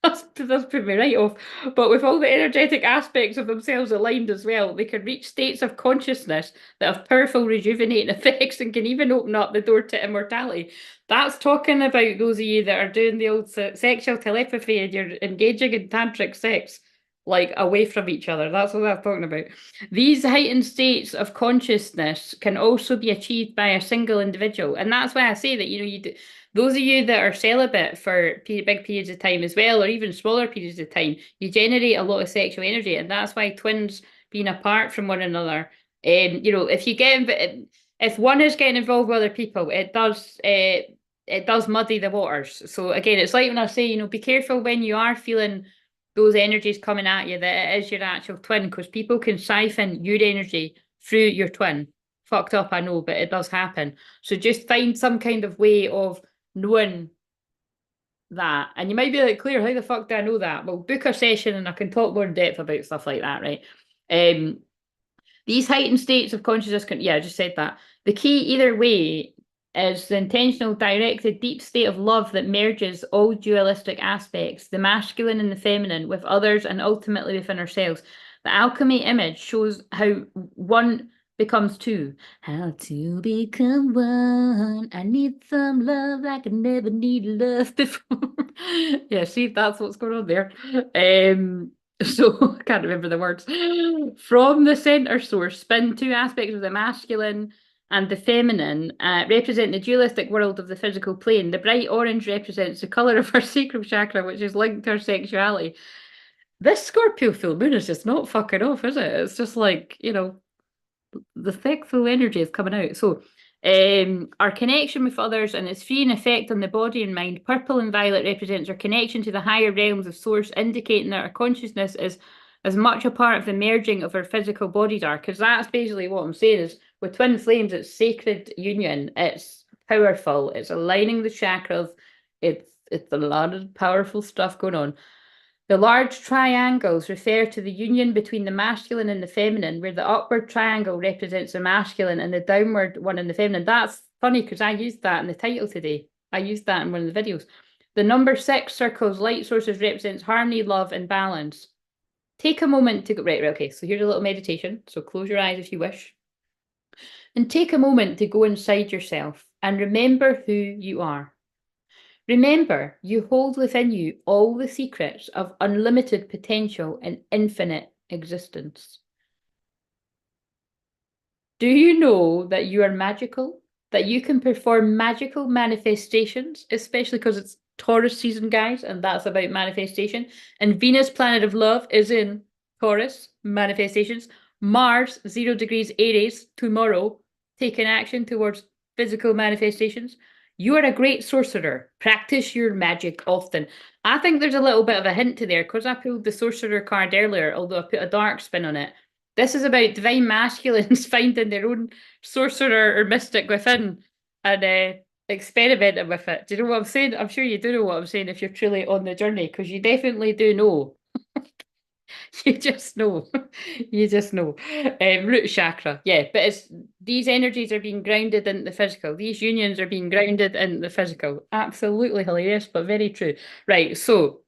That's put me right off. But with all the energetic aspects of themselves aligned as well, they can reach states of consciousness that have powerful rejuvenating effects and can even open up the door to immortality. That's talking about those of you that are doing the old sexual telepathy and you're engaging in tantric sex, like away from each other. That's what I'm talking about. These heightened states of consciousness can also be achieved by a single individual. And that's why I say that, you do, those of you that are celibate for big periods of time as well, or even smaller periods of time, you generate a lot of sexual energy. And that's why twins being apart from one another, if you if one is getting involved with other people, it does muddy the waters. So again, it's like when I say, be careful when you are feeling those energies coming at you, that it is your actual twin, because people can siphon your energy through your twin. Fucked up, I know, but it does happen. So just find some kind of way of knowing that. And you might be like, Claire, how the fuck do I know that? Well, book a session and I can talk more in depth about stuff like that, right? These heightened states of consciousness I just said that. The key either way is the intentional, directed, deep state of love that merges all dualistic aspects, the masculine and the feminine, with others and ultimately within ourselves. The alchemy image shows how one becomes two. How to become one. I need some love like I never needed love before. Yeah, see, that's what's going on there. So I can't remember the words. From the center source, spin two aspects of the masculine and the feminine represent the dualistic world of the physical plane. The bright orange represents the color of our sacral chakra, which is linked to our sexuality. This Scorpio full moon is just not fucking off, is it? It's just like, the sexual energy is coming out. So our connection with others and its free effect on the body and mind. Purple and violet represents our connection to the higher realms of source, indicating that our consciousness is as much a part of the merging of our physical bodies are, because that's basically what I'm saying is with twin flames, it's sacred union, it's powerful, it's aligning the chakras, it's a lot of powerful stuff going on. The large triangles refer to the union between the masculine and the feminine, where the upward triangle represents the masculine and the downward one in the feminine. That's funny because I used that in the title today. I used that in one of the videos. The number 6 circles light sources represents harmony, love, and balance. Take a moment to go, right, okay, so here's a little meditation. So close your eyes if you wish. And take a moment to go inside yourself and remember who you are. Remember, you hold within you all the secrets of unlimited potential and infinite existence. Do you know that you are magical? That you can perform magical manifestations, especially because it's Taurus season, guys, and that's about manifestation. And Venus, planet of love, is in Taurus, manifestations. Mars, 0 degrees Aries, tomorrow, taking action towards physical manifestations. You are a great sorcerer. Practice your magic often. I think there's a little bit of a hint to there because I pulled the sorcerer card earlier, although I put a dark spin on it. This is about divine masculines finding their own sorcerer or mystic within and experimenting with it. Do you know what I'm saying? I'm sure you do know what I'm saying if you're truly on the journey, because you definitely do know. You just know. You just know. Root chakra. Yeah, but it's these energies are being grounded in the physical. These unions are being grounded in the physical. Absolutely hilarious, but very true. Right, so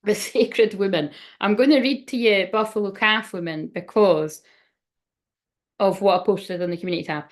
the sacred woman. I'm going to read to you Buffalo Calf Woman because of what I posted on the community tab.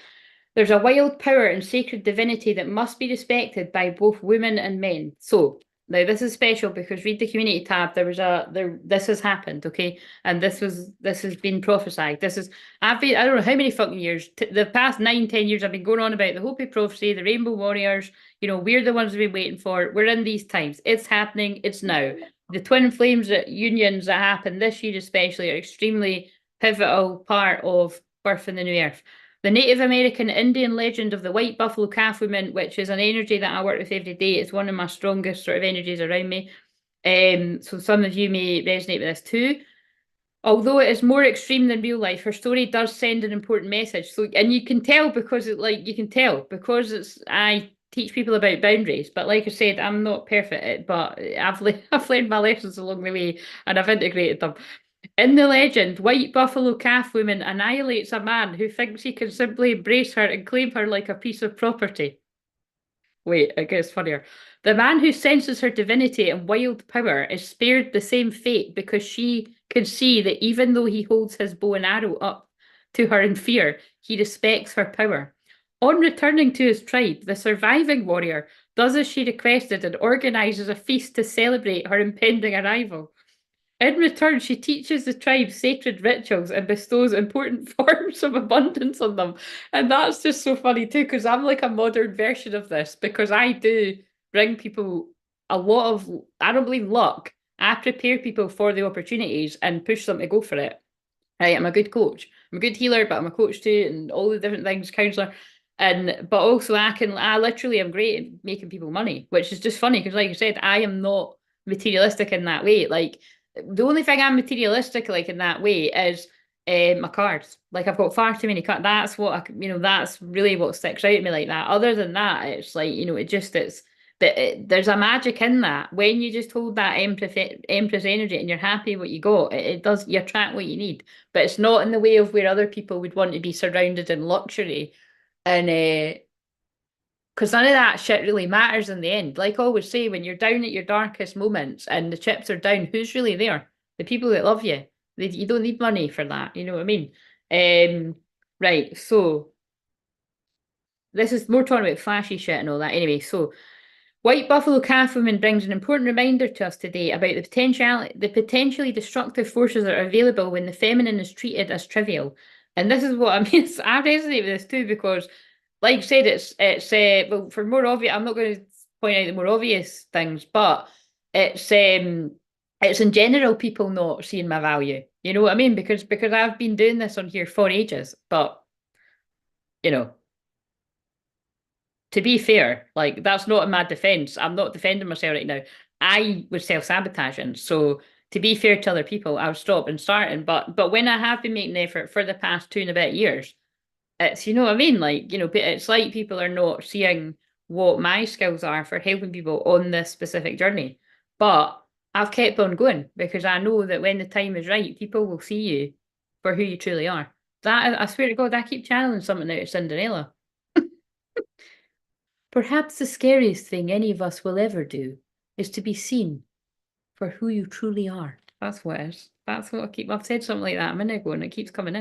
There's a wild power and sacred divinity that must be respected by both women and men. So now this is special because read the community tab. This has happened, okay, and this has been prophesied. This is I don't know how many fucking years. The past 9, 10 years I've been going on about the Hopi prophecy, the Rainbow Warriors. You know, we're the ones we've been waiting for. We're in these times. It's happening. It's now. The twin flames unions that happen this year especially are extremely pivotal part of birthing the new earth. The Native American Indian legend of the white buffalo calf woman, which is an energy that I work with every day. It's one of my strongest sort of energies around me. So some of you may resonate with this too. Although it is more extreme than real life, her story does send an important message. So, and you can tell because I teach people about boundaries. But like I said, I'm not perfect, but I've learned my lessons along the way and I've integrated them. In the legend, white buffalo calf woman annihilates a man who thinks he can simply embrace her and claim her like a piece of property. Wait, it gets funnier. The man who senses her divinity and wild power is spared the same fate because she can see that even though he holds his bow and arrow up to her in fear, he respects her power. On returning to his tribe, the surviving warrior does as she requested and organizes a feast to celebrate her impending arrival. In return, she teaches the tribe sacred rituals and bestows important forms of abundance on them. And that's just so funny too, because I'm like a modern version of this, because I do bring people a lot of, I don't believe luck. I prepare people for the opportunities and push them to go for it. Right, I'm a good coach. I'm a good healer, but I'm a coach too, and all the different things, counselor. And but also I literally am great at making people money, which is just funny because like I said, I am not materialistic in that way. Like the only thing I'm materialistic like in that way is my cards. Like I've got far too many cards. That's what that's really what sticks out to me like that. Other than that, it's like, it's that there's a magic in that. When you just hold that empress energy and you're happy what you got, it does, you attract what you need. But it's not in the way of where other people would want to be surrounded in luxury. And because none of that shit really matters in the end. Like I always say, when you're down at your darkest moments and the chips are down, who's really there? The people that love you. You don't need money for that. You know what I mean? Right. So this is more talking about flashy shit and all that. Anyway, so White Buffalo Calf Woman brings an important reminder to us today about the potentially destructive forces that are available when the feminine is treated as trivial. And this is what I mean. I resonate with this too because, like I said, it's well, for more obvious. I'm not going to point out the more obvious things, but it's in general people not seeing my value. You know what I mean? Because I've been doing this on here for ages, but you know, to be fair, like that's not in my defense. I'm not defending myself right now. I was self-sabotaging. So to be fair to other people, I'll stop and starting. But when I have been making the effort for the past 2.5 years, it's what I mean? Like, it's like people are not seeing what my skills are for helping people on this specific journey. But I've kept on going because I know that when the time is right, people will see you for who you truly are. That I swear to God, I keep channeling something out of Cinderella. Perhaps the scariest thing any of us will ever do is to be seen for who you truly are. That's what it is. That's what I've said something like that a minute ago and it keeps coming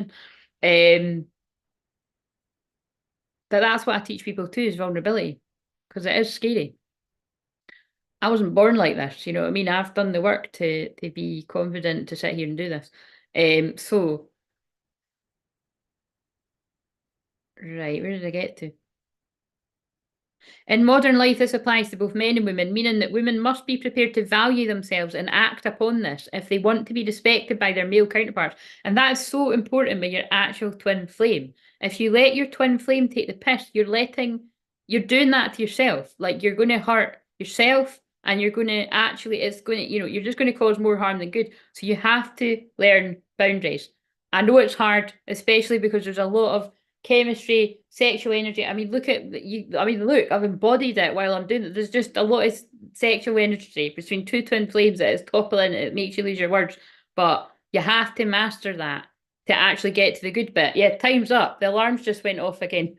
in. But that's what I teach people too is vulnerability because it is scary. I wasn't born like this, you know what I mean? I've done the work to be confident to sit here and do this. So, right, where did I get to? In modern life, this applies to both men and women, meaning that women must be prepared to value themselves and act upon this if they want to be respected by their male counterparts. And that's so important with your actual twin flame. If you let your twin flame take the piss, you're doing that to yourself. Like you're going to hurt yourself and you're going to actually, you're just going to cause more harm than good. So you have to learn boundaries. I know it's hard, especially because there's a lot of chemistry, sexual energy. I mean, look at you. I mean, look, I've embodied it while I'm doing it. There's just a lot of sexual energy between two twin flames that is toppling. It makes you lose your words, but you have to master that to actually get to the good bit. Yeah, time's up. The alarms just went off again.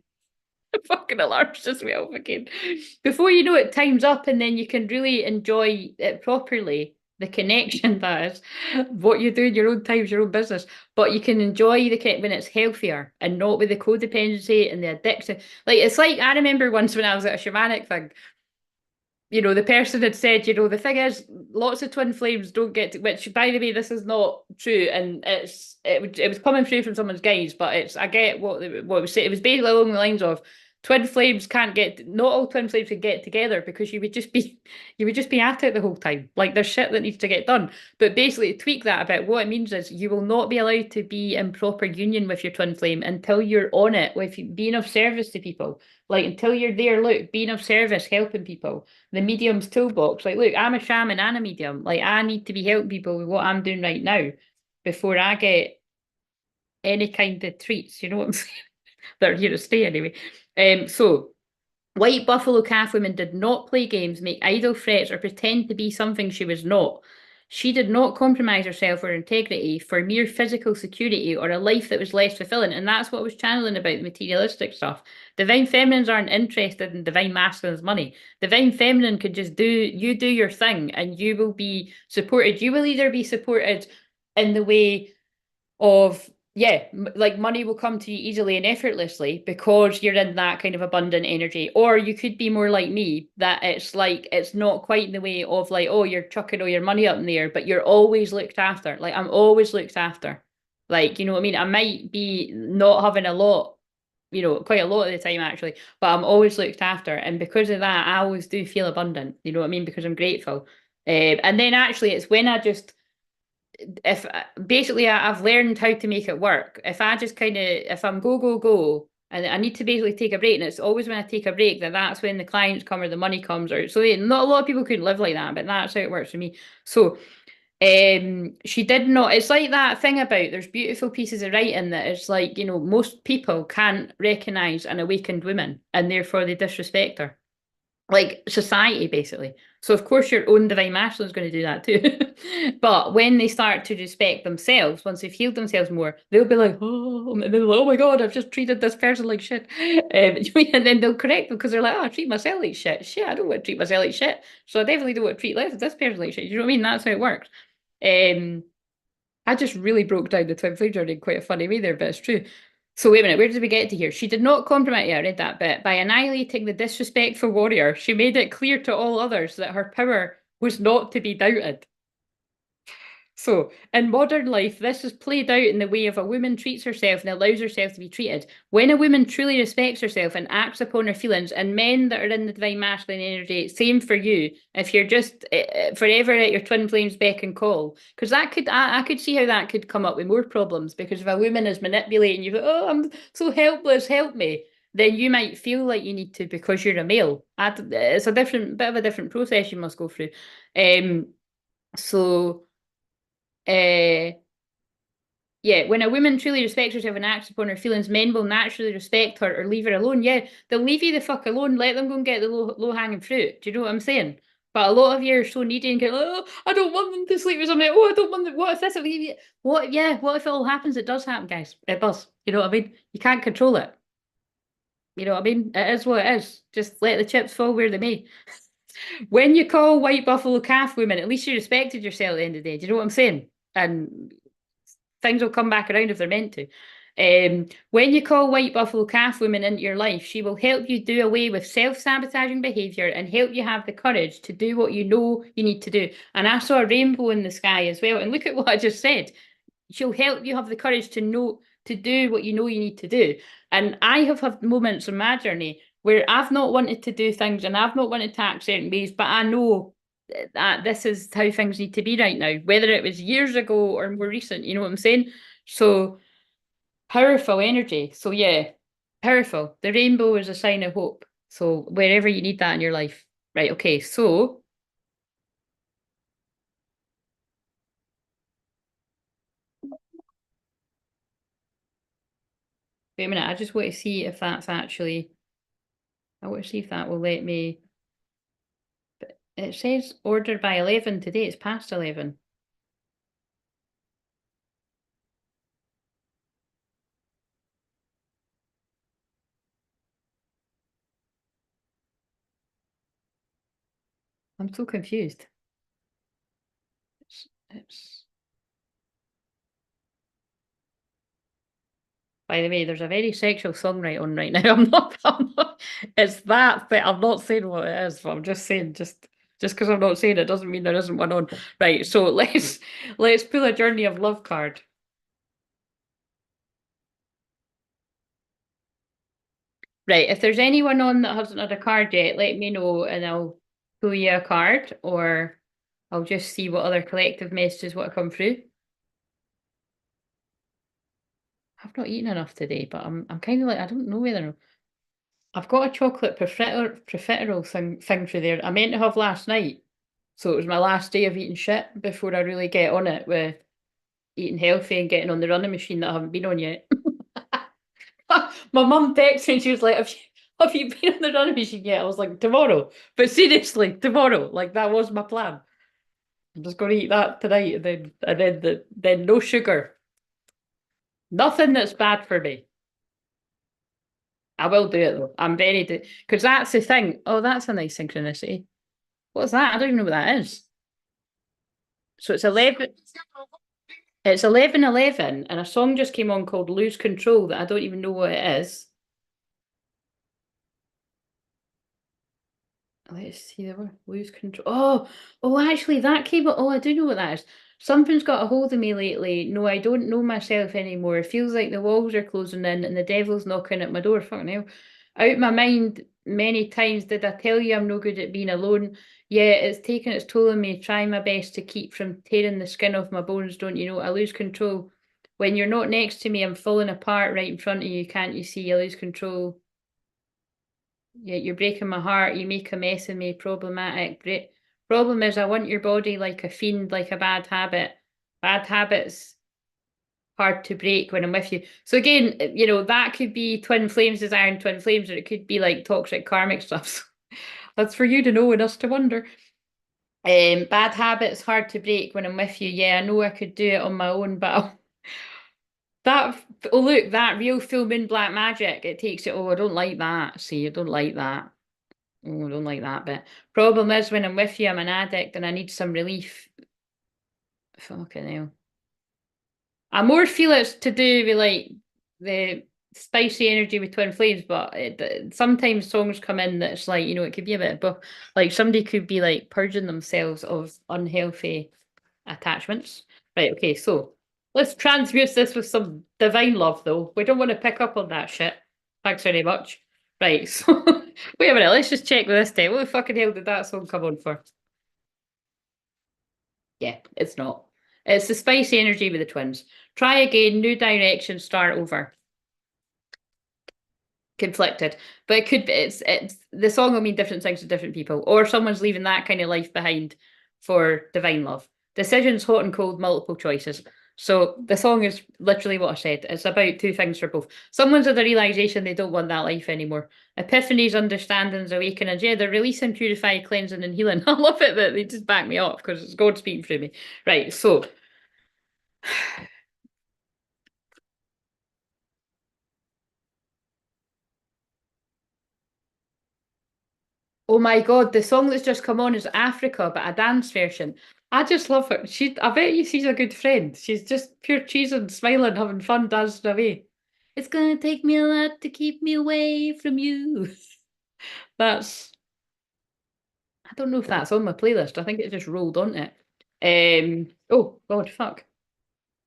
The fucking alarms just went off again. Before you know it, time's up, and then you can really enjoy it properly. The connection that is what you do in your own time's your own business, but you can enjoy the when it's healthier and not with the codependency and the addiction. Like it's like I remember once when I was at a shamanic thing, the person had said, the thing is, lots of twin flames don't get to, which by the way, this is not true, and it was coming through from someone's guides, but I get what it was saying. It was basically along the lines of twin flames can't get, not all twin flames can get together because you would just be at it the whole time. Like there's shit that needs to get done. But basically, to tweak that a bit, what it means is you will not be allowed to be in proper union with your twin flame until you're on it with being of service to people. Like until you're there, look, being of service, helping people. The medium's toolbox. Like, look, I'm a shaman and a medium. Like, I need to be helping people with what I'm doing right now before I get any kind of treats. You know what I'm saying? They're here to stay anyway. So White Buffalo Calf woman did not play games, make idle threats, or pretend to be something she was not. She did not compromise herself or integrity for mere physical security or a life that was less fulfilling. And that's what I was channeling about the materialistic stuff. Divine feminines aren't interested in divine masculine's money. Divine feminine could just do your thing and you will be supported. You will either be supported in the way of like money will come to you easily and effortlessly because you're in that kind of abundant energy, or you could be more like me, that it's like it's not quite in the way of like, oh, you're chucking all your money up in the air, but you're always looked after. Like I'm always looked after. Like, you know what I mean? I might be not having a lot, quite a lot of the time actually, but I'm always looked after, and because of that I always do feel abundant, you know what I mean, because I'm grateful. And then actually it's when I just, if basically I've learned how to make it work. If I just kind of, if I'm go, and I need to basically take a break, and it's always when I take a break that's when the clients come or the money comes, or so not a lot of people couldn't live like that, but that's how it works for me. So she did not, it's like that thing about there's beautiful pieces of writing that it's like, most people can't recognize an awakened woman and therefore they disrespect her, like society basically. So of course your own divine masculine is going to do that too. But when they start to respect themselves, once they've healed themselves more, they'll be like, oh, and they're like, oh my God, I've just treated this person like shit. And then they'll correct them because they're like, oh, I treat myself like shit. Shit, I don't want to treat myself like shit. So I definitely don't want to treat this person like shit. You know what I mean? That's how it works. I just really broke down the twin flame journey in quite a funny way there, but it's true. So wait a minute, where did we get to here? She did not compromise, yeah, I read that bit. By annihilating the disrespectful warrior, she made it clear to all others that her power was not to be doubted. So, in modern life, this is played out in the way of a woman treats herself and allows herself to be treated. When a woman truly respects herself and acts upon her feelings, and men that are in the divine masculine energy, same for you. If you're just forever at your twin flames beck and call, because I could see how that could come up with more problems. Because if a woman is manipulating you, oh, I'm so helpless, help me. Then you might feel like you need to because you're a male. It's a different bit of a different process you must go through. So uh, yeah, when a woman truly respects herself and acts upon her feelings, men will naturally respect her or leave her alone. Yeah, they'll leave you the fuck alone. Let them go and get the low hanging fruit. Do you know what I'm saying? But a lot of you are so needy and go, oh, I don't want them to sleep with somebody. Oh, I don't want them. What if this? What? Yeah, what if it all happens? It does happen, guys. It does. You know what I mean? You can't control it. You know what I mean? It is what it is. Just let the chips fall where they may. When you call White Buffalo Calf women, at least you respected yourself at the end of the day. Do you know what I'm saying? And things will come back around if they're meant to. When you call White Buffalo Calf woman into your life, she will help you do away with self-sabotaging behaviour and help you have the courage to do what you know you need to do. And I saw a rainbow in the sky as well. And look at what I just said. She'll help you have the courage to know to do what you know you need to do. And I have had moments in my journey where I've not wanted to do things and I've not wanted to act certain ways, but I know that this is how things need to be right now, whether it was years ago or more recent, you know what I'm saying? So powerful energy. So yeah, powerful. The rainbow is a sign of hope. So wherever you need that in your life. Right, okay, so Wait a minute, I just want to see if that's actually, I want to see if that will let me, it says ordered by 11 today, it's past 11. I'm so confused. It's By the way, there's a very sexual song right on right now. It's that, but I'm not saying what it is, but I'm just saying, just because I'm not saying it doesn't mean there isn't one on. Right, so let's pull a Journey of Love card. Right, if there's anyone on that hasn't had a card yet, let me know and I'll pull you a card, or I'll just see what other collective messages want to come through. I've not eaten enough today, but I'm kind of like, I don't know whether I've got a chocolate profiterole thing through there. I meant to have last night. So it was my last day of eating shit before I really get on it with eating healthy and getting on the running machine that I haven't been on yet. My mum texted me and she was like, have you been on the running machine yet? I was like, tomorrow. But seriously, tomorrow. Like that was my plan. I'm just gonna eat that tonight and then no sugar. Nothing that's bad for me. I will do it though. I'm very because that's the thing. Oh, that's a nice synchronicity. What's that? I don't even know what that is. So it's 11. It's 11:11, and a song just came on called Lose Control that I don't even know what it is. Let's see the word lose control. Oh, actually, that came up. Oh, I do know what that is. Something's got a hold of me lately. No, I don't know myself anymore. It feels like the walls are closing in and the devil's knocking at my door. Fucking hell. Out my mind many times. Did I tell you I'm no good at being alone? Yeah, it's taken its toll on me. Trying my best to keep from tearing the skin off my bones, don't you know? I lose control. When you're not next to me, I'm falling apart right in front of you. Can't you see? I lose control. Yeah, you're breaking my heart. You make a mess of me. Problematic. Problem is, I want your body like a fiend, like a bad habit. Bad habits hard to break when I'm with you. So again, that could be twin flames, desiring twin flames, or it could be like toxic karmic stuff. That's for you to know and us to wonder. Bad habits hard to break when I'm with you. Yeah, I know I could do it on my own, but that look, that real full moon black magic, it takes it. Oh, I don't like that. See, I don't like that. Oh, I don't like that bit. Problem is when I'm with you, I'm an addict and I need some relief. Fucking hell. I more feel it's to do with like the spicy energy with twin flames, but sometimes songs come in that's like, it could be a bit, but like somebody could be like purging themselves of unhealthy attachments. Right, okay, so let's transmute this with some divine love though. We don't want to pick up on that shit. Thanks very much. Right, so wait a minute, let's just check with this day. What the fucking hell did that song come on for? Yeah, it's not. It's the spicy energy with the twins. Try again, new direction, start over. Conflicted. But it could be it's the song will mean different things to different people. Or someone's leaving that kind of life behind for divine love. Decisions hot and cold, multiple choices. So the song is literally what I said. It's about two things for both. Someone's had a realization they don't want that life anymore. Epiphanies, understandings, awakenings. Yeah, they're releasing, purifying, cleansing, and healing. I love it that they just back me up because it's God speaking through me. Right, so oh my God, the song that's just come on is Africa, but a dance version. I just love her. I bet you she's a good friend. She's just pure cheesing, smiling, having fun, dancing away. It's gonna take me a lot to keep me away from you. That's, I don't know if that's on my playlist. I think it just rolled on it. Oh God, fuck.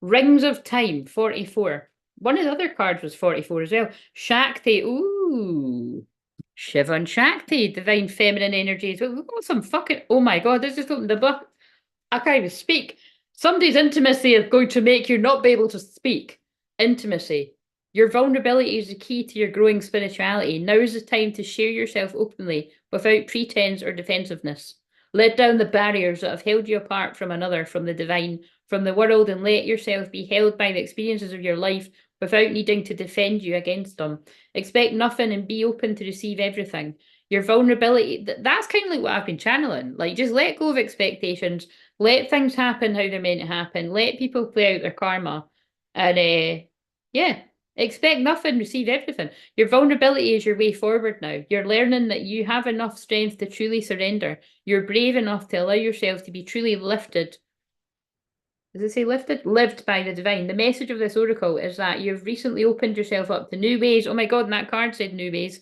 Rings of Time, 44. One of the other cards was 44 as well. Shakti, ooh. Shiva and Shakti, divine feminine energies. We've got some fucking. Oh my God, this just opened the book. I can't even speak. Somebody's intimacy is going to make you not be able to speak. Intimacy. Your vulnerability is the key to your growing spirituality. Now is the time to share yourself openly without pretense or defensiveness. Let down the barriers that have held you apart from another, from the divine, from the world, and let yourself be held by the experiences of your life without needing to defend you against them. Expect nothing and be open to receive everything. Your vulnerability, that's kind of like what I've been channeling. Like, just let go of expectations, let things happen how they're meant to happen, let people play out their karma. And yeah, expect nothing, receive everything. Your vulnerability is your way forward now. You're learning that you have enough strength to truly surrender. You're brave enough to allow yourself to be truly lifted. Does it say lifted? Lived by the divine. The message of this oracle is that you've recently opened yourself up to new ways. Oh my God, and that card said new ways.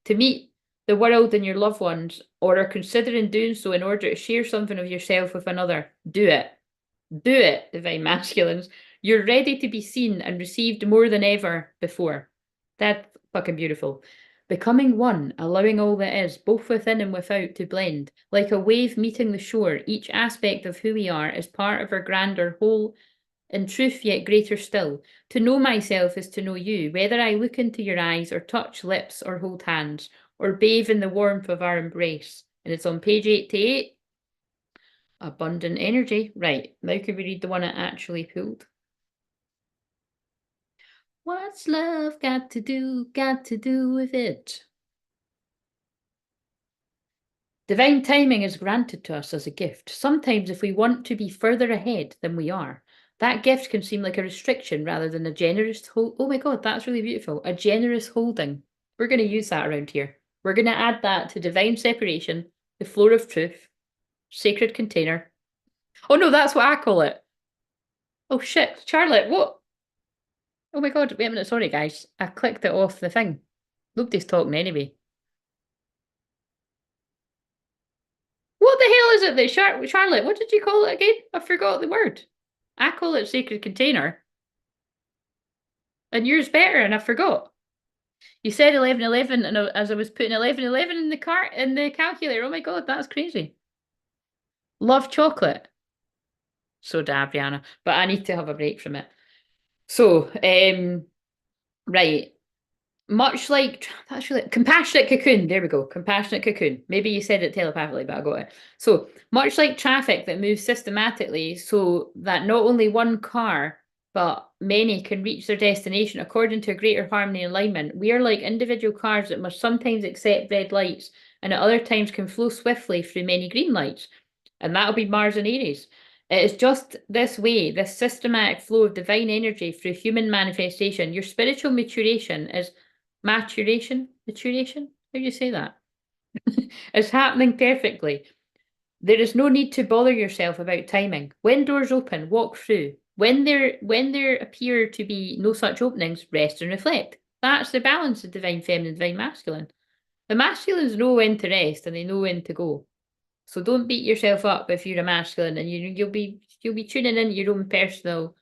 To meet the world and your loved ones, or are considering doing so in order to share something of yourself with another. Do it. Do it, divine masculines. You're ready to be seen and received more than ever before. That's fucking beautiful. Becoming one, allowing all that is, both within and without, to blend. Like a wave meeting the shore, each aspect of who we are is part of our grander whole, in truth yet greater still. To know myself is to know you, whether I look into your eyes or touch lips or hold hands, or bathe in the warmth of our embrace. And it's on page 88. Abundant energy. Right, now can we read the one I actually pulled? What's love got to do with it? Divine timing is granted to us as a gift. Sometimes if we want to be further ahead than we are, that gift can seem like a restriction rather than a generous hold. Oh my God, that's really beautiful. A generous holding. We're going to use that around here. We're going to add that to divine separation, the floor of truth, sacred container. Oh no, that's what I call it. Oh shit, Charlotte, what? Oh my God, wait a minute, sorry guys. I clicked it off the thing. Nobody's talking anyway. What the hell is it that Charlotte, what did you call it again? I forgot the word. I call it sacred container. And yours better, and I forgot. You said 1111, and as I was putting 1111 in the cart in the calculator. Oh my God, that's crazy. Love chocolate. So da, Brianna. But I need to have a break from it. So, right. Much like that's really compassionate cocoon. There we go. Compassionate cocoon. Maybe you said it telepathically, but I got it. So much like traffic that moves systematically so that not only one car but many can reach their destination according to a greater harmony and alignment. We are like individual cars that must sometimes accept red lights and at other times can flow swiftly through many green lights. And that'll be Mars and Aries. It is just this way, this systematic flow of divine energy through human manifestation. Your spiritual maturation is maturation, how do you say that? Is happening perfectly. There is no need to bother yourself about timing. When doors open, walk through. When there appear to be no such openings, rest and reflect. That's the balance of divine feminine, divine masculine. The masculines know when to rest and they know when to go. So don't beat yourself up if you're a masculine, and you'll be tuning in your own personal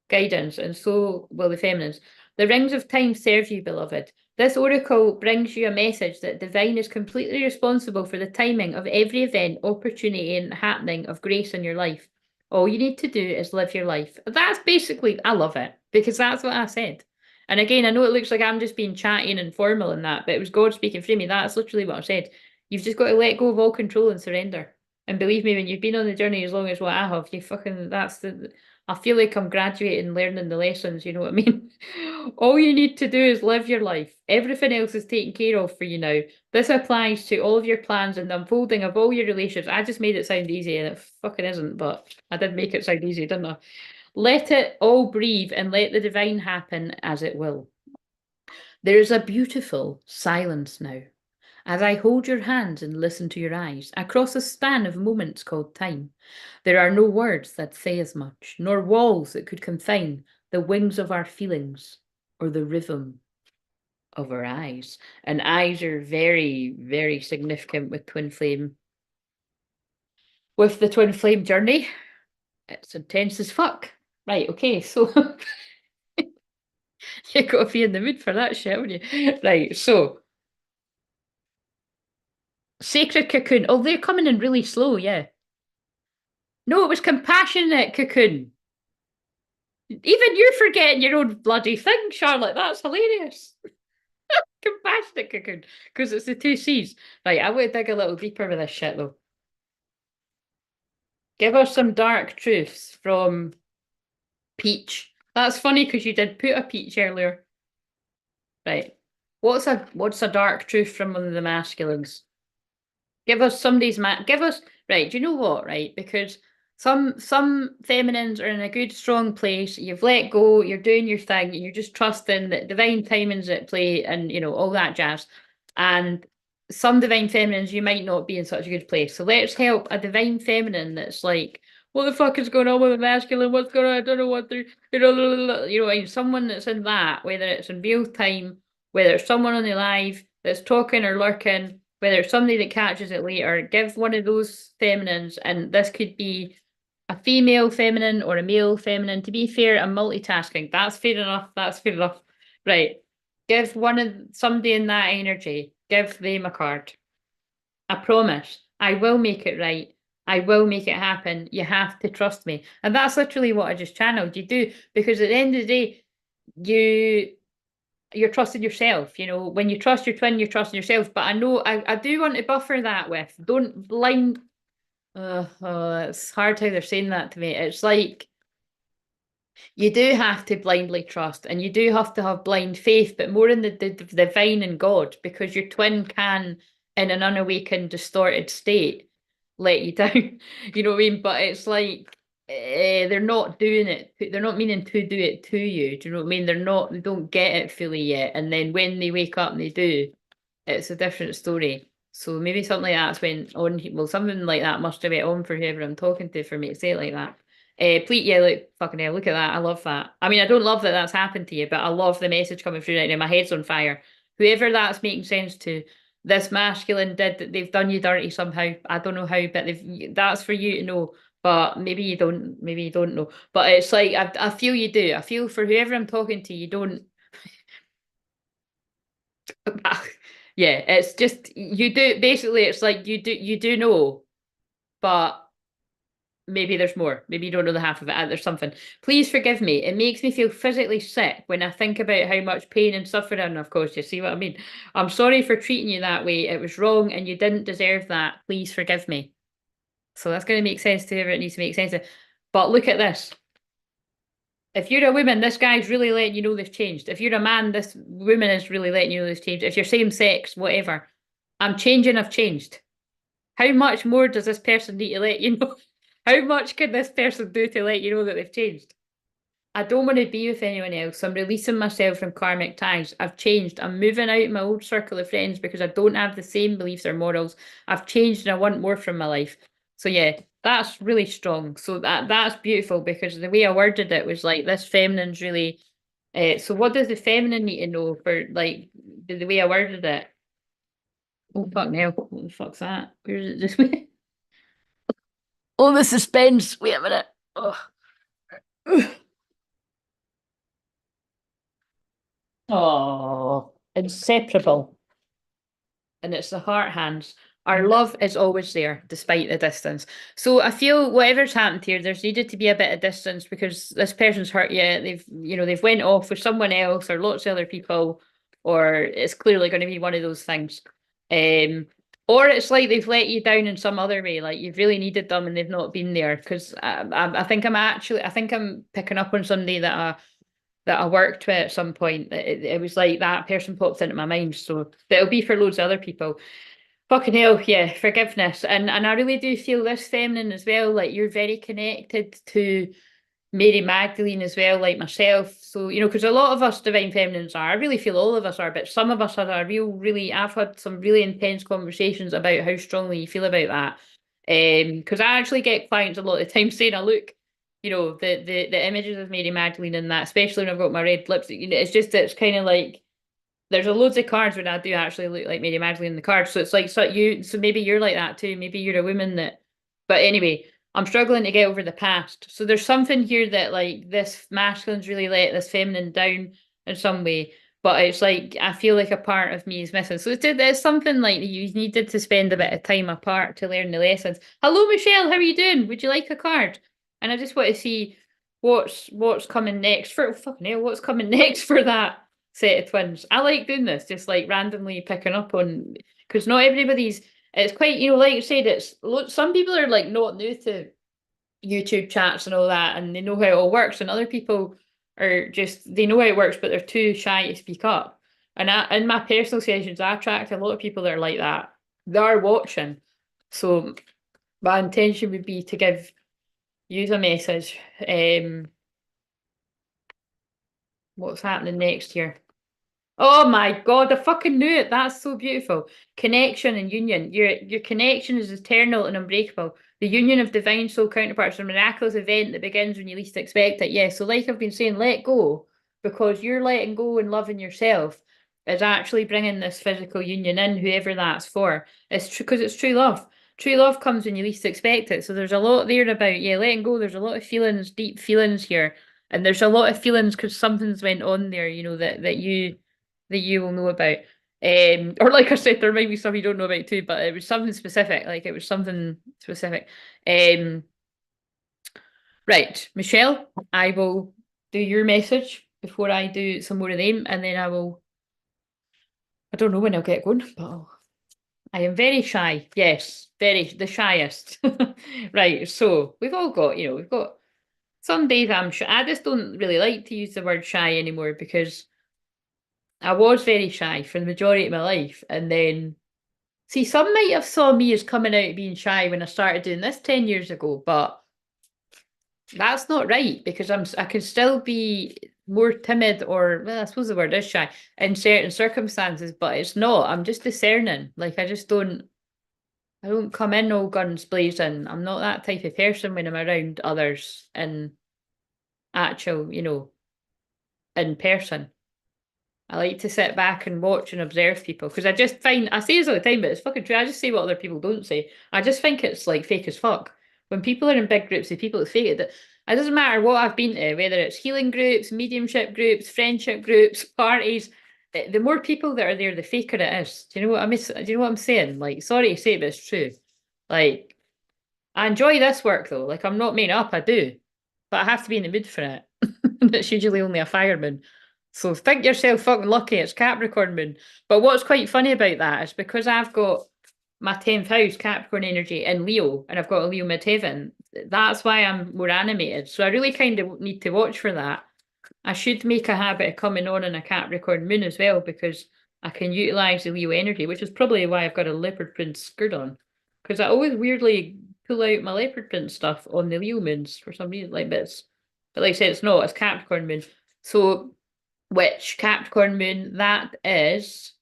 guidance, and so will the feminines. The rings of time serve you, beloved. This oracle brings you a message that divine is completely responsible for the timing of every event, opportunity, and happening of grace in your life. All you need to do is live your life. That's basically, I love it, because that's what I said. And again, I know it looks like I'm just being chatty and informal in that, but it was God speaking through me. That's literally what I said. You've just got to let go of all control and surrender. And believe me, when you've been on the journey as long as what I have, I feel like I'm graduating, learning the lessons, you know what I mean? All you need to do is live your life. Everything else is taken care of for you now. This applies to all of your plans and the unfolding of all your relationships. I just made it sound easy and it fucking isn't, but I did make it sound easy, didn't I? Let it all breathe and let the divine happen as it will. There is a beautiful silence now. As I hold your hands and listen to your eyes, across a span of moments called time, there are no words that say as much, nor walls that could confine the wings of our feelings or the rhythm of our eyes. And eyes are very, very significant with twin flame. With the twin flame journey, it's intense as fuck. Right, okay, so you got to be in the mood for that shit, haven't you? Right, so sacred cocoon. Oh, they're coming in really slow, yeah. No, it was compassionate cocoon. Even you're forgetting your own bloody thing, Charlotte. That's hilarious. Compassionate cocoon. Because it's the two C's. Right, I want to dig a little deeper with this shit, though. Give us some dark truths from Peach. That's funny because you did put a peach earlier. Right. What's a dark truth from one of the masculines? Give us somebody's give us right, do you know what, right? Because some feminines are in a good strong place, you've let go, you're doing your thing, and you're just trusting that divine timing's at play and all that jazz. And some divine feminines you might not be in such a good place. So let's help a divine feminine that's like, what the fuck is going on with the masculine? What's going on? I don't know what they're someone that's in that, whether it's in real time, whether it's someone on the live that's talking or lurking, whether it's somebody that catches it later, give one of those feminines, and this could be a female feminine or a male feminine. To be fair, I'm multitasking. That's fair enough. That's fair enough. Right. Give one of somebody in that energy, give them a card. I promise. I will make it right. I will make it happen. You have to trust me. And that's literally what I just channeled. You do, because at the end of the day, you're trusting yourself. When you trust your twin, you're trusting yourself. But I know I do want to buffer that with don't blind. It's hard how they're saying that to me. It's like you do have to blindly trust and you do have to have blind faith, but more in the divine and God, because your twin can, in an unawakened, distorted state, let you down. You know what I mean? But it's like they're not doing it. They're not meaning to do it to you. Do you know what I mean? They don't get it fully yet. And then when they wake up and they do, it's a different story. So maybe something like that's when on, well, something like that must have been on for whoever I'm talking to for me to say it like that. Please, yeah, look, fucking hell, look at that. I love that. I mean, I don't love that that's happened to you, but I love the message coming through right now. My head's on fire. Whoever that's making sense to, this masculine did that. They've done you dirty somehow. I don't know how, but that's for you to know. But maybe you don't. Maybe you don't know. But it's like I feel you do. I feel for whoever I'm talking to, you don't. Yeah, it's just you do. Basically, it's like you do know, but maybe there's more. Maybe you don't know the half of it. There's something. Please forgive me. It makes me feel physically sick when I think about how much pain and suffering, and of course, you see what I mean. I'm sorry for treating you that way. It was wrong and you didn't deserve that. Please forgive me. So that's going to make sense to whoever it needs to make sense to. But look at this. If you're a woman, this guy's really letting you know they've changed. If you're a man, this woman is really letting you know they've changed. If you're same sex, whatever. I'm changing, I've changed. How much more does this person need to let you know? How much can this person do to let you know that they've changed? I don't want to be with anyone else. I'm releasing myself from karmic ties. I've changed. I'm moving out of my old circle of friends because I don't have the same beliefs or morals. I've changed and I want more from my life. So yeah, that's really strong. So that's beautiful because the way I worded it was like this feminine's really so what does the feminine need to know for like the way I worded it? Oh fuck now. What the fuck's that? Where is it just Oh, the suspense. Wait a minute. Oh. Oh, inseparable. And it's the heart hands. Our love is always there, despite the distance. So I feel whatever's happened here, there's needed to be a bit of distance because this person's hurt you. They've went off with someone else or lots of other people, or it's clearly going to be one of those things. Um, or it's like they've let you down in some other way, like you've really needed them and they've not been there. Because I think I think I'm picking up on somebody that I worked with at some point. It was like that person popped into my mind. So it'll be for loads of other people. Fucking hell, yeah, forgiveness. And I really do feel this feminine as well. Like you're very connected to Mary Magdalene as well, like myself. So, because a lot of us divine feminines are, I really feel all of us are, but some of us had I've had some really intense conversations about how strongly you feel about that. Because I actually get clients a lot of the time saying, I look, the images of Mary Magdalene and that, especially when I've got my red lips, it's kind of like, there's a loads of cards when I do actually look like Mary Magdalene in the cards. So it's like, so maybe you're like that too. Maybe you're a woman but anyway, I'm struggling to get over the past. So there's something here that like this masculine's really let this feminine down in some way. But it's like, I feel like a part of me is missing. So it's something like you needed to spend a bit of time apart to learn the lessons. Hello, Michelle. How are you doing? Would you like a card? And I just want to see what's coming next for fucking hell, what's coming next for that set of twins. I like doing this, just like randomly picking up on because not everybody's. It's quite like you said. It's some people are like not new to YouTube chats and all that, and they know how it all works, and other people or just they know how it works, but they're too shy to speak up. And in my personal sessions, I attract a lot of people that are like that. They're watching. So my intention would be to use a message. What's happening next year? Oh my God, I fucking knew it. That's so beautiful. Connection and union. Your connection is eternal and unbreakable. The union of divine soul counterparts is a miraculous event that begins when you least expect it. Yeah, so like I've been saying, let go because you're letting go and loving yourself is actually bringing this physical union in, whoever that's for. It's true because it's true love. True love comes when you least expect it. So there's a lot there about, yeah, letting go. There's a lot of feelings, deep feelings here. And there's a lot of feelings because something's went on there, that you will know about. Or like I said, there might be some you don't know about too, but it was something specific. Like it was something specific. Um, right, Michelle, I will do your message before I do some more of them, and then I don't know when I'll get going, but I am very shy. Yes, very the shyest. Right, so we've got some days I'm shy. I just don't really like to use the word shy anymore because I was very shy for the majority of my life. And then, see, some might have saw me as coming out being shy when I started doing this 10 years ago, but that's not right because I can still be more timid or, well, I suppose the word is shy in certain circumstances, but it's not. I'm just discerning. Like, I don't come in all guns blazing. I'm not that type of person when I'm around others in actual, in person. I like to sit back and watch and observe people because I just find I say this all the time, but it's fucking true. I just say what other people don't say. I just think it's like fake as fuck. When people are in big groups of people, it's fake. It doesn't matter what I've been to, whether it's healing groups, mediumship groups, friendship groups, parties. The more people that are there, the faker it is. Do you know what I miss? Do you know what I'm saying? Like, sorry to say, but it's true. Like, I enjoy this work though. Like, I'm not made up. I do, but I have to be in the mood for it. It's usually only a fireman. So think yourself fucking lucky, it's Capricorn moon. But what's quite funny about that is because I've got my 10th house Capricorn energy in Leo and I've got a Leo midheaven, that's why I'm more animated. So I really kind of need to watch for that. I should make a habit of coming on in a Capricorn moon as well because I can utilize the Leo energy, which is probably why I've got a leopard print skirt on. Because I always weirdly pull out my leopard print stuff on the Leo moons for some reason, like this. But like I said, it's not, it's Capricorn moon. So which Capricorn moon, that is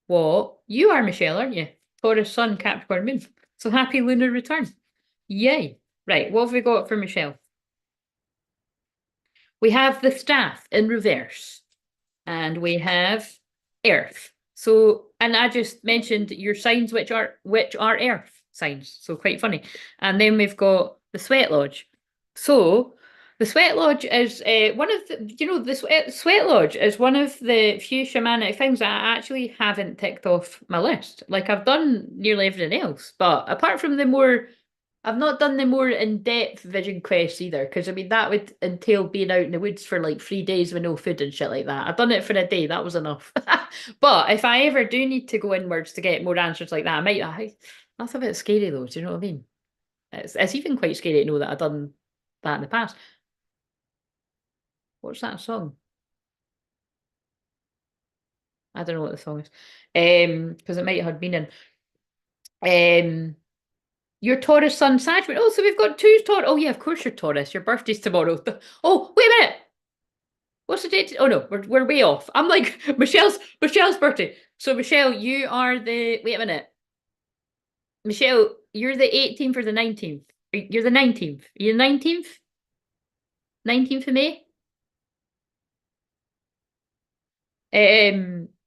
what you are, Michelle, aren't you? Taurus Sun, Capricorn moon. So happy lunar return. Yay. Right, what have we got for Michelle? We have the staff in reverse, and we have Earth. So, and I just mentioned your signs, which are Earth signs. So quite funny. And then we've got the Sweat Lodge. So the Sweat Lodge is one of the, Sweat Lodge is one of the few shamanic things that I actually haven't ticked off my list. Like I've done nearly everything else, but apart from I've not done the more in-depth vision quests either, because I mean that would entail being out in the woods for like 3 days with no food and shit like that. I've done it for a day, that was enough. But if I ever do need to go inwards to get more answers like that, that's a bit scary though, do you know what I mean? It's even quite scary to know that I've done that in the past. What's that song? I don't know what the song is. Because it might have had meaning. Your Taurus Sun Sagittarius. Oh, so we've got two Taurus. Oh yeah, of course you're Taurus. Your birthday's tomorrow. Oh, wait a minute. What's the date? Oh no, we're way off. I'm like Michelle's birthday. So Michelle, you are the wait a minute. Michelle, you're the 18th or the 19th? You're the 19th. Are you the 19th? 19th of May?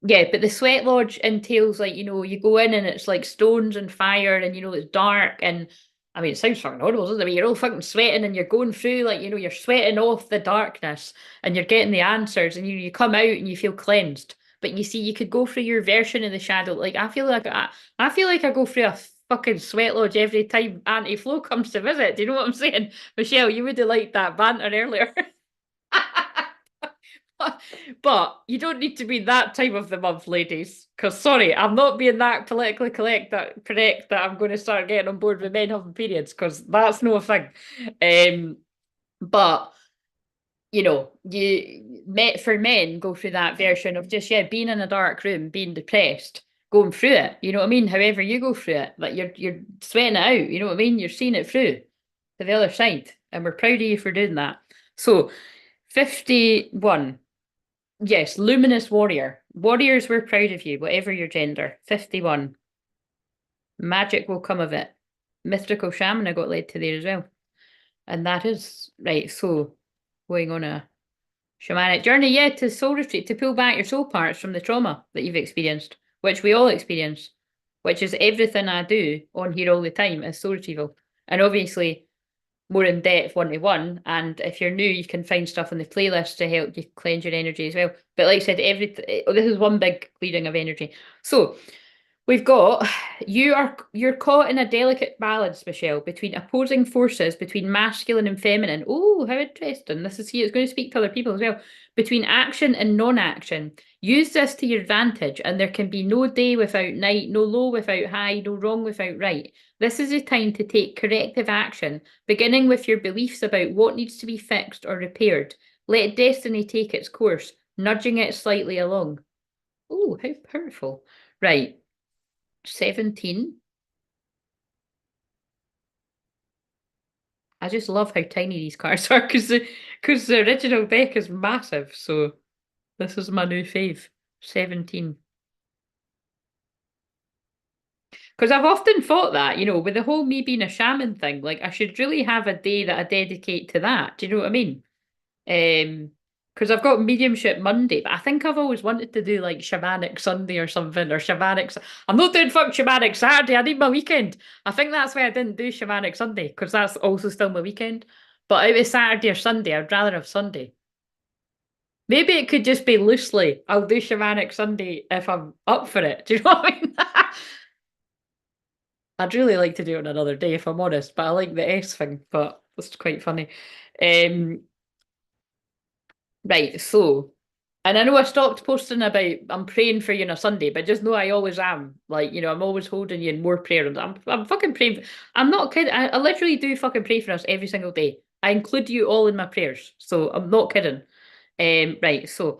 Yeah, but the Sweat Lodge entails like, you go in and it's like stones and fire and it's dark and I mean it sounds fucking horrible, doesn't it? I mean, you're all fucking sweating and you're going through like, you're sweating off the darkness and you're getting the answers and you come out and you feel cleansed. But you see, you could go through your version of the shadow. Like I feel like I go through a fucking Sweat Lodge every time Auntie Flo comes to visit. Do you know what I'm saying? Michelle, you would have liked that banter earlier. But you don't need to be that time of the month, ladies. Because sorry, I'm not being that politically correct that I'm going to start getting on board with men having periods. Because that's no thing. But you know, for men go through that version of just, yeah, being in a dark room, being depressed, going through it. You know what I mean? However you go through it, like you're sweating it out. You know what I mean? You're seeing it through to the other side, and we're proud of you for doing that. So, 51. Yes, luminous warrior. Warriors, we're proud of you, whatever your gender. 51. Magic will come of it. Mystical shaman I got led to there as well. And that is right. So, going on a shamanic journey, yeah, to soul retreat, to pull back your soul parts from the trauma that you've experienced, which we all experience, which is everything I do on here all the time is soul retrieval. And obviously, more in depth one-to-one. And if you're new, you can find stuff on the playlist to help you cleanse your energy as well. But like I said, this is one big clearing of energy. So we've got you're caught in a delicate balance, Michelle, between opposing forces, between masculine and feminine. Oh, how interesting. This is here. It's going to speak to other people as well. Between action and non-action. Use this to your advantage, and there can be no day without night, no low without high, no wrong without right. This is a time to take corrective action, beginning with your beliefs about what needs to be fixed or repaired. Let destiny take its course, nudging it slightly along. Oh, how powerful. Right. 17. I just love how tiny these cards are because the original deck is massive. So this is my new fave. 17. Because I've often thought that, with the whole me being a shaman thing, like I should really have a day that I dedicate to that. Do you know what I mean? Because I've got mediumship Monday, but I think I've always wanted to do like shamanic Sunday or something, or shamanic. I'm not doing fuck shamanic Saturday. I need my weekend. I think that's why I didn't do shamanic Sunday, because that's also still my weekend. But it was Saturday or Sunday. I'd rather have Sunday. Maybe it could just be loosely. I'll do shamanic Sunday if I'm up for it. Do you know what I mean? I'd really like to do it on another day if I'm honest, but I like the S thing, but it's quite funny. Um, Right, so, and I know I stopped posting about I'm praying for you on a Sunday, but just know I always am. Like, I'm always holding you in more prayer. And I'm fucking praying. I'm not kidding. I literally do fucking pray for us every single day. I include you all in my prayers. So I'm not kidding. Right, so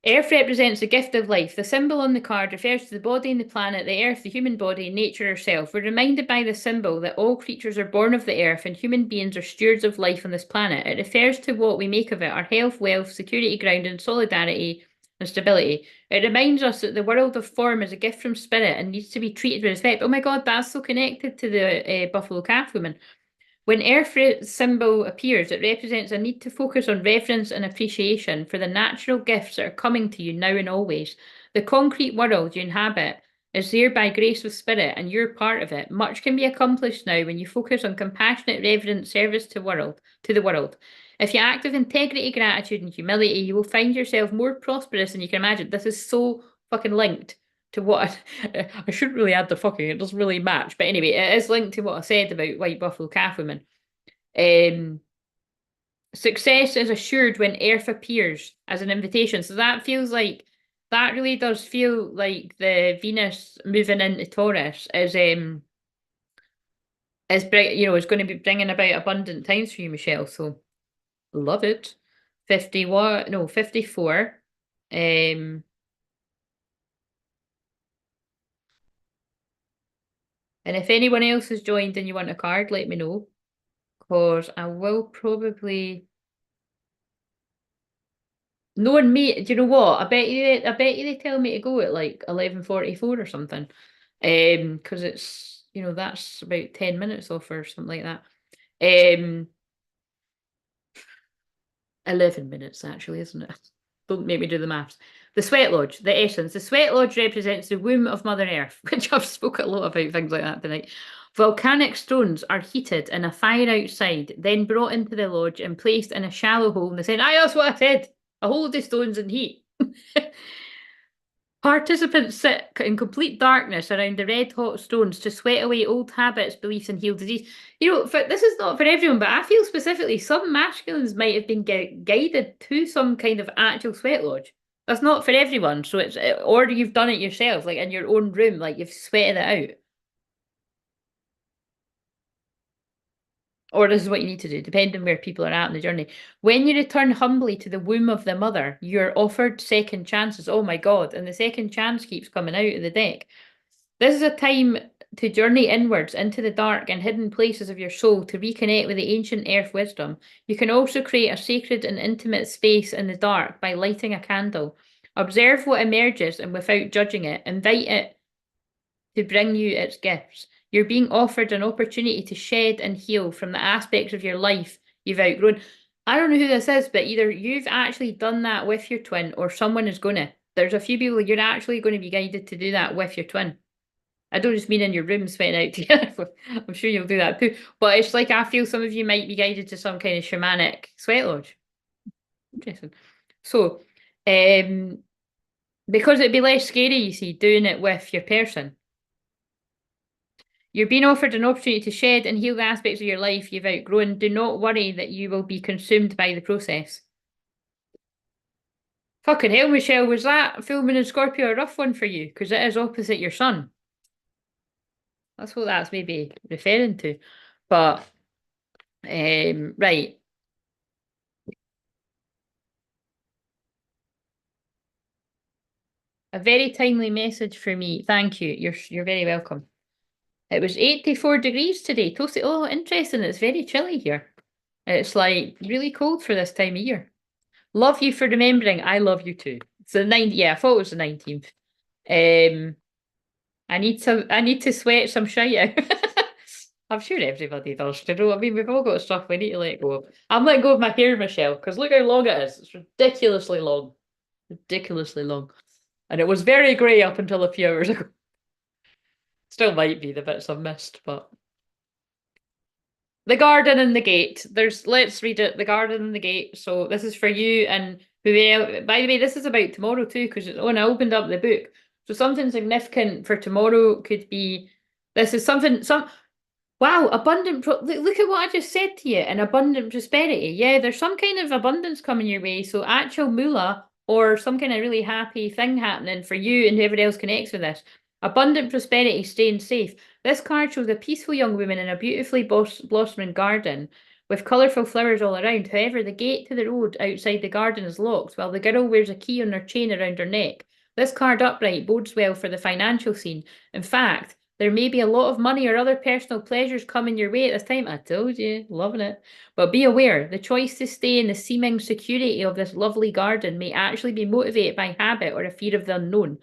Earth represents the gift of life. The symbol on the card refers to the body and the planet, the earth, the human body, nature herself. We're reminded by the symbol that all creatures are born of the earth and human beings are stewards of life on this planet. It refers to what we make of it, our health, wealth, security, grounding, solidarity, and stability. It reminds us that the world of form is a gift from spirit and needs to be treated with respect. Oh my God, that's so connected to the Buffalo Calf woman. When Earth symbol appears, it represents a need to focus on reverence and appreciation for the natural gifts that are coming to you now and always. The concrete world you inhabit is there by grace of spirit, and you're part of it. Much can be accomplished now when you focus on compassionate, reverent service to the world. If you act with integrity, gratitude, and humility, you will find yourself more prosperous than you can imagine. This is so fucking linked to what I shouldn't really add the fucking, it doesn't really match. But anyway, it is linked to what I said about White Buffalo Calf Women. Success is assured when Earth appears as an invitation. So that really does feel like the Venus moving into Taurus is going to be bringing about abundant times for you, Michelle. So love it. 51, no, 54. And if anyone else has joined and you want a card, let me know. Because I will probably knowing me, do you know what? I bet you they tell me to go at like 11:44 or something. Because it's that's about 10 minutes off or something like that. 11 minutes actually, isn't it? Don't make me do the maths. The Sweat Lodge, the essence. The Sweat Lodge represents the womb of Mother Earth, which I've spoken a lot about things like that tonight. Volcanic stones are heated in a fire outside, then brought into the lodge and placed in a shallow hole in the centre. Aye, that's what I said. A hole of the stones in heat. Participants sit in complete darkness around the red hot stones to sweat away old habits, beliefs, and heal disease. This is not for everyone, but I feel specifically some masculines might have been guided to some kind of actual sweat lodge. That's not for everyone, so or you've done it yourself, like in your own room, like you've sweated it out. Or this is what you need to do, depending on where people are at in the journey. When you return humbly to the womb of the mother, you're offered second chances. Oh my God. And the second chance keeps coming out of the deck. This is a time to journey inwards into the dark and hidden places of your soul to reconnect with the ancient earth wisdom. You can also create a sacred and intimate space in the dark by lighting a candle. Observe what emerges and without judging it, invite it to bring you its gifts. You're being offered an opportunity to shed and heal from the aspects of your life you've outgrown. I don't know who this is, but either you've actually done that with your twin or someone is going to. There's a few people you're actually going to be guided to do that with your twin. I don't just mean in your room sweating out together. I'm sure you'll do that too. But it's like I feel some of you might be guided to some kind of shamanic sweat lodge. Interesting. So, because it'd be less scary, you see, doing it with your person. You're being offered an opportunity to shed and heal the aspects of your life you've outgrown. Do not worry that you will be consumed by the process. Fucking hell, Michelle, was that full moon in Scorpio a rough one for you? Because it is opposite your sun. That's what that's maybe referring to. But, right. A very timely message for me. Thank you. You're very welcome. It was 84 degrees today. Toasty. Oh, interesting. It's very chilly here. It's like really cold for this time of year. Love you for remembering. I love you too. It's the 9th. Yeah, I thought it was the 19th. I need to sweat some shite out. I'm sure everybody does. You know what I mean? We've all got stuff we need to let go of. I'm letting go of my hair, Michelle, because look how long it is. It's ridiculously long. Ridiculously long. And it was very grey up until a few hours ago. Still might be the bits I've missed, but the garden and the gate. Let's read it. The garden and the gate. So this is for you and whoever. By the way, this is about tomorrow too, because when I opened up the book. So something significant for tomorrow could be. This is something. Wow, abundant. Look at what I just said to you. An abundant prosperity. Yeah, there's some kind of abundance coming your way. So actual moolah or some kind of really happy thing happening for you and whoever else connects with this. Abundant prosperity, staying safe. This card shows a peaceful young woman in a beautifully blossoming garden with colourful flowers all around. However, the gate to the road outside the garden is locked while the girl wears a key on her chain around her neck. This card upright bodes well for the financial scene. In fact, there may be a lot of money or other personal pleasures coming your way at this time. I told you, loving it. But be aware, the choice to stay in the seeming security of this lovely garden may actually be motivated by habit or a fear of the unknown.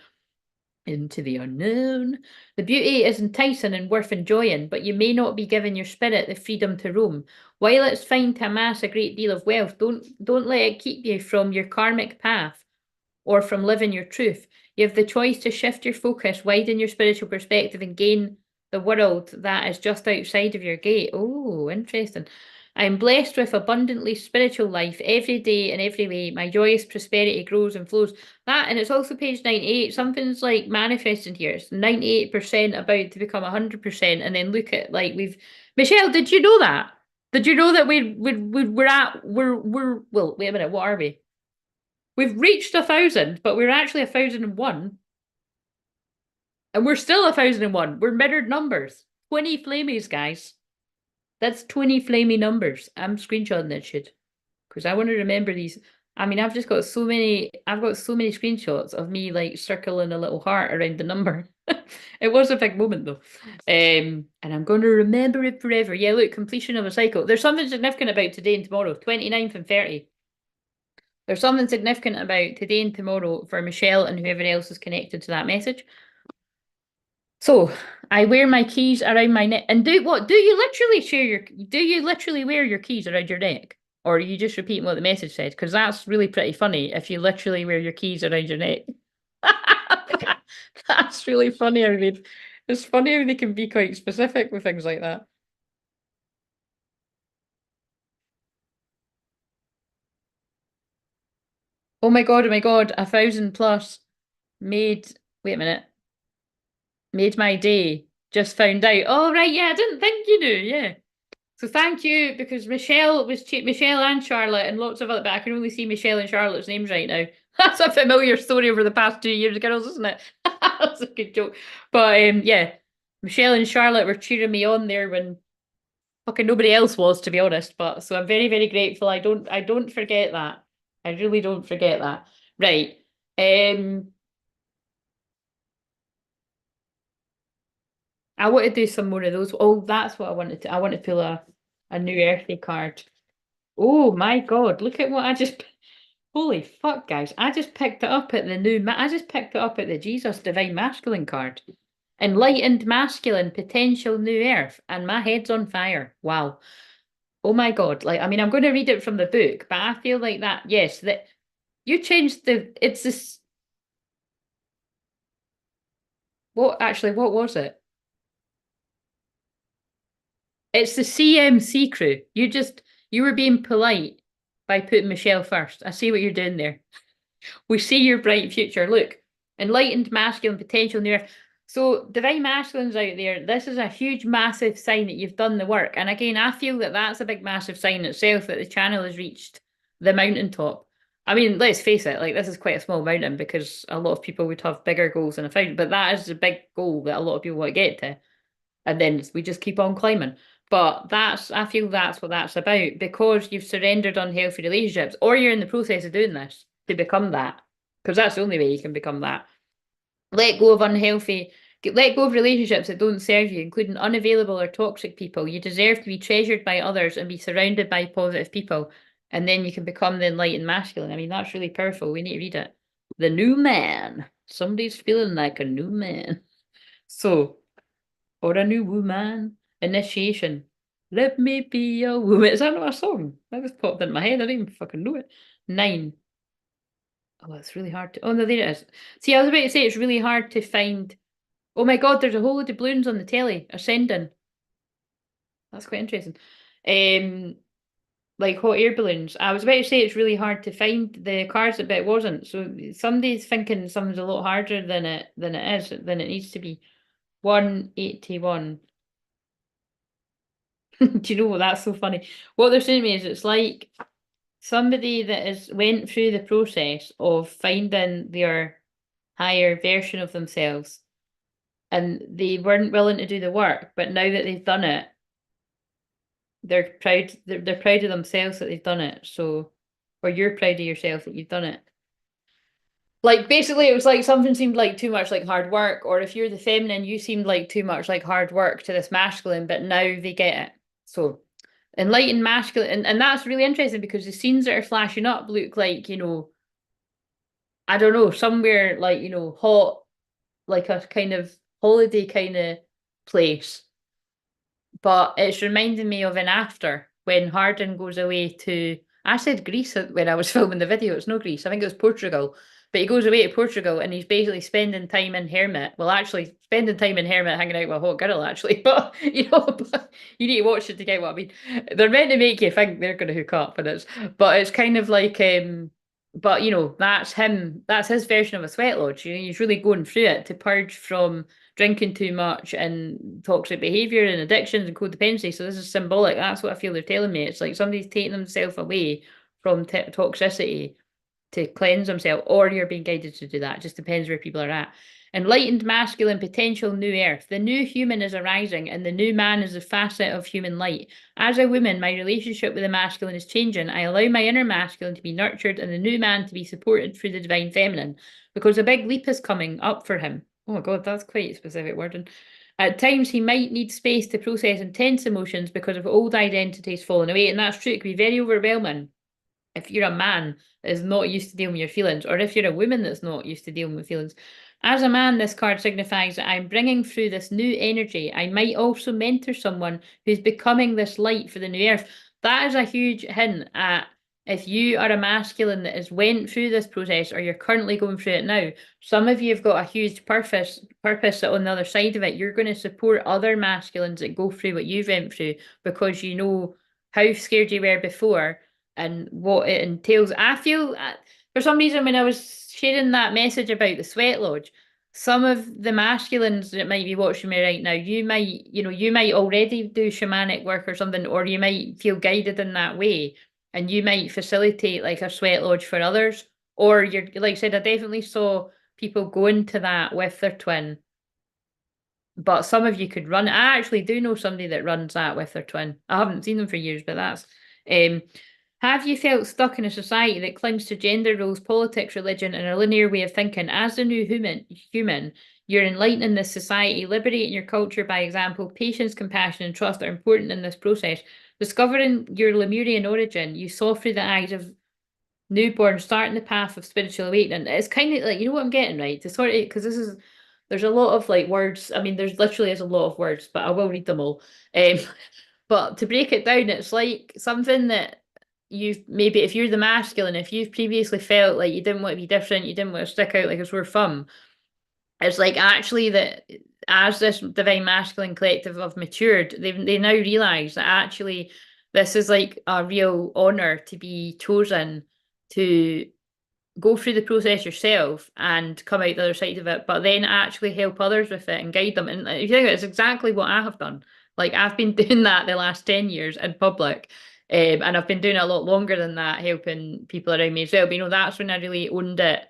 Into the unknown. The beauty is enticing and worth enjoying, but you may not be giving your spirit the freedom to roam. While it's fine to amass a great deal of wealth, don't let it keep you from your karmic path or from living your truth. You have the choice to shift your focus, widen your spiritual perspective, and gain the world that is just outside of your gate. Oh, interesting. I'm blessed with abundantly spiritual life every day in every way. My joyous prosperity grows and flows. That, and it's also page 98. Something's like manifesting here. It's 98% about to become 100%. And then look at like Michelle, did you know that? Did you know that well, wait a minute, what are we? We've reached 1,000, but we're actually 1,001. And we're still 1,001. We're mirrored numbers. 20 flamies, guys. That's 20 flamey numbers. I'm screenshotting that shit. Because I want to remember these. I mean, I've got so many screenshots of me like circling a little heart around the number. It was a big moment though. And I'm going to remember it forever. Yeah, look, completion of a cycle. There's something significant about today and tomorrow, 29th and 30. There's something significant about today and tomorrow for Michelle and whoever else is connected to that message. So I wear my keys around my neck. And do you literally wear your keys around your neck? Or are you just repeating what the message said? Because that's really pretty funny if you literally wear your keys around your neck. That's really funny. It's funny how they can be quite specific with things like that. Oh my God, 1,000 plus wait a minute, made my day. Just found out. Oh, right, yeah, I didn't think you knew, yeah. So thank you, because Michelle and Charlotte and lots of other, but I can only see Michelle and Charlotte's names right now. That's a familiar story over the past 2 years, girls, isn't it? That's a good joke. But yeah, Michelle and Charlotte were cheering me on there when fucking nobody else was, to be honest. But so I'm very, very grateful. I don't forget that. I really don't forget that. Right. I want to do some more of those. Oh, that's what I wanted to. I want to pull a new earthy card. Oh my God, look at what I just holy fuck, guys. I just picked it up at the I just picked it up at the Jesus Divine Masculine card. Enlightened masculine, potential new earth, and my head's on fire. Wow. Oh my God. Like, I mean, I'm going to read it from the book, but I feel like that, yes, that you changed it's this, what was it? It's the CMC crew. You were being polite by putting Michelle first. I see what you're doing there. We see your bright future. Look, enlightened masculine potential near. So divine masculines out there, this is a huge, massive sign that you've done the work. And again, I feel that that's a big, massive sign itself that the channel has reached the mountaintop. I mean, let's face it, like this is quite a small mountain because a lot of people would have bigger goals than a thousand, but that is the big goal that a lot of people want to get to. And then we just keep on climbing. But I feel that's what that's about because you've surrendered unhealthy relationships or you're in the process of doing this to become that. Because that's the only way you can become that. Let go of let go of relationships that don't serve you, including unavailable or toxic people. You deserve to be treasured by others and be surrounded by positive people. And then you can become the enlightened masculine. I mean, that's really powerful. We need to read it. The new man. Somebody's feeling like a new man. So, or a new woman. Initiation. Let me be a woman. Is that not a song? That just popped in my head. I didn't even fucking know it. 9. Oh, it's really hard to. Oh, no, there it is. See, I was about to say it's really hard to find. Oh my God, there's a whole load of balloons on the telly. Ascending. That's quite interesting. Um, like hot air balloons. I was about to say it's really hard to find the cards, but it wasn't. So somebody's thinking something's a lot harder than it needs to be. 181. Do you know what? That's so funny. What they're saying to me is it's like somebody that has went through the process of finding their higher version of themselves and they weren't willing to do the work, but now that they've done it, they're proud. They're proud of themselves that they've done it. So, or you're proud of yourself that you've done it. Like basically, it was like something seemed like too much like hard work, or if you're the feminine, you seemed like too much like hard work to this masculine, but now they get it. So enlightened masculine, and that's really interesting because the scenes that are flashing up look like, I don't know, somewhere like, hot, like a kind of holiday kind of place. But it's reminding me of an after when Hardin goes away to, I said Greece when I was filming the video. It's no Greece. I think it was Portugal. But he goes away to Portugal and he's basically spending time in Hermit. Well, actually, spending time in Hermit hanging out with a hot girl, actually. But, but you need to watch it to get what I mean. They're meant to make you think they're going to hook up, but it's kind of like, but, that's him. That's his version of a sweat lodge. He's really going through it to purge from drinking too much and toxic behavior and addictions and codependency. So this is symbolic. That's what I feel they're telling me. It's like somebody's taking themselves away from toxicity to cleanse themselves, or you're being guided to do that. It just depends where people are at. Enlightened masculine potential new earth. The new human is arising, and the new man is a facet of human light. As a woman, my relationship with the masculine is changing. I allow my inner masculine to be nurtured and the new man to be supported through the divine feminine, because a big leap is coming up for him. Oh my God, that's quite specific wording. At times, he might need space to process intense emotions because of old identities falling away, and that's true. It can be very overwhelming if you're a man that is not used to dealing with your feelings, or if you're a woman that's not used to dealing with feelings. As a man, this card signifies that I'm bringing through this new energy. I might also mentor someone who's becoming this light for the new earth. That is a huge hint at if you are a masculine that has went through this process or you're currently going through it now. Some of you have got a huge purpose that on the other side of it, you're going to support other masculines that go through what you've went through because you know how scared you were before and what it entails. I feel for some reason when I was sharing that message about the sweat lodge, some of the masculines that might be watching me right now, you might already do shamanic work or something, or you might feel guided in that way, and you might facilitate like a sweat lodge for others, or you're like I said, I definitely saw people go into that with their twin. but some of you could run. I actually do know somebody that runs that with their twin. I haven't seen them for years, but that's have you felt stuck in a society that clings to gender roles, politics, religion, and a linear way of thinking? As the new human, you're enlightening this society, liberating your culture by example. Patience, compassion, and trust are important in this process. Discovering your Lemurian origin, you saw through the eyes of newborn, starting the path of spiritual awakening. It's kind of like, you know what I'm getting, right? To sort of, because there's a lot of like words. I mean, there's literally is a lot of words, but I will read them all. Um, but to break it down, it's like something that you've maybe, if you're the masculine, if you've previously felt like you didn't want to be different, you didn't want to stick out like a sore thumb, it's like actually that as this divine masculine collective have matured, they now realize that actually this is like a real honor to be chosen to go through the process yourself and come out the other side of it, but then actually help others with it and guide them. And if you think it's exactly what I have done. Like I've been doing that the last 10 years in public. And I've been doing it a lot longer than that, helping people around me as well. But that's when I really owned it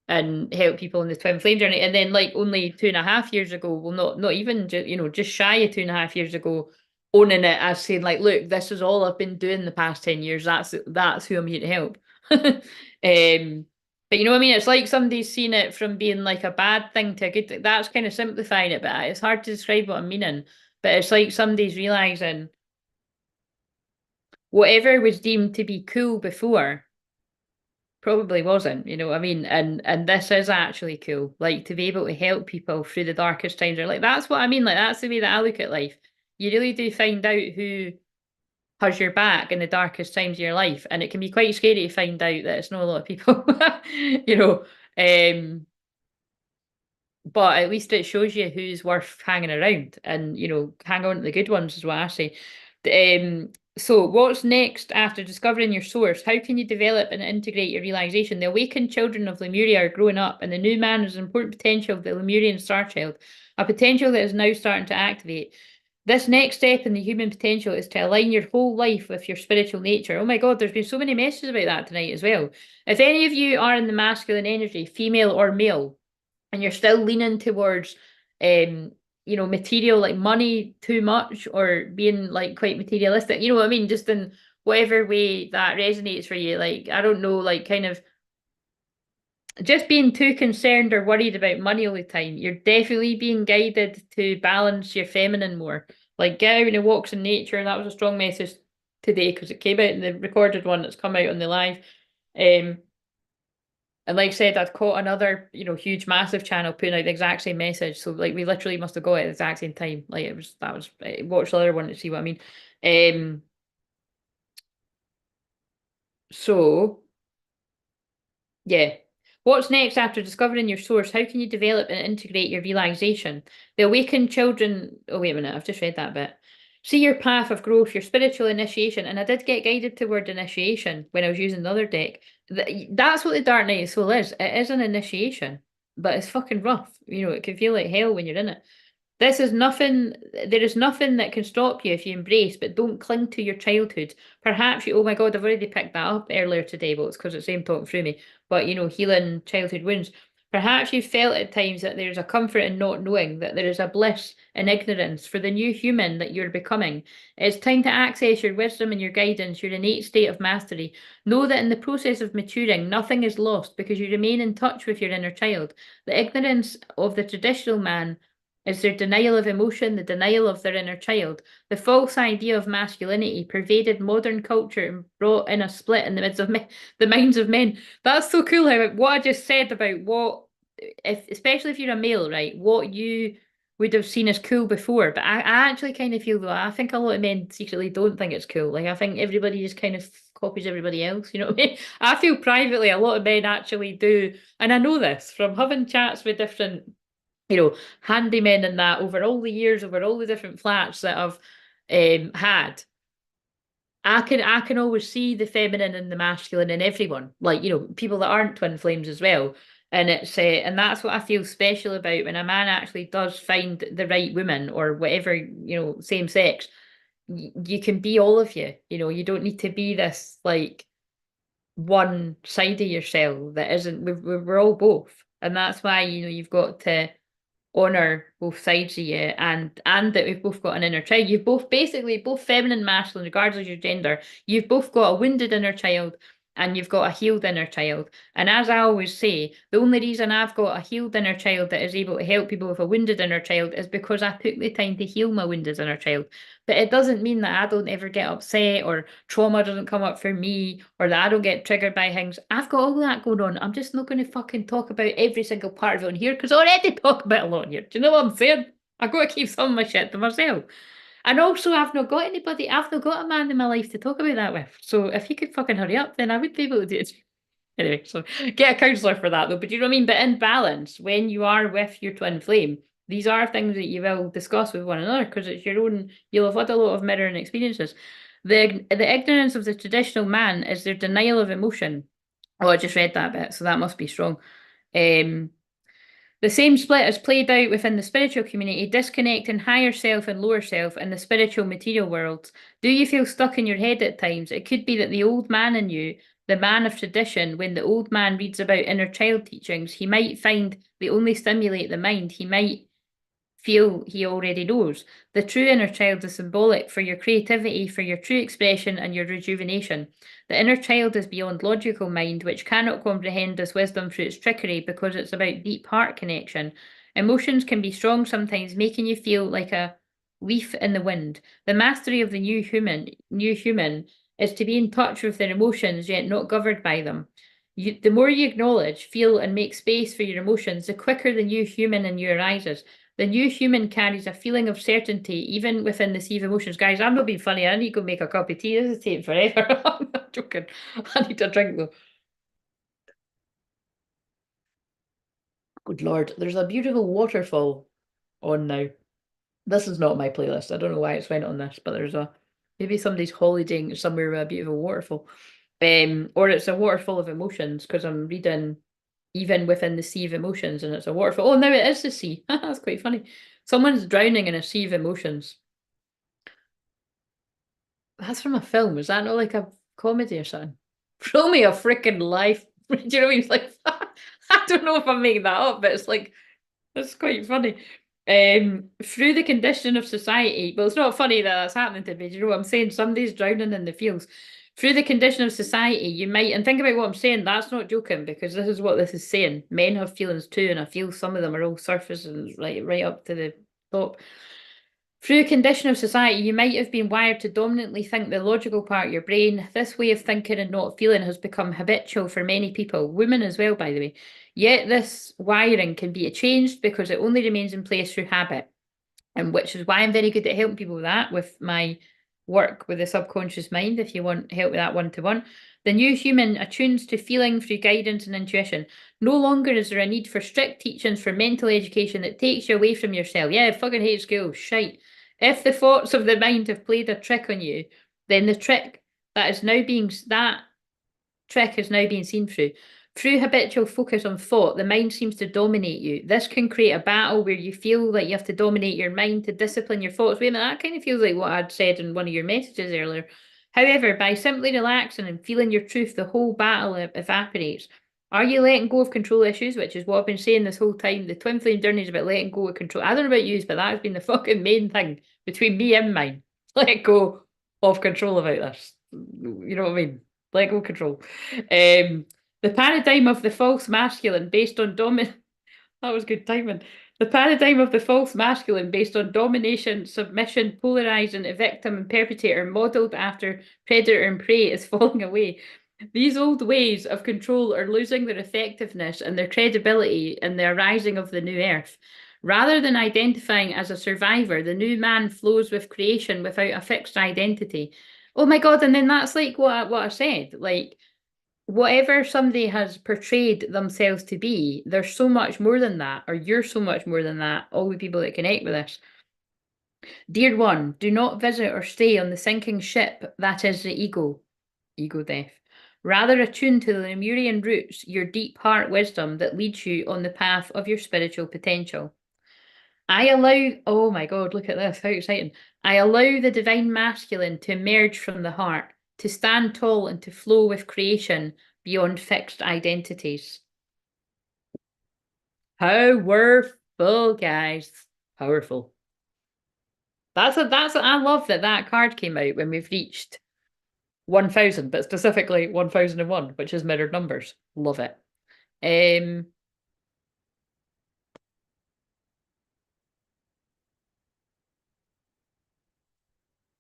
and helped people in the twin flame journey. And then like only 2.5 years ago, well not even just shy of 2.5 years ago, owning it as saying like, look, this is all I've been doing the past 10 years. That's who I'm here to help. But you know what I mean? It's like somebody's seen it from being like a bad thing to a good thing. That's kind of simplifying it, but it's hard to describe what I'm meaning. But it's like somebody's realizing whatever was deemed to be cool before probably wasn't, you know what I mean? And this is actually cool. Like to be able to help people through the darkest times, or like that's what I mean. Like that's the way that I look at life. You really do find out who has your back in the darkest times of your life. And it can be quite scary to find out that it's not a lot of people, you know. But at least it shows you who's worth hanging around and, hang on to the good ones is what I say. So what's next after discovering your source? How can you develop and integrate your realization? The awakened children of Lemuria are growing up, and the new man is an important potential of the Lemurian star child, a potential that is now starting to activate. This next step in the human potential is to align your whole life with your spiritual nature. Oh my God, there's been so many messages about that tonight as well. If any of you are in the masculine energy, female or male, and you're still leaning towards material like money too much or being like quite materialistic, you know what I mean? Just in whatever way that resonates for you. Like, I don't know, like kind of just being too concerned or worried about money all the time. You're definitely being guided to balance your feminine more. Like get out in the walks in nature. That was a strong message today because it came out in the recorded one that's come out on the live. And like I said, I'd caught another, huge, massive channel putting out the exact same message. So like we literally must have got it at the exact same time. Like watch the other one to see what I mean. So yeah. What's next after discovering your source? How can you develop and integrate your realization? The awakened children. Oh, wait a minute. I've just read that bit. See your path of growth, your spiritual initiation. And I did get guided toward initiation when I was using the other deck. That's what the Dark Night of the Soul is. It is an initiation, but it's fucking rough. It can feel like hell when you're in it. This is nothing, there is nothing that can stop you if you embrace, but don't cling to your childhood. Perhaps oh my God, I've already picked that up earlier today, but it's because it's same talking through me. But healing childhood wounds. Perhaps you've felt at times that there's a comfort in not knowing, that there is a bliss in ignorance for the new human that you're becoming. It's time to access your wisdom and your guidance, your innate state of mastery. Know that in the process of maturing, nothing is lost because you remain in touch with your inner child. The ignorance of the traditional man is their denial of emotion, the denial of their inner child. The false idea of masculinity pervaded modern culture and brought in a split in the midst of the minds of men. That's so cool how what I just said about especially if you're a male, right, what you would have seen as cool before. But I actually kind of feel though, I think a lot of men secretly don't think it's cool. Like I think everybody just kind of copies everybody else, you know what I mean? I feel privately a lot of men actually do, and I know this from having chats with different handymen and that over all the years, over all the different flats that I've had. I can always see the feminine and the masculine in everyone, like people that aren't twin flames as well. And it's and that's what I feel special about when a man actually does find the right woman or whatever, same sex. You can be all of you. You don't need to be this like one side of yourself that isn't. We're all both, and that's why you've got to honor both sides of you, and that we've both got an inner child. You've both basically both feminine, masculine, regardless of your gender. You've both got a wounded inner child and you've got a healed inner child. And as I always say, the only reason I've got a healed inner child that is able to help people with a wounded inner child is because I took the time to heal my wounded inner child. But it doesn't mean that I don't ever get upset or trauma doesn't come up for me or that I don't get triggered by things. I've got all that going on. I'm just not going to fucking talk about every single part of it on here because I already talk about a lot here. Do you know what I'm saying? I've got to keep some of my shit to myself. And also, I've not got a man in my life to talk about that with. So if you could fucking hurry up, then I would be able to do it. Anyway, so get a counsellor for that though. But you know what I mean? But in balance, when you are with your twin flame, these are things that you will discuss with one another because it's your own, you'll have had a lot of mirroring experiences. The ignorance of the traditional man is their denial of emotion. Oh, I just read that bit, so that must be strong. The same split is played out within the spiritual community, disconnecting higher self and lower self in the spiritual material worlds. Do you feel stuck in your head at times? It could be that the old man in you, the man of tradition, when the old man reads about inner child teachings, he might find they only stimulate the mind. He might feel he already knows. The true inner child is symbolic for your creativity, for your true expression, and your rejuvenation. The inner child is beyond logical mind, which cannot comprehend this wisdom through its trickery because it's about deep heart connection. Emotions can be strong sometimes, making you feel like a leaf in the wind. The mastery of the new human is to be in touch with their emotions, yet not governed by them. The more you acknowledge, feel, and make space for your emotions, the quicker the new human in you arises. The new human carries a feeling of certainty, even within the sea of emotions. Guys, I'm not being funny. I need to go make a cup of tea. This is taking forever. I'm not joking. I need a drink though. Good Lord, there's a beautiful waterfall on now. This is not my playlist. I don't know why it's went on this, but there's maybe somebody's holidaying somewhere with a beautiful waterfall. Or it's a waterfall of emotions because I'm reading even within the sea of emotions and it's a waterfall. Oh, now it is the sea. That's quite funny. Someone's drowning in a sea of emotions. That's from a film. Is that not like a comedy or something? Show me a freaking life. Do you know what I mean? It's like, I don't know if I'm making that up, but it's like, it's quite funny. Through the condition of society, well, it's not funny that that's happening to me. Do you know what I'm saying? Somebody's drowning in the fields. Through the condition of society, you might, and think about what I'm saying, that's not joking because this is what this is saying. Men have feelings too, and I feel some of them are all surface and right up to the top. Through a condition of society, you might have been wired to dominantly think the logical part of your brain. This way of thinking and not feeling has become habitual for many people, women as well, by the way. Yet this wiring can be changed because it only remains in place through habit, and which is why I'm very good at helping people with that with my work with the subconscious mind, if you want help with that one-to-one. The new human attunes to feeling through guidance and intuition. No longer is there a need for strict teachings for mental education that takes you away from yourself. Yeah, I fucking hate school. Shite. If the thoughts of the mind have played a trick on you, then the trick that trick is now being seen through. Through habitual focus on thought, the mind seems to dominate you. This can create a battle where you feel like you have to dominate your mind to discipline your thoughts. Wait a minute, that kind of feels like what I'd said in one of your messages earlier. However, by simply relaxing and feeling your truth, the whole battle evaporates. Are you letting go of control issues, which is what I've been saying this whole time? The twin flame journey is about letting go of control. I don't know about you, but that has been the fucking main thing between me and mine. Let go of control about this. You know what I mean? Let go of control. The paradigm of the false masculine based on dominance. That was good timing. The paradigm of the false masculine based on domination, submission, polarized into victim and perpetrator, modeled after predator and prey, is falling away. These old ways of control are losing their effectiveness and their credibility in the arising of the new earth. Rather than identifying as a survivor, the new man flows with creation without a fixed identity. Oh my God, and then that's like what I said. Like, whatever somebody has portrayed themselves to be, they're so much more than that, or you're so much more than that, all the people that connect with us. Dear one, do not visit or stay on the sinking ship that is the ego death. Rather attune to the Lemurian roots, your deep heart wisdom that leads you on the path of your spiritual potential. Oh my God, look at this, how exciting. I allow the divine masculine to emerge from the heart, to stand tall and to flow with creation beyond fixed identities. Powerful. Powerful, guys. Powerful. I love that card came out when we've reached 1000, but specifically 1001, which is mirrored numbers. Love it.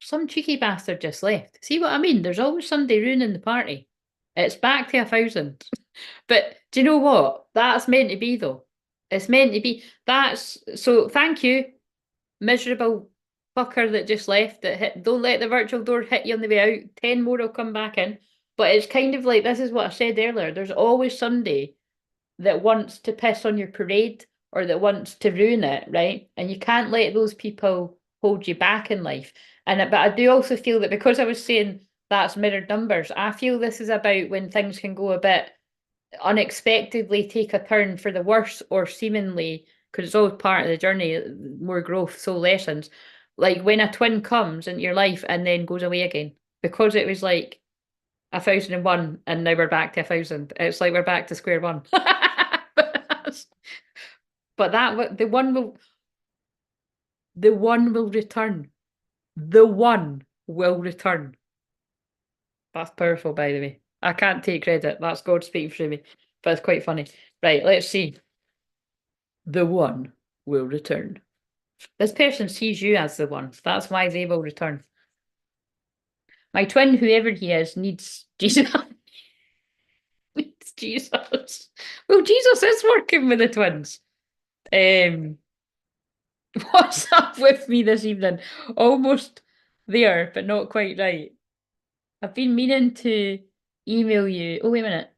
Some cheeky bastard just left. See what I mean? There's always somebody ruining the party. It's back to 1000. But do you know what? That's meant to be, though. It's meant to be. So thank you, miserable fucker that just left. Don't let the virtual door hit you on the way out. 10 more will come back in. But it's kind of like, this is what I said earlier. There's always somebody that wants to piss on your parade or that wants to ruin it, right? And you can't let those people hold you back in life. But I do also feel that because I was saying that's mirrored numbers, I feel this is about when things can go a bit unexpectedly take a turn for the worse, or seemingly, because it's always part of the journey, more growth, so lessons. Like when a twin comes into your life and then goes away again, because it was like 1001 and now we're back to 1000. It's like we're back to square one. But the one will return. The one will return. That's powerful, by the way. I can't take credit. That's God speaking through me. But it's quite funny. Right, let's see. The one will return. This person sees you as the one. That's why they will return. My twin, whoever he is, needs Jesus. Needs Jesus. Well, Jesus is working with the twins. What's up with me this evening? Almost there, but not quite right. I've been meaning to email you. Oh, wait a minute.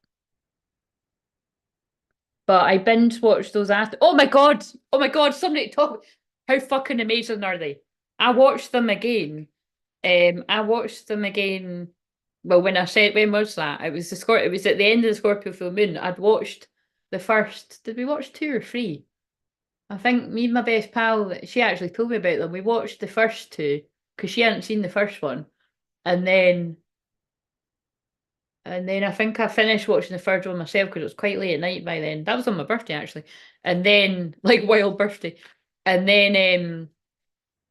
But I binge watched those after. Oh my god! Oh my god! Somebody talk. How fucking amazing are they? I watched them again. I watched them again. Well, when was that? It was It was at the end of the Scorpio full moon. I'd watched the first. Did we watch 2 or 3? I think me and my best pal, she actually told me about them. We watched the first 2 because she hadn't seen the first one, and then I think I finished watching the third one myself because it was quite late at night by then. That was on my birthday actually, and then like wild birthday, and then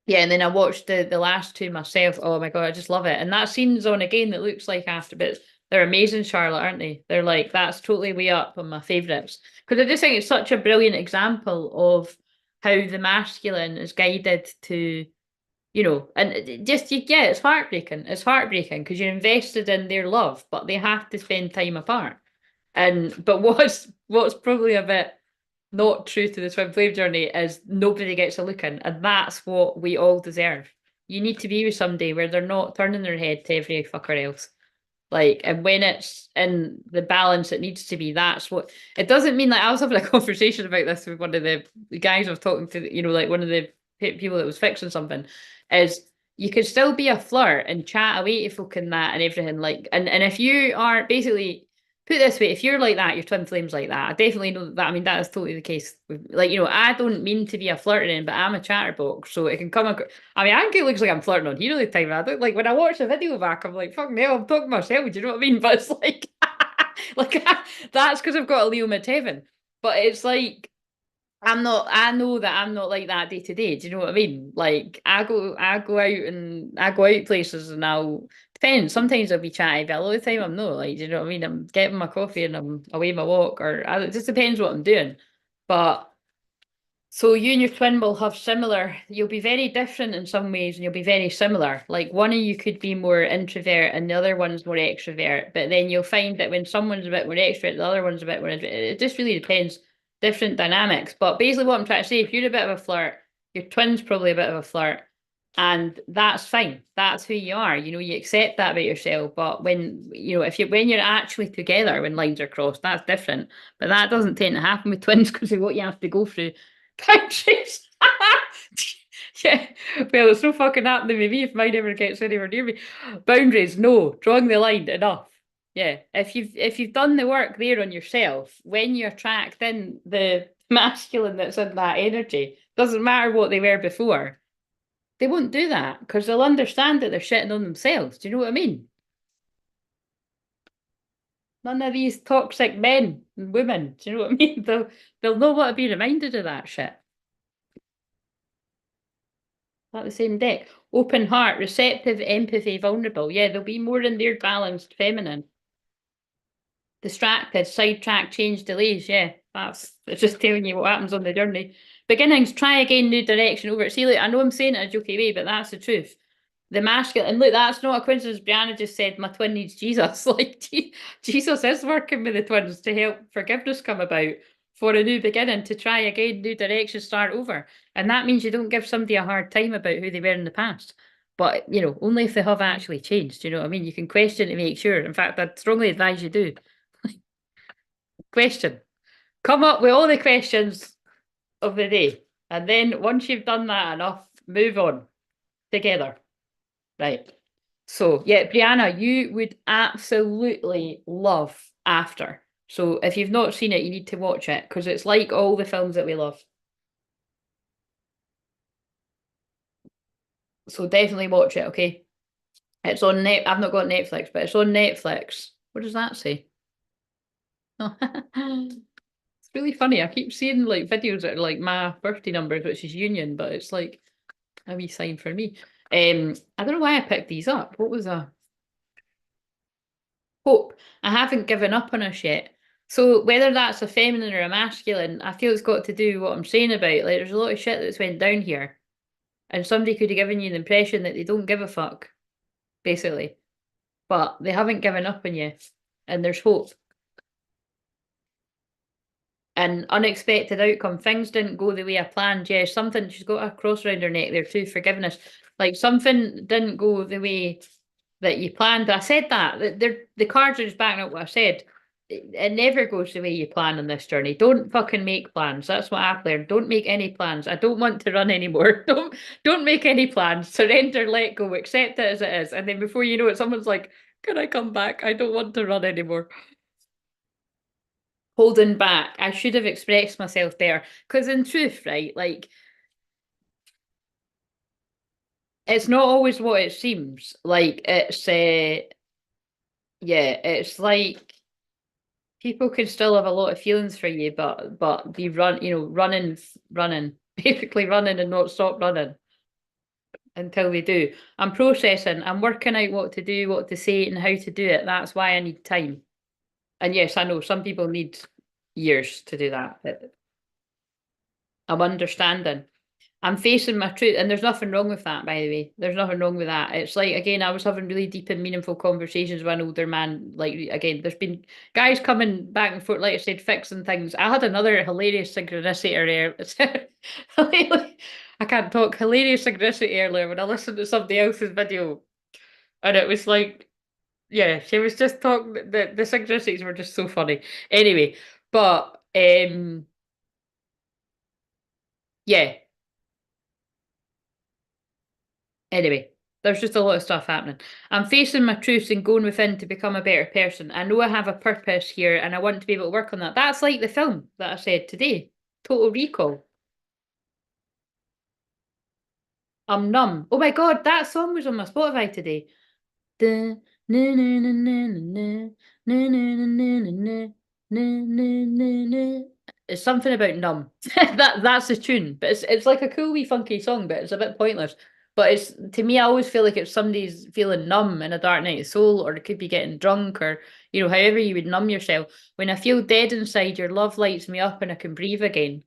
yeah, and then I watched the last 2 myself. Oh my god, I just love it. And that scene's on again that looks like after, but they're amazing, Charlotte, aren't they? They're like, that's totally way up on my favourites. Because I just think it's such a brilliant example of how the masculine is guided to, and yeah, it's heartbreaking. It's heartbreaking because you're invested in their love, but they have to spend time apart. But what's probably a bit not true to the twin flame journey is nobody gets a look in, and that's what we all deserve. You need to be with somebody where they're not turning their head to every fucker else. Like, and when it's in the balance it needs to be, that's what it doesn't mean. Like, I was having a conversation about this with one of the guys I was talking to, like one of the people that was fixing something, is you could still be a flirt and chat away to folk and that and everything. Like, and if you are basically, put it this way, if you're like that, your twin flame's like that. I definitely know that. I mean, that is totally the case. Like, I don't mean to be a flirting, but I'm a chatterbox, so it can come across. I mean, I think it looks like I'm flirting on here all the time. I don't like when I watch the video back, I'm like, fuck no, I'm talking to myself. Do you know what I mean? But it's like, like that's because I've got a Leo midheaven. But it's like, I'm not. I know that I'm not like that day to day. Do you know what I mean? Like I go out places and I'll depends. Sometimes I'll be chatty, but a lot of the time I'm not. Like, do you know what I mean? I'm getting my coffee and I'm away my walk, it just depends what I'm doing. But so you and your twin will have similar. You'll be very different in some ways, and you'll be very similar. Like one of you could be more introvert, and the other one's more extrovert. But then you'll find that when someone's a bit more extrovert, the other one's a bit more introvert. It just really depends. Different dynamics. But basically, what I'm trying to say, if you're a bit of a flirt, your twin's probably a bit of a flirt, and that's fine. That's who you are. You accept that about yourself. But when you're actually together, when lines are crossed, that's different. But that doesn't tend to happen with twins because of what you have to go through. Boundaries. Yeah. Well, it's no fucking happening with me if mine ever gets anywhere near me. Boundaries, no. Drawing the line, enough. Yeah. If you've done the work there on yourself, when you attract in the masculine that's in that energy, doesn't matter what they were before, they won't do that because they'll understand that they're shitting on themselves. Do you know what I mean? None of these toxic men and women. Do you know what I mean? They'll know what to be reminded of that shit. that the same deck? Open heart, receptive, empathy, vulnerable. Yeah, they'll be more in their balanced feminine. Distracted, sidetrack, change, delays. Yeah, it's just telling you what happens on the journey. Beginnings, try again, new direction, over. See, look, I know I'm saying it a jokey way, but that's the truth. The masculine, and look, that's not a coincidence. Brianna just said my twin needs Jesus. Like Jesus is working with the twins to help forgiveness come about for a new beginning, to try again, new direction, start over. And that means you don't give somebody a hard time about who they were in the past. But only if they have actually changed. You know what I mean? You can question to make sure. In fact, I'd strongly advise you do. Question. Come up with all the questions of the day. And then once you've done that enough, move on together. Right. So, yeah, Brianna, you would absolutely love After. So if you've not seen it, you need to watch it because it's like all the films that we love. So definitely watch it, okay? It's on net. I've not got Netflix, but it's on Netflix. What does that say? Oh, it's really funny. I keep seeing like videos that are like my birthday numbers, which is Union, but it's like a wee sign for me. I don't know why I picked these up. What was a hope? I haven't given up on us yet. So whether that's a feminine or a masculine, I feel it's got to do what I'm saying about. Like there's a lot of shit that's went down here, and somebody could have given you the impression that they don't give a fuck, basically, but they haven't given up on you, and there's hope. An unexpected outcome. Things didn't go the way I planned. Yeah, something, she's got a cross around her neck there too, forgiveness. Like something didn't go the way that you planned. I said that. The cards are just backing up what I said. It never goes the way you plan on this journey. Don't fucking make plans. That's what I've learned. Don't make any plans. I don't want to run anymore. Don't make any plans. Surrender, let go, accept it as it is. And then before you know it, someone's like, can I come back? I don't want to run anymore. Holding back. I should have expressed myself better. Because in truth, right, like it's not always what it seems. Like it's yeah, it's like people can still have a lot of feelings for you, but be running, basically running and not stop running until they do. I'm processing, I'm working out what to do, what to say, and how to do it. That's why I need time. And yes, I know some people need years to do that, but I'm understanding. I'm facing my truth, and there's nothing wrong with that, by the way. There's nothing wrong with that. It's like, again, I was having really deep and meaningful conversations with an older man. Like, again, there's been guys coming back and forth, like I said, fixing things. I had another hilarious synchronicity earlier. I can't talk. Hilarious synchronicity earlier when I listened to somebody else's video, and it was like, yeah, she was just talking. The synchronicities were just so funny. Anyway, but yeah. Anyway, there's just a lot of stuff happening. I'm facing my truths and going within to become a better person. I know I have a purpose here and I want to be able to work on that. That's like the film that I said today, Total Recall. I'm numb. Oh my God, that song was on my Spotify today. Da, na, na, na, na, na, na, na, na, na, na, na, na, na, na. It's something about numb. That's the tune, but it's like a cool wee funky song, but it's a bit pointless. But it's, to me, I always feel like if somebody's feeling numb in a dark night of soul, or it could be getting drunk, or however you would numb yourself. When I feel dead inside, your love lights me up and I can breathe again.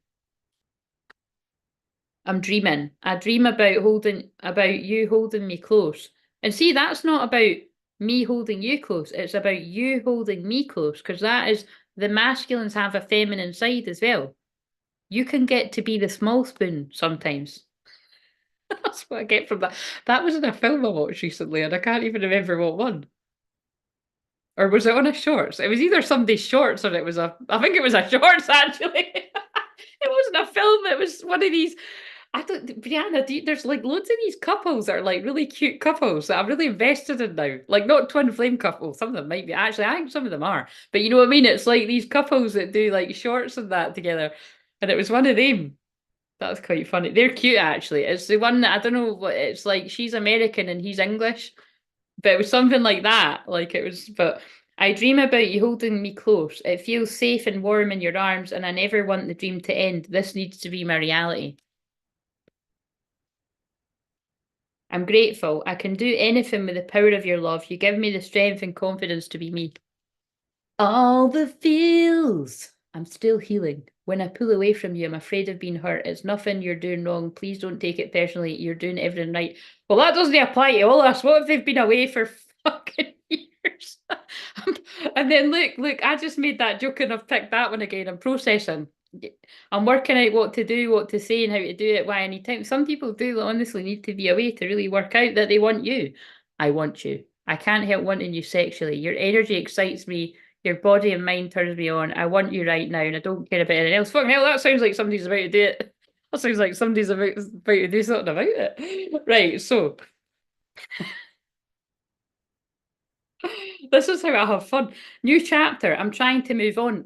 I'm dreaming. I dream about you holding me close. And see, that's not about me holding you close. It's about you holding me close, because that is, the masculines have a feminine side as well. You can get to be the small spoon sometimes. That's what I get from that. That was in a film I watched recently, and I can't even remember what one. Or was it on a shorts? It was either somebody's shorts or it was I think it was a shorts actually. It wasn't a film, it was one of these. I don't, Brianna, there's like loads of these couples that are like really cute couples that I'm really invested in now. Like not twin flame couples, some of them might be. Actually, I think some of them are. But you know what I mean? It's like these couples that do like shorts and that together. And it was one of them. That's quite funny. They're cute actually. It's the one that I don't know what it's like. She's American and he's English. But it was something like that. Like it was, but I dream about you holding me close. It feels safe and warm in your arms, and I never want the dream to end. This needs to be my reality. I'm grateful. I can do anything with the power of your love. You give me the strength and confidence to be me. All the feels. I'm still healing. When I pull away from you, I'm afraid of being hurt. It's nothing you're doing wrong. Please don't take it personally. You're doing everything right. Well, that doesn't apply to all us. What if they've been away for fucking years? And then look, I just made that joke and I've picked that one again. I'm processing. I'm working out what to do, what to say, and how to do it, why I need time. Some people do honestly need to be away to really work out that they want you. I want you. I can't help wanting you sexually. Your energy excites me. Your body and mind turns me on. I want you right now, and I don't care about anything else. Fucking hell, that sounds like somebody's about to do it. That sounds like somebody's about to do something about it. Right, so this is how I have fun. New chapter. I'm trying to move on.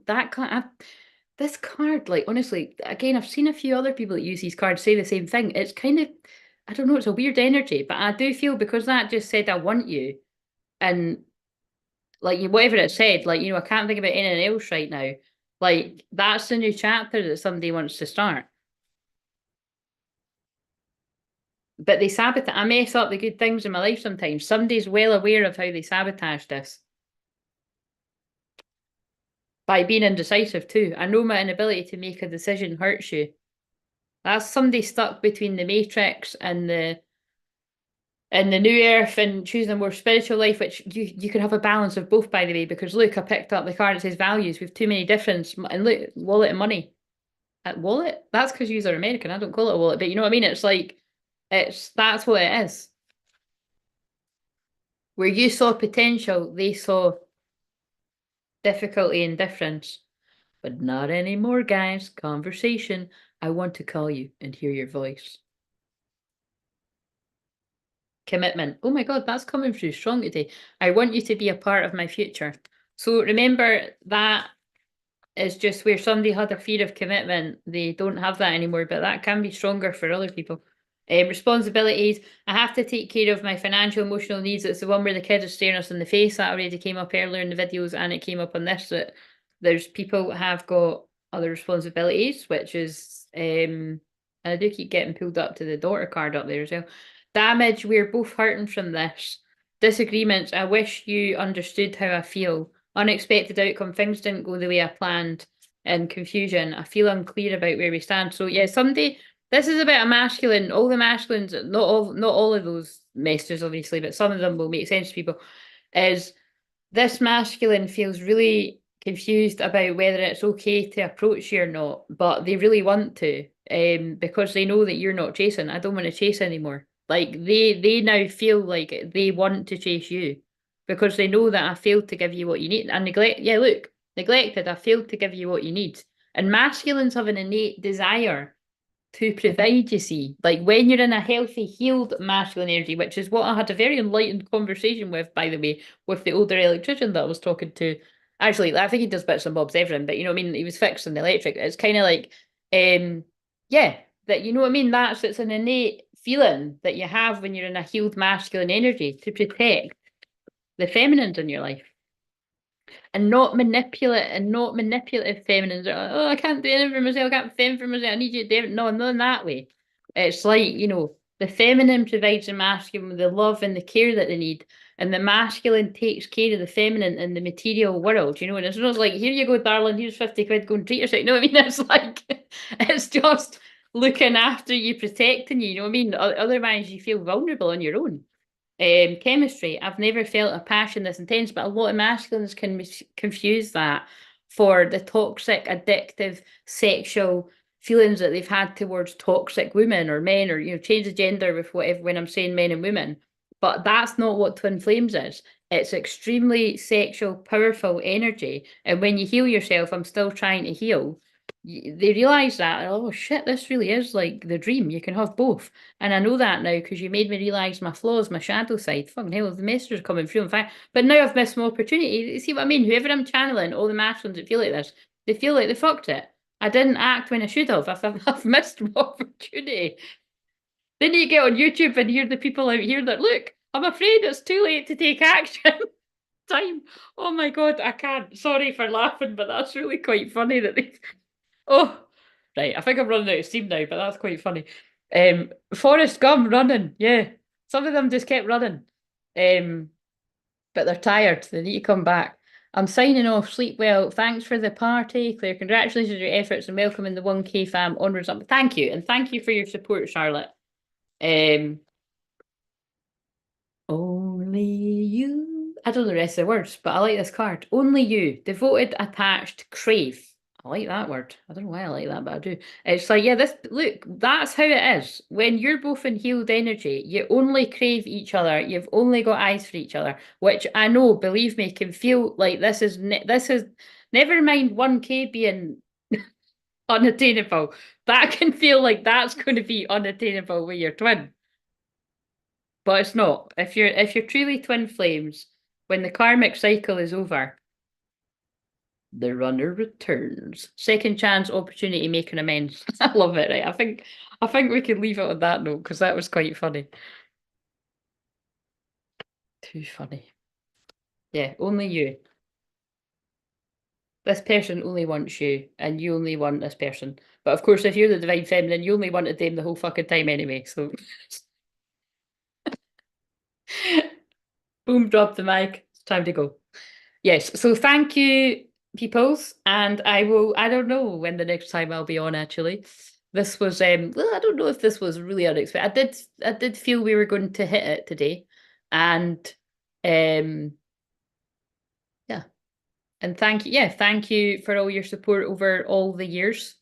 This card, like honestly, again, I've seen a few other people that use these cards say the same thing. It's kind of, I don't know, it's a weird energy, but I do feel because that just said I want you, and like whatever it said, like I can't think about anything else right now. Like that's the new chapter that somebody wants to start. But they sabotage. I mess up the good things in my life sometimes. Somebody's well aware of how they sabotage this by being indecisive too. I know my inability to make a decision hurts you. That's somebody stuck between the matrix and the new earth and choosing a more spiritual life, which you can have a balance of both, by the way, because look, I picked up the card that says values with too many difference, and look, wallet and money. Wallet? That's because you are American. I don't call it a wallet, but you know what I mean? It's like that's what it is. Where you saw potential, they saw difficulty and difference. But not anymore, guys. Conversation. I want to call you and hear your voice. Commitment. Oh my God, that's coming through strong today. I want you to be a part of my future. So remember that is just where somebody had a fear of commitment. They don't have that anymore, but that can be stronger for other people. Responsibilities. I have to take care of my financial, emotional needs. It's the one where the kid is staring us in the face. That already came up earlier in the videos, and it came up on this that there's people have got other responsibilities, which is and I do keep getting pulled up to the daughter card up there as well. Damage. We're both hurting from this. Disagreements. I wish you understood how I feel. Unexpected outcome. Things didn't go the way I planned. And confusion. I feel unclear about where we stand. So yeah, someday this is about a masculine. All the masculines, not all of those messages, obviously, but some of them will make sense to people. Is this masculine feels really confused about whether it's okay to approach you or not, but they really want to, because they know that you're not chasing. I don't want to chase anymore. Like they now feel like they want to chase you because they know that I failed to give you what you need. And neglect, yeah, look, neglected, I failed to give you what you need. And masculines have an innate desire to provide, you see. Like when you're in a healthy, healed masculine energy, which is what I had a very enlightened conversation with, by the way, with the older electrician that I was talking to. Actually, I think he does bits and bobs everything, but you know what I mean? He was fixing the electric. It's kind of like, yeah, that you know what I mean? It's an innate feeling that you have when you're in a healed masculine energy to protect the feminines in your life and not manipulative feminines. Oh, I can't do anything for myself. I can't fend for myself. I need you to do it. No, not in that way. It's like, the feminine provides the masculine with the love and the care that they need. And the masculine takes care of the feminine in the material world, and it's not like, here you go, darling, here's 50 quid, go and treat yourself. You know what I mean? It's like, it's just looking after you, protecting you, you know what I mean? Otherwise, you feel vulnerable on your own. Chemistry. I've never felt a passion this intense, but a lot of masculines can confuse that for the toxic, addictive, sexual feelings that they've had towards toxic women or men, or change the gender with whatever when I'm saying men and women. But that's not what twin flames is. It's extremely sexual, powerful energy. And when you heal yourself, I'm still trying to heal. They realize that, oh shit, this really is like the dream. You can have both. And I know that now because you made me realise my flaws, my shadow side. Fucking hell, the messages are coming through. In fact, but now I've missed my opportunity. You see what I mean? Whoever I'm channeling, all the masculines that feel like this, they feel like they fucked it. I didn't act when I should have. I've missed my opportunity. Then you get on YouTube and hear the people out here that, look, I'm afraid it's too late to take action. Time. Oh my God, I can't. Sorry for laughing, but that's really quite funny that they. Oh, right. I think I'm running out of steam now, but that's quite funny. Forrest Gump running, yeah. Some of them just kept running. But they're tired. They need to come back. I'm signing off. Sleep well. Thanks for the party, Claire. Congratulations on your efforts and welcome in the 1K fam onwards up. Thank you. And thank you for your support, Charlotte. Only you. I don't know the rest of the words, but I like this card. Only you. Devoted, attached, crave. I like that word. I don't know why I like that, but I do. It's like, yeah, this look, that's how it is. When you're both in healed energy, you only crave each other. You've only got eyes for each other, which I know, believe me, can feel like this is never mind 1K being unattainable. That can feel like that's going to be unattainable with your twin. But it's not. If you're truly twin flames, when the karmic cycle is over, the runner returns. Second chance, opportunity, making amends. I love it, right? I think we can leave it on that note because that was quite funny. Too funny. Yeah, only you. This person only wants you, and you only want this person. But of course, if you're the divine feminine, you only wanted them the whole fucking time anyway. So, boom, drop the mic. It's time to go. Yes, so thank you, peoples, and I don't know when the next time I'll be on actually. This was well, I don't know if this was really unexpected. I did feel we were going to hit it today. And yeah. And thank you for all your support over all the years.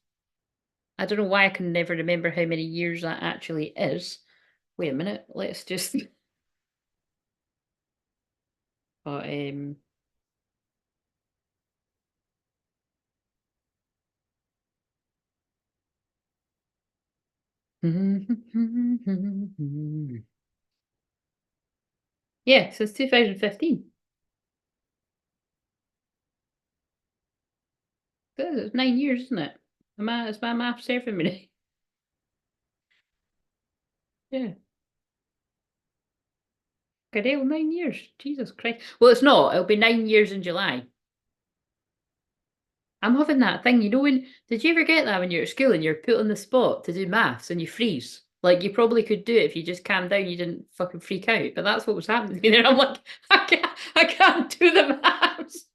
I don't know why I can never remember how many years that actually is. Wait a minute, let's just but yeah, since 2015. It's 9 years, isn't it? Is my math serving me? Yeah. God, 9 years. Jesus Christ. Well, it's not. It'll be 9 years in July. I'm having that thing, did you ever get that when you're at school and you're put on the spot to do maths and you freeze? Like you probably could do it if you just calmed down, you didn't fucking freak out. But that's what was happening to me there. I'm like, I can't do the maths.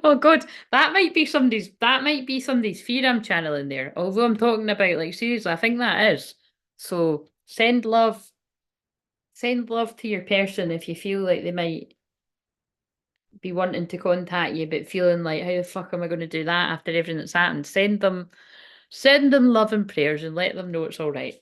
Oh God, that might be somebody's fear I'm channeling there. Although I'm talking about like seriously, I think that is. So send love to your person if you feel like they might be wanting to contact you, but feeling like, how the fuck am I going to do that after everything that's happened? Send them love and prayers and let them know it's all right.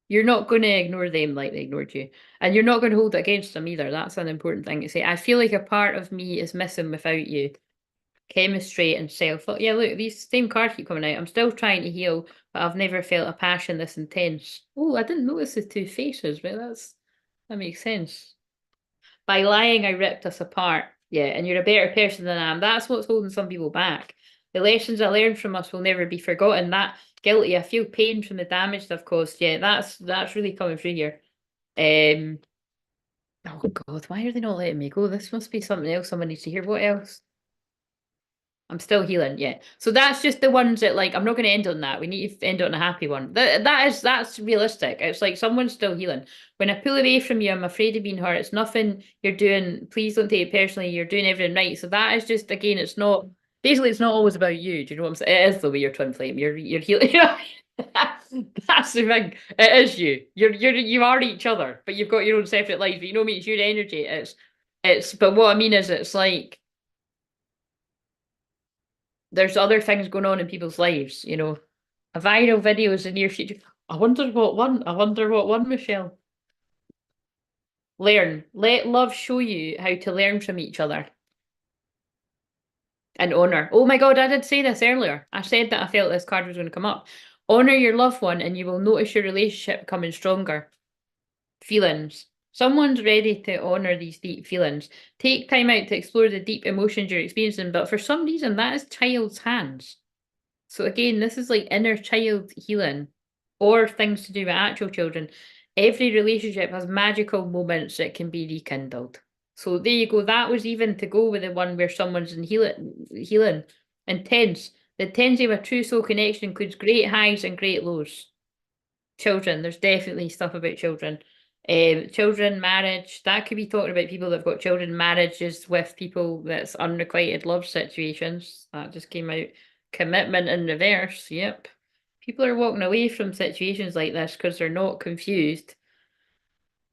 You're not going to ignore them like they ignored you. And you're not going to hold it against them either. That's an important thing to say. I feel like a part of me is missing without you. Chemistry and self. Yeah, look, these same cards keep coming out. I'm still trying to heal, but I've never felt a passion this intense. Oh, I didn't notice the two faces, but that makes sense. By lying, I ripped us apart. Yeah, and you're a better person than I am. That's what's holding some people back. The lessons I learned from us will never be forgotten. That guilty, I feel pain from the damage they've caused. Yeah, that's really coming through here. Oh God, why are they not letting me go? This must be something else someone needs to hear. What else? I'm still healing, yeah. So that's just the ones that like I'm not going to end on that. We need to end on a happy one. That's realistic. It's like someone's still healing. When I pull away from you, I'm afraid of being hurt. It's nothing you're doing. Please don't take it personally. You're doing everything right. So that is just again, it's not basically it's not always about you. Do you know what I'm saying? It is the way you're twin flame. You're healing. That's the thing. It is you. You are each other, but you've got your own separate lives. But you know what I mean? It's your energy. It's but what I mean is it's like there's other things going on in people's lives, A viral video is the near future. I wonder what one. I wonder what one, Michelle. Learn. Let love show you how to learn from each other. And honor. Oh my God, I did say this earlier. I said that I felt this card was going to come up. Honor your loved one and you will notice your relationship becoming stronger. Feelings. Someone's ready to honor these deep feelings. Take time out to explore the deep emotions you're experiencing, but for some reason that is child's hands. So again, this is like inner child healing or things to do with actual children. Every relationship has magical moments that can be rekindled. So there you go. That was even to go with the one where someone's in healing, intense. The intensity of a true soul connection includes great highs and great lows. Children, there's definitely stuff about children. Children, marriage, that could be talking about people that have got children, marriages with people that's unrequited love situations. That just came out. Commitment in reverse, yep. People are walking away from situations like this because they're not confused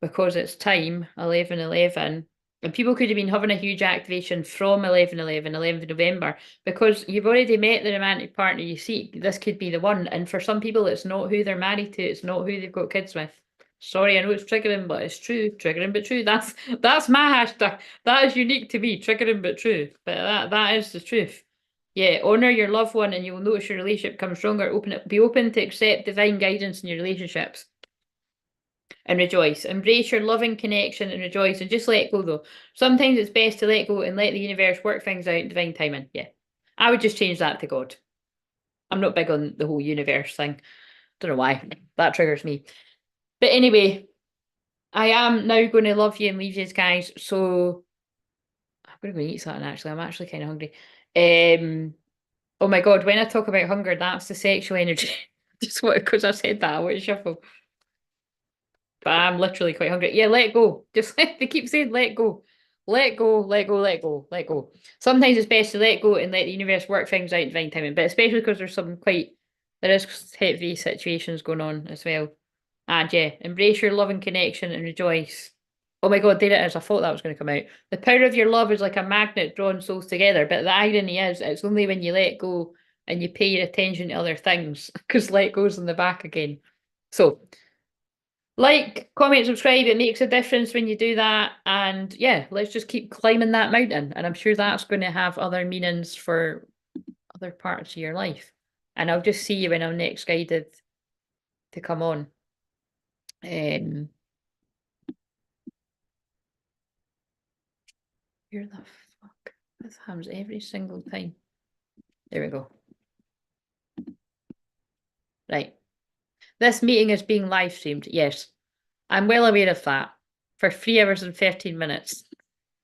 because it's time, 11/11. And people could have been having a huge activation from 11/11, 11th of November, because you've already met the romantic partner you seek. This could be the one. And for some people, it's not who they're married to, it's not who they've got kids with. Sorry, I know it's triggering, but it's true. Triggering but true. That's my hashtag. That is unique to me. Triggering but true. But that is the truth. Yeah, honor your loved one, and you will notice your relationship comes stronger. Be open to accept divine guidance in your relationships. And rejoice. Embrace your loving connection and rejoice, and just let go though. Sometimes it's best to let go and let the universe work things out in divine timing. Yeah. I would just change that to God. I'm not big on the whole universe thing. Don't know why. That triggers me. But anyway, I am now going to love you and leave you guys. So I'm going to go eat something actually. I'm actually kind of hungry. Oh my God, when I talk about hunger, that's the sexual energy. Just what, because I said that, I want to shuffle. But I'm literally quite hungry. Yeah, let go. Just they keep saying let go. Let go, let go, let go, let go. Sometimes it's best to let go and let the universe work things out in divine timing, but especially because there's some there is heavy situations going on as well. And yeah, embrace your loving connection and rejoice. Oh my God, there it is. I thought that was going to come out. The power of your love is like a magnet drawing souls together, but the irony is it's only when you let go and you pay your attention to other things, because let goes in the back again. So like, comment, subscribe. It makes a difference when you do that. And yeah, let's just keep climbing that mountain. And I'm sure that's going to have other meanings for other parts of your life. And I'll just see you when I'm next guided to come on. Where the fuck? This happens every single time. There we go. Right. This meeting is being live streamed. Yes. I'm well aware of that. For 3 hours and 13 minutes.